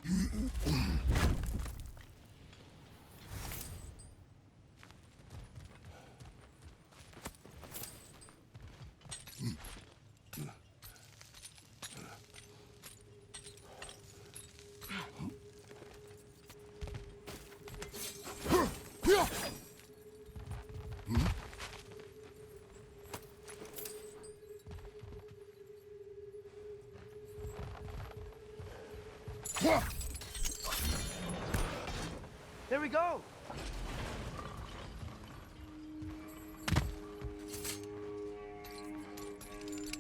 There we go!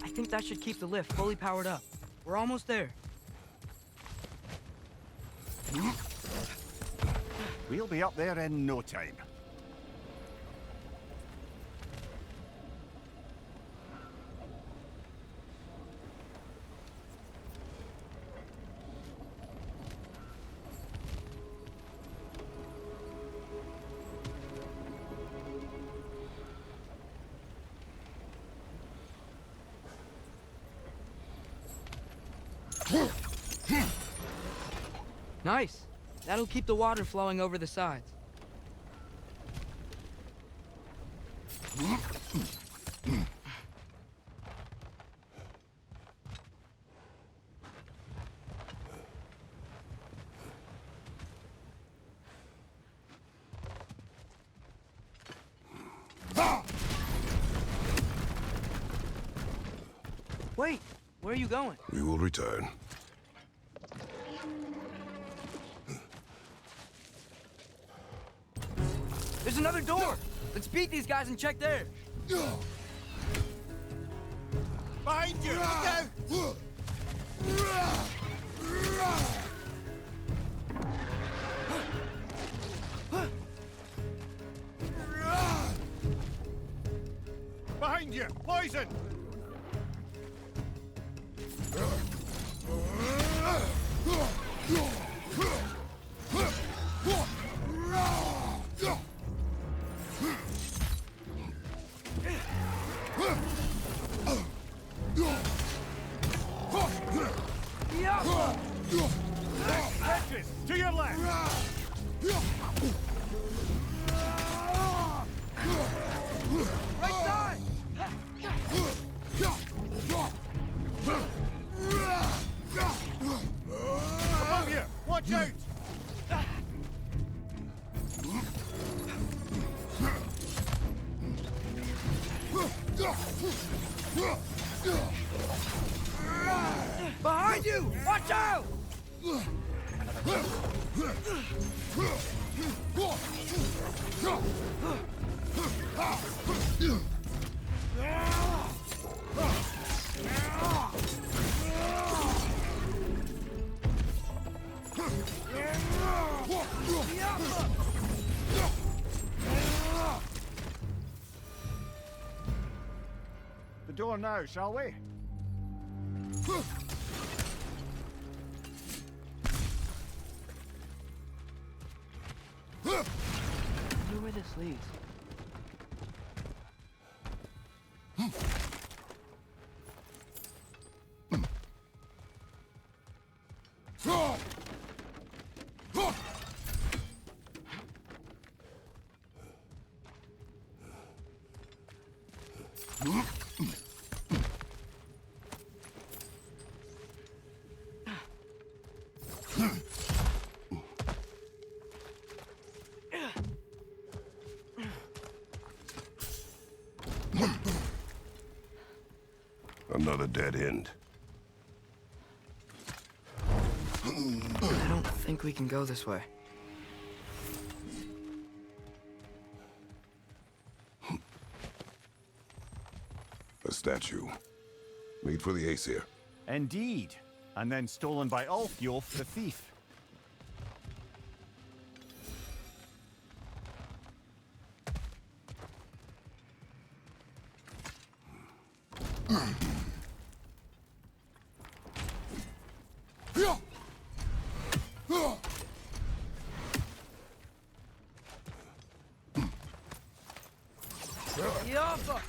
I think that should keep the lift fully powered up. We're almost there. We'll be up there in no time. Nice. That'll keep the water flowing over the sides. Wait, where are you going? We will return. There's another door! Let's beat these guys and check there! Behind you! Look out! Behind you! Poison! Hedges, to your left! Right side! Above you! Watch out! Behind you! Watch out! The door now, shall we? I wonder where this leads. Another dead end. I don't think we can go this way. A statue. Made for the Aesir. Indeed. And then stolen by Ulfjolf the thief. Yappa!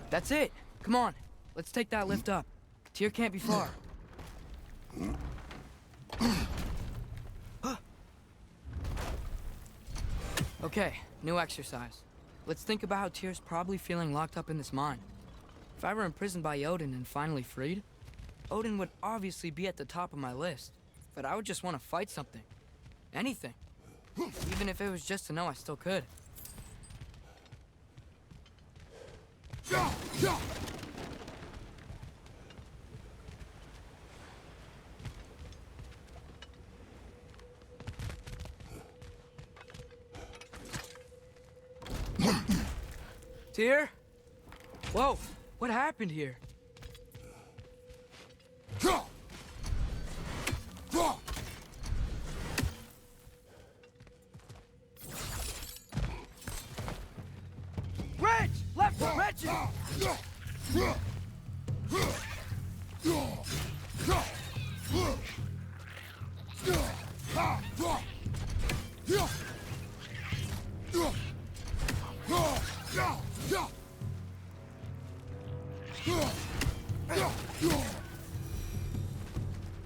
That's it. Come on. Let's take that lift up. Tyr can't be far. Okay, new exercise. Let's think about how Tyr's probably feeling locked up in this mine. If I were imprisoned by Odin and finally freed, Odin would obviously be at the top of my list. But I would just want to fight something. Anything. Even if it was just to know I still could. Tyr? Whoa, what happened here? Wrench! Left foot, wrench it!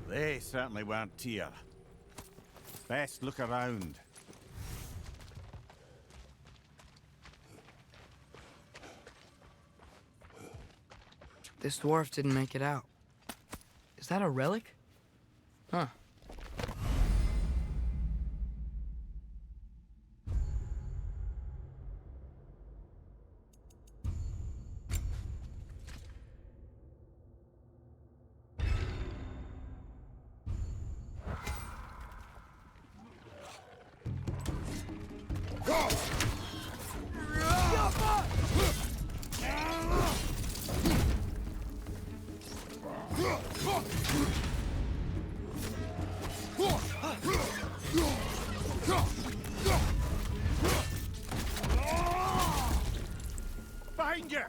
They certainly weren't Tyr. Best look around. This dwarf didn't make it out. Is that a relic? Huh. Behind you!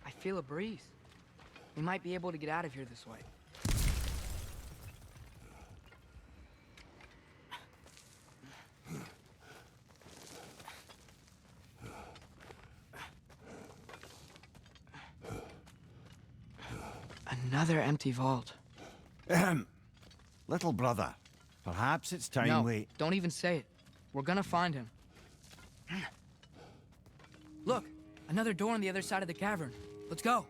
I feel a breeze. We might be able to get out of here this way. Another empty vault. Little brother, perhaps it's time No, we... don't even say it. We're gonna find him. Look, another door on the other side of the cavern. Let's go.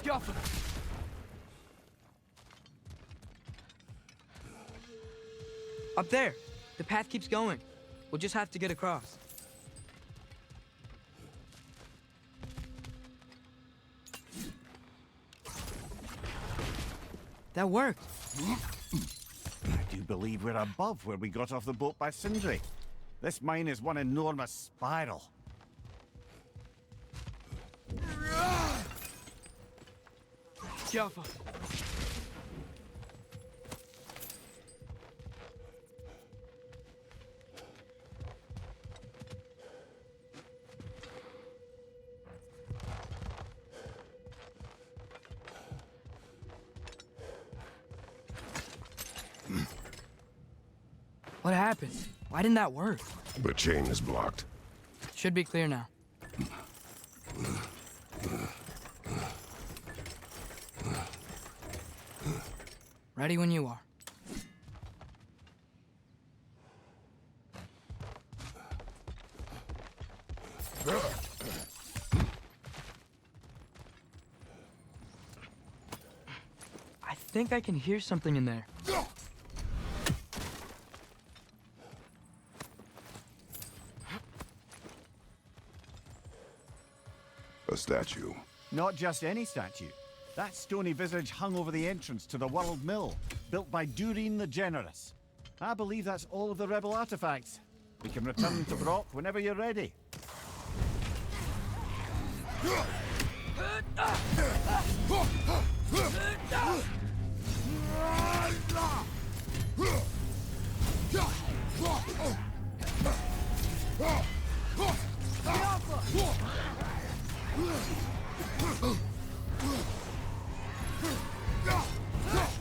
Joffa. Up there. The path keeps going. We'll just have to get across. That worked. I do believe we're above where we got off the boat by Sindri. This mine is one enormous spiral. Joffa. What happened? Why didn't that work? The chain is blocked. Should be clear now. Ready when you are. think I can hear something in there. A statue. Not just any statue. That stony visage hung over the entrance to the World Mill, built by Durin the Generous. I believe that's all of the rebel artifacts. We can return to Brock whenever you're ready.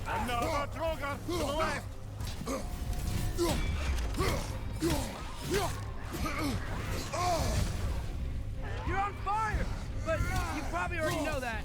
Another Droger to the left! You're on fire! But you probably already know that.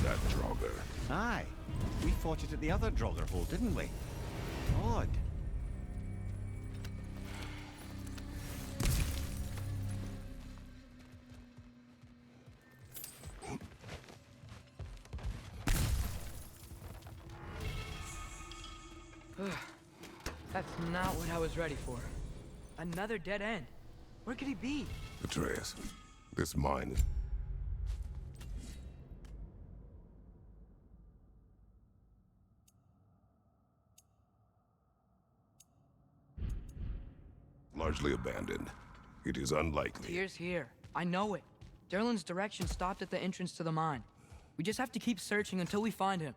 That Draugr. Aye. We fought it at the other Draugr hole, didn't we? Odd. That's not what I was ready for. Another dead end. Where could he be? Atreus, this mine is... largely abandoned. It is unlikely. Tyr's here. I know it. Derlin's direction stopped at the entrance to the mine. We just have to keep searching until we find him.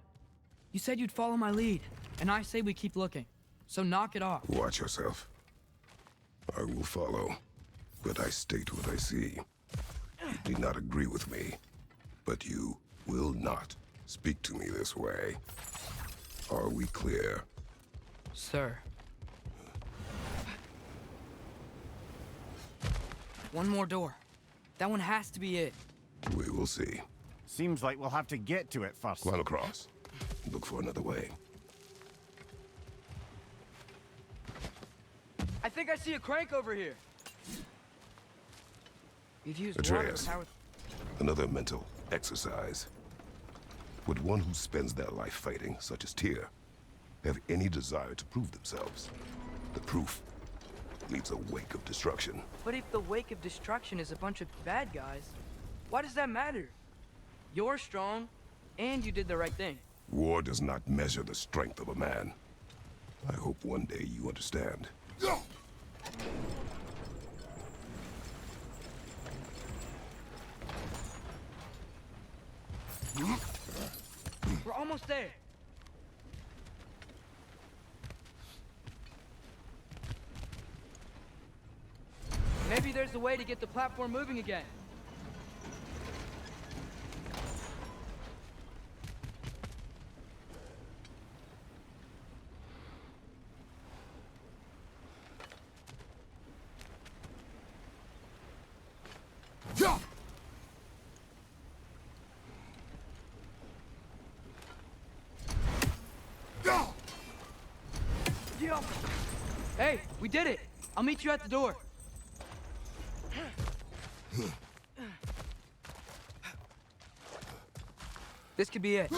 You said you'd follow my lead, and I say we keep looking. So knock it off. Watch yourself. I will follow, but I state what I see. You do not agree with me, but you will not speak to me this way. Are we clear? Sir. One more door. That one has to be it. We will see. Seems like we'll have to get to it first. Climb across. Look for another way. I think I see a crank over here. You've used Atreus. water power. Another mental exercise. Would one who spends their life fighting, such as Tyr, have any desire to prove themselves? The proof leaves a wake of destruction. But if the wake of destruction is a bunch of bad guys, why does that matter? You're strong, and you did the right thing. War does not measure the strength of a man. I hope one day you understand. We're almost there. Maybe there's a way to get the platform moving again. Hey, we did it! I'll meet you at the door. This could be it.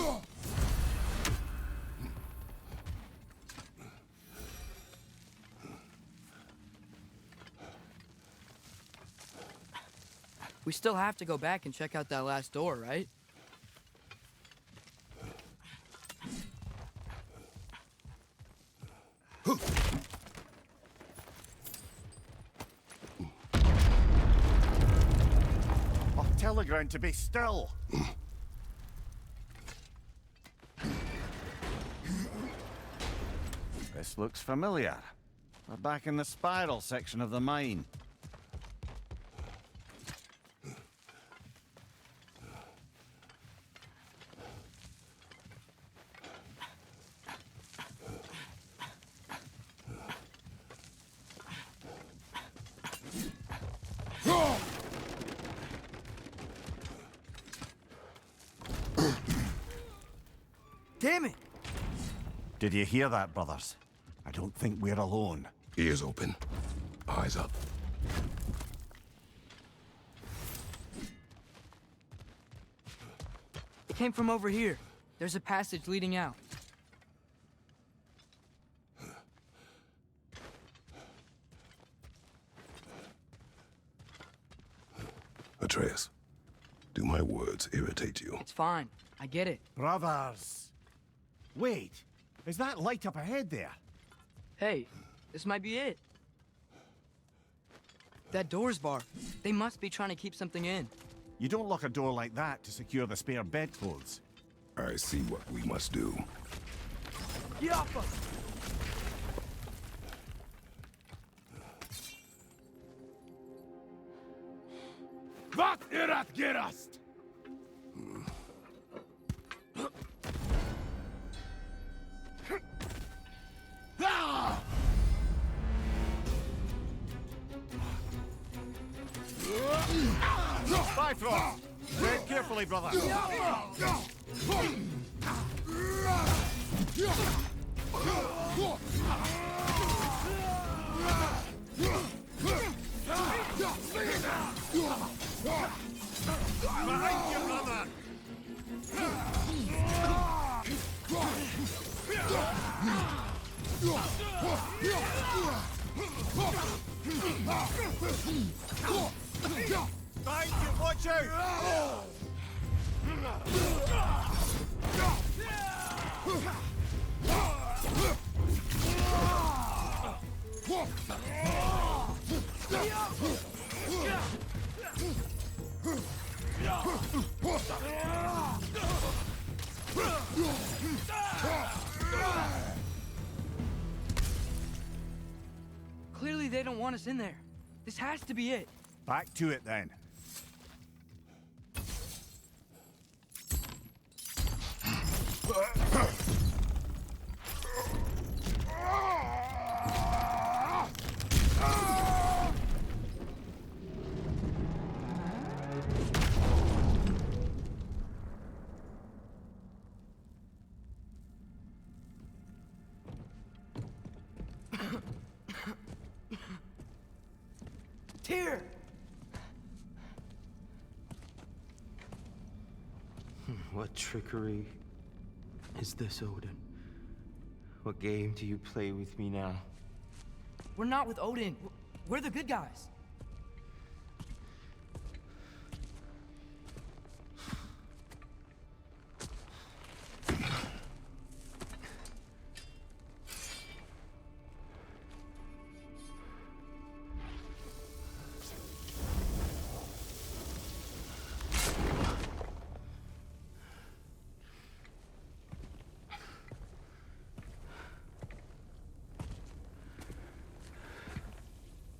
We still have to go back and check out that last door, right? Oh, tell the ground to be still. This looks familiar. We're back in the spiral section of the mine. Damn it! Did you hear that, brothers? I don't think we're alone. Ears open. Eyes up. It came from over here. There's a passage leading out. Atreus, do my words irritate you? It's fine. I get it. Brothers! Wait, is that light up ahead there? Hey, this might be it. That door's barred. They must be trying to keep something in. You don't lock a door like that to secure the spare bedclothes. I see what we must do. Get off us! Wat erat gerast! Bifrost! Tread carefully, brother. Behind you, brother! Behind you, watch out! Clearly they don't want us in there. This has to be it. Back to it, then. Tyr! What trickery is this, Odin? What game do you play with me now? We're not with Odin. We're the good guys.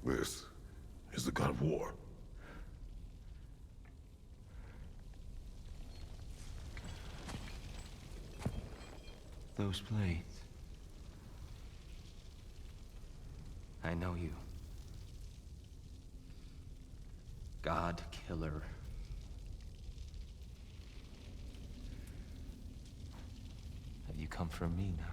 This is the god of war. Those blades. I know you. God Killer. Have you come for me now?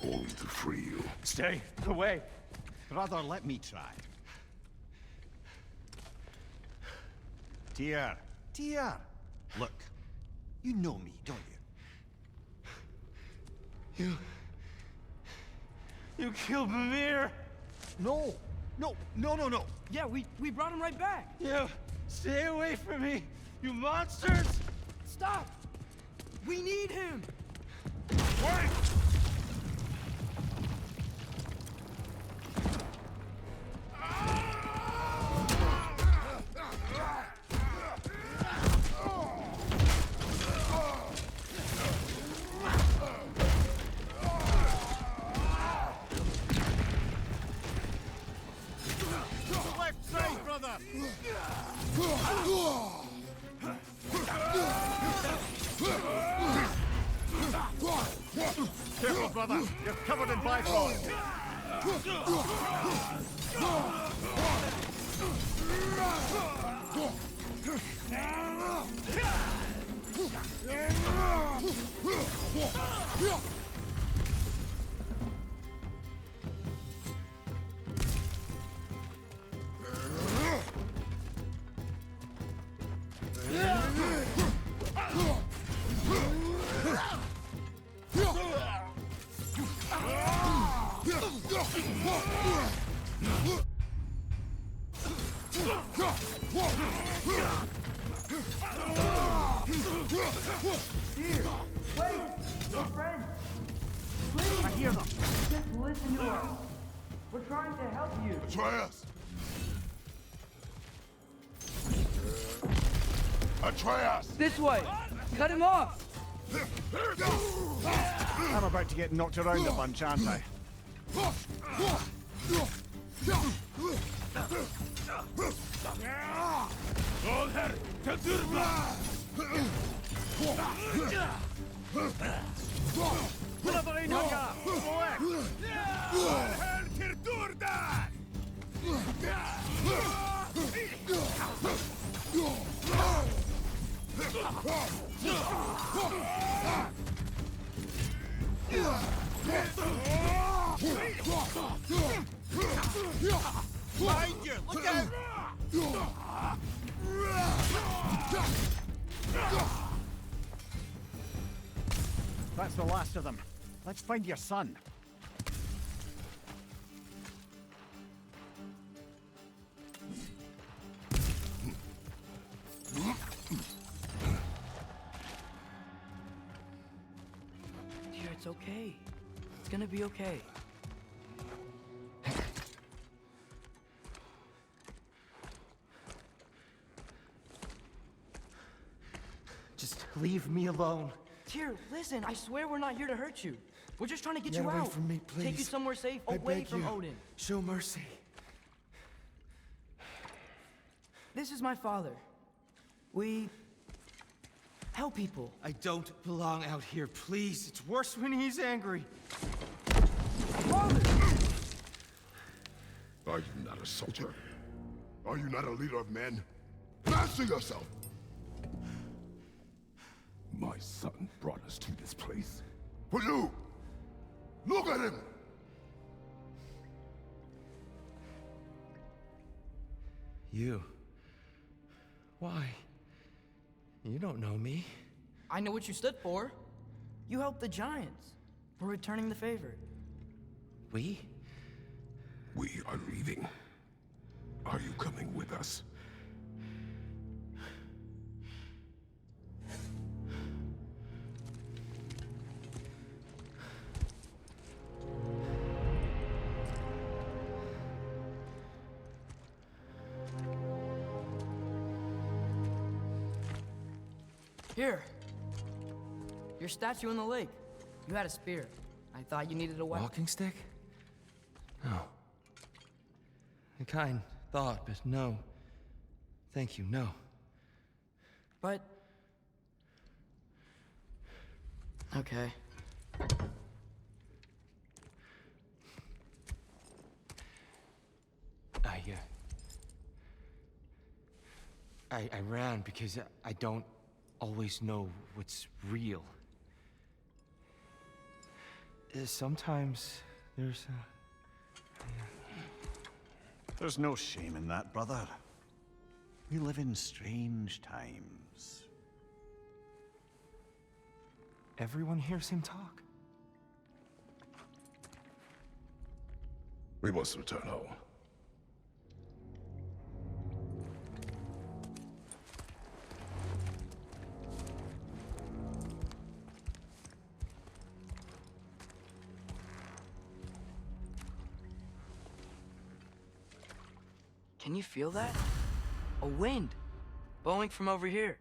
Only to free you. Stay away. Brother, let me try. Tyr. Tyr. Look, you know me, don't you? You killed Mimir! No. No. Yeah, we brought him right back. You stay away from me, you monsters! Stop! We need him! Wait! brother. You're covered in Bifrost. Here, wait, your friend. Please, I hear them. just listen to us. We're trying to help you. Atreus! Atreus! This way! Cut him off! I'm about to get knocked around a bunch, aren't I? Behind you! Look out! That's the last of them. Let's find your son. Dear, it's okay. It's gonna be okay. Just leave me alone. Tyr, listen, I swear we're not here to hurt you. We're just trying to get Get you away out. from me, Take you please. somewhere safe, I away beg from you. Odin. Show mercy. This is my father. We help people. I don't belong out here, please. It's worse when he's angry. Father! Are you not a soldier? Are you not a leader of men? Master yourself! My son brought us to this place. For you! Look at him! You. Why? You don't know me. I know what you stood for. You helped the giants. We're returning the favor. We? We are leaving. Are you coming with us? Here. Your statue in the lake. You had a spear. I thought you needed a weapon. Walking stick? No. A kind thought, but no. Thank you, no. But... Okay. I ran because I don't always know what's real. Sometimes there's There's no shame in that, brother. We live in strange times. Everyone hears him talk. We must return home. Can you feel that? A wind blowing from over here.